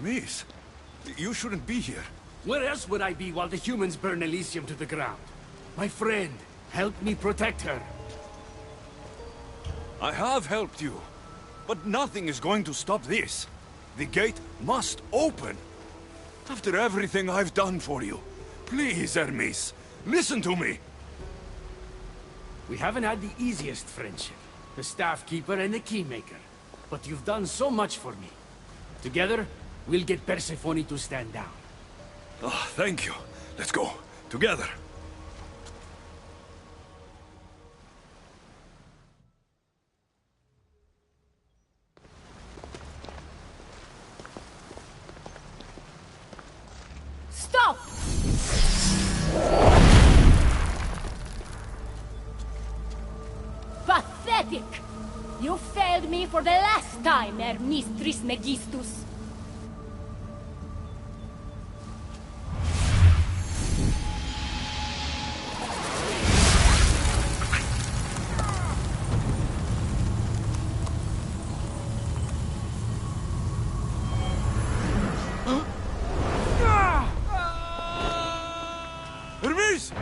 Hermes, you shouldn't be here.
Where else would I be while the humans burn Elysium to the ground? My friend, help me protect her.
I have helped you, but nothing is going to stop this. The gate must open. After everything I've done for you, please, Hermes, listen to me.
We haven't had the easiest friendship, the staff keeper and the keymaker. But you've done so much for me. Together, we'll get Persephone to stand down.
Oh, thank you. Let's go. Together.
Stop! Pathetic! You failed me for the last time, Hermes Trismegistus.
Hermes!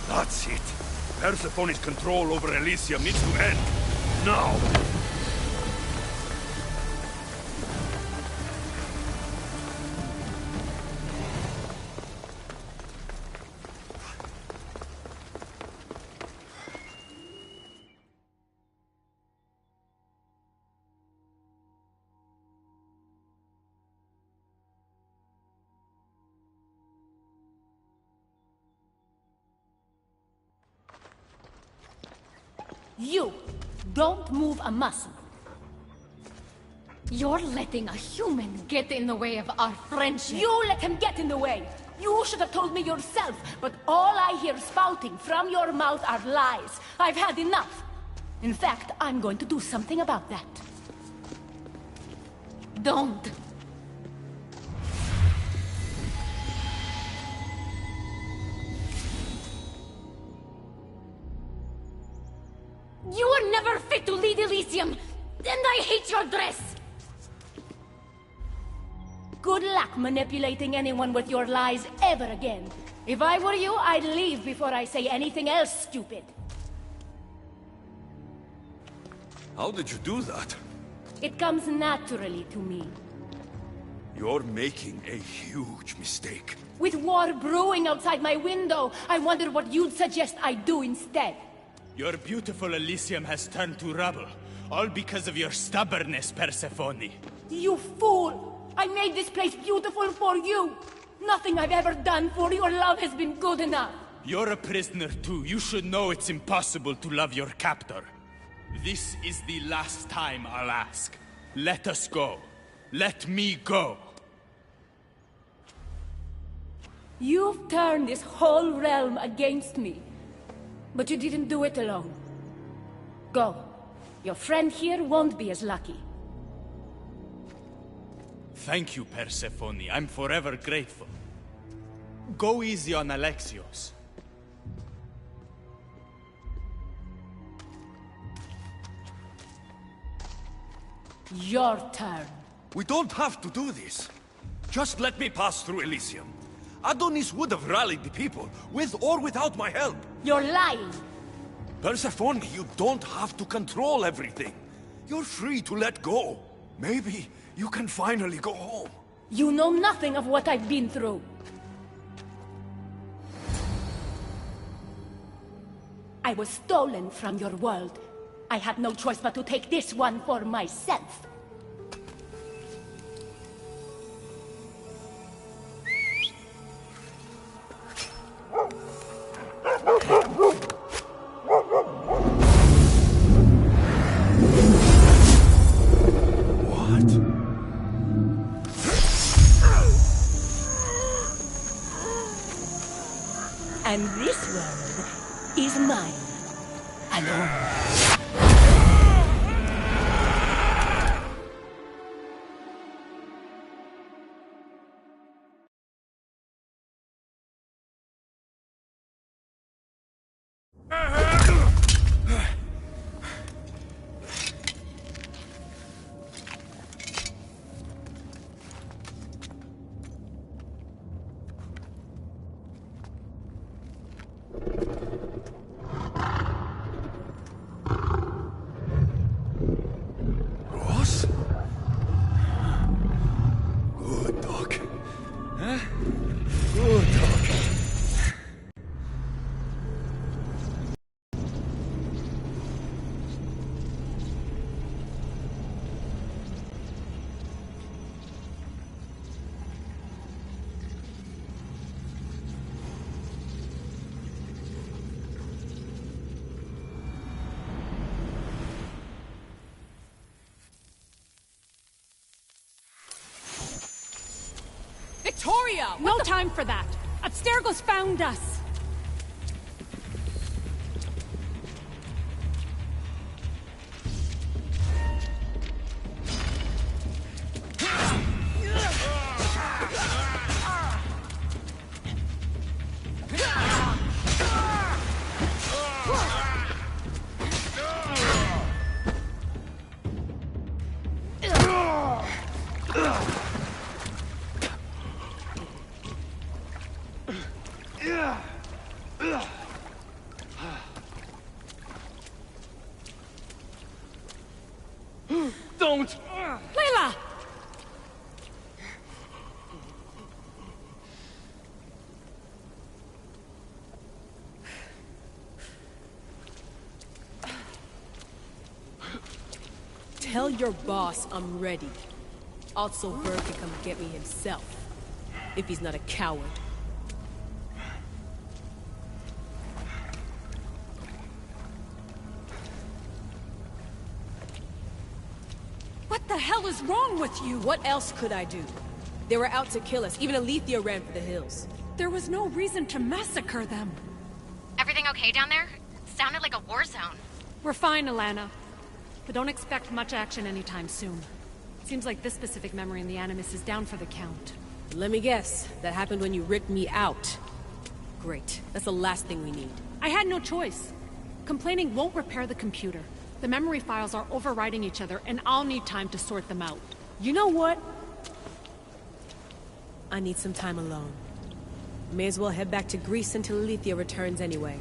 That's it. Persephone's control over Elysium needs to end. Now!
You don't move a muscle.
You're letting a human get in the way of our friendship.
You let him get in the way. You should have told me yourself, but all I hear spouting from your mouth are lies. I've had enough. In fact, I'm going to do something about that.
Don't.
You were never fit to lead Elysium, and I hate your dress! Good luck manipulating anyone with your lies ever again. If I were you, I'd leave before I say anything else stupid.
How did you do that?
It comes naturally to me.
You're making a huge mistake.
With war brewing outside my window, I wonder what you'd suggest I do instead.
Your beautiful Elysium has turned to rubble, all because of your stubbornness, Persephone.
You fool! I made this place beautiful for you! Nothing I've ever done for your love has been good enough!
You're a prisoner too. You should know it's impossible to love your captor. This is the last time I'll ask. Let us go. Let me go.
You've turned this whole realm against me. But you didn't do it alone. Go. Your friend here won't be as lucky.
Thank you, Persephone. I'm forever grateful. Go easy on Alexios.
Your turn.
We don't have to do this. Just let me pass through Elysium. Adonis would have rallied the people, with or without my help.
You're lying.
Persephone, you don't have to control everything. You're free to let go. Maybe you can finally go home.
You know nothing of what I've been through. I was stolen from your world. I had no choice but to take this one for myself. And this world is mine, alone.
Victoria! No time for that! Abstergo's found us!
Don't!
Layla!
Tell your boss I'm ready. Also, Bird can come get me himself. If he's not a coward.
What the hell is wrong with you?
What else could I do? They were out to kill us. Even Alethea ran for the hills.
There was no reason to massacre them.
Everything okay down there? Sounded like a war zone.
We're fine, Alana. But don't expect much action anytime soon. Seems like this specific memory in the Animus is down for the count.
Let me guess. That happened when you ripped me out. Great. That's the last thing we need.
I had no choice. Complaining won't repair the computer. The memory files are overriding each other, and I'll need time to sort them out.
You know what? I need some time alone. May as well head back to Greece until Alethea returns anyway.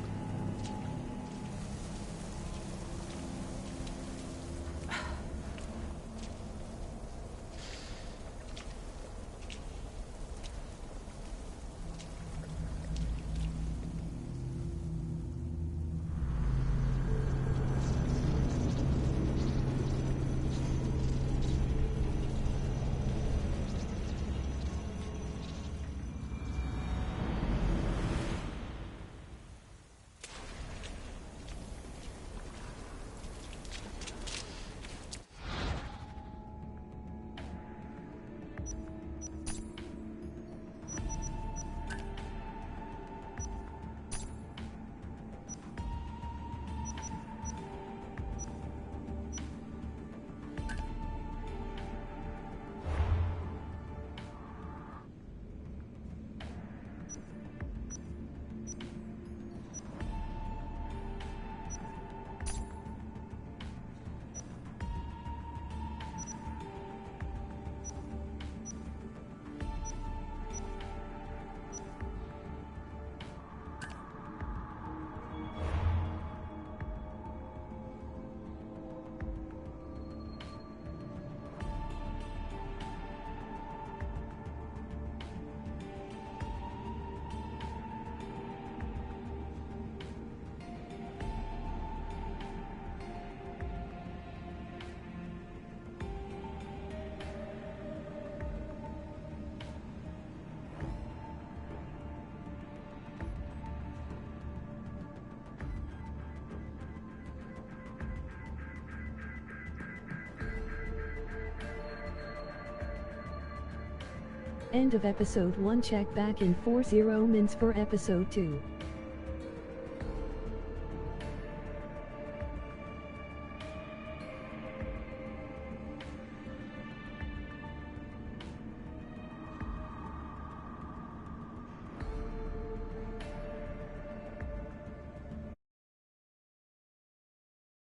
End of episode 1. Check back in 40 minutes for episode 2.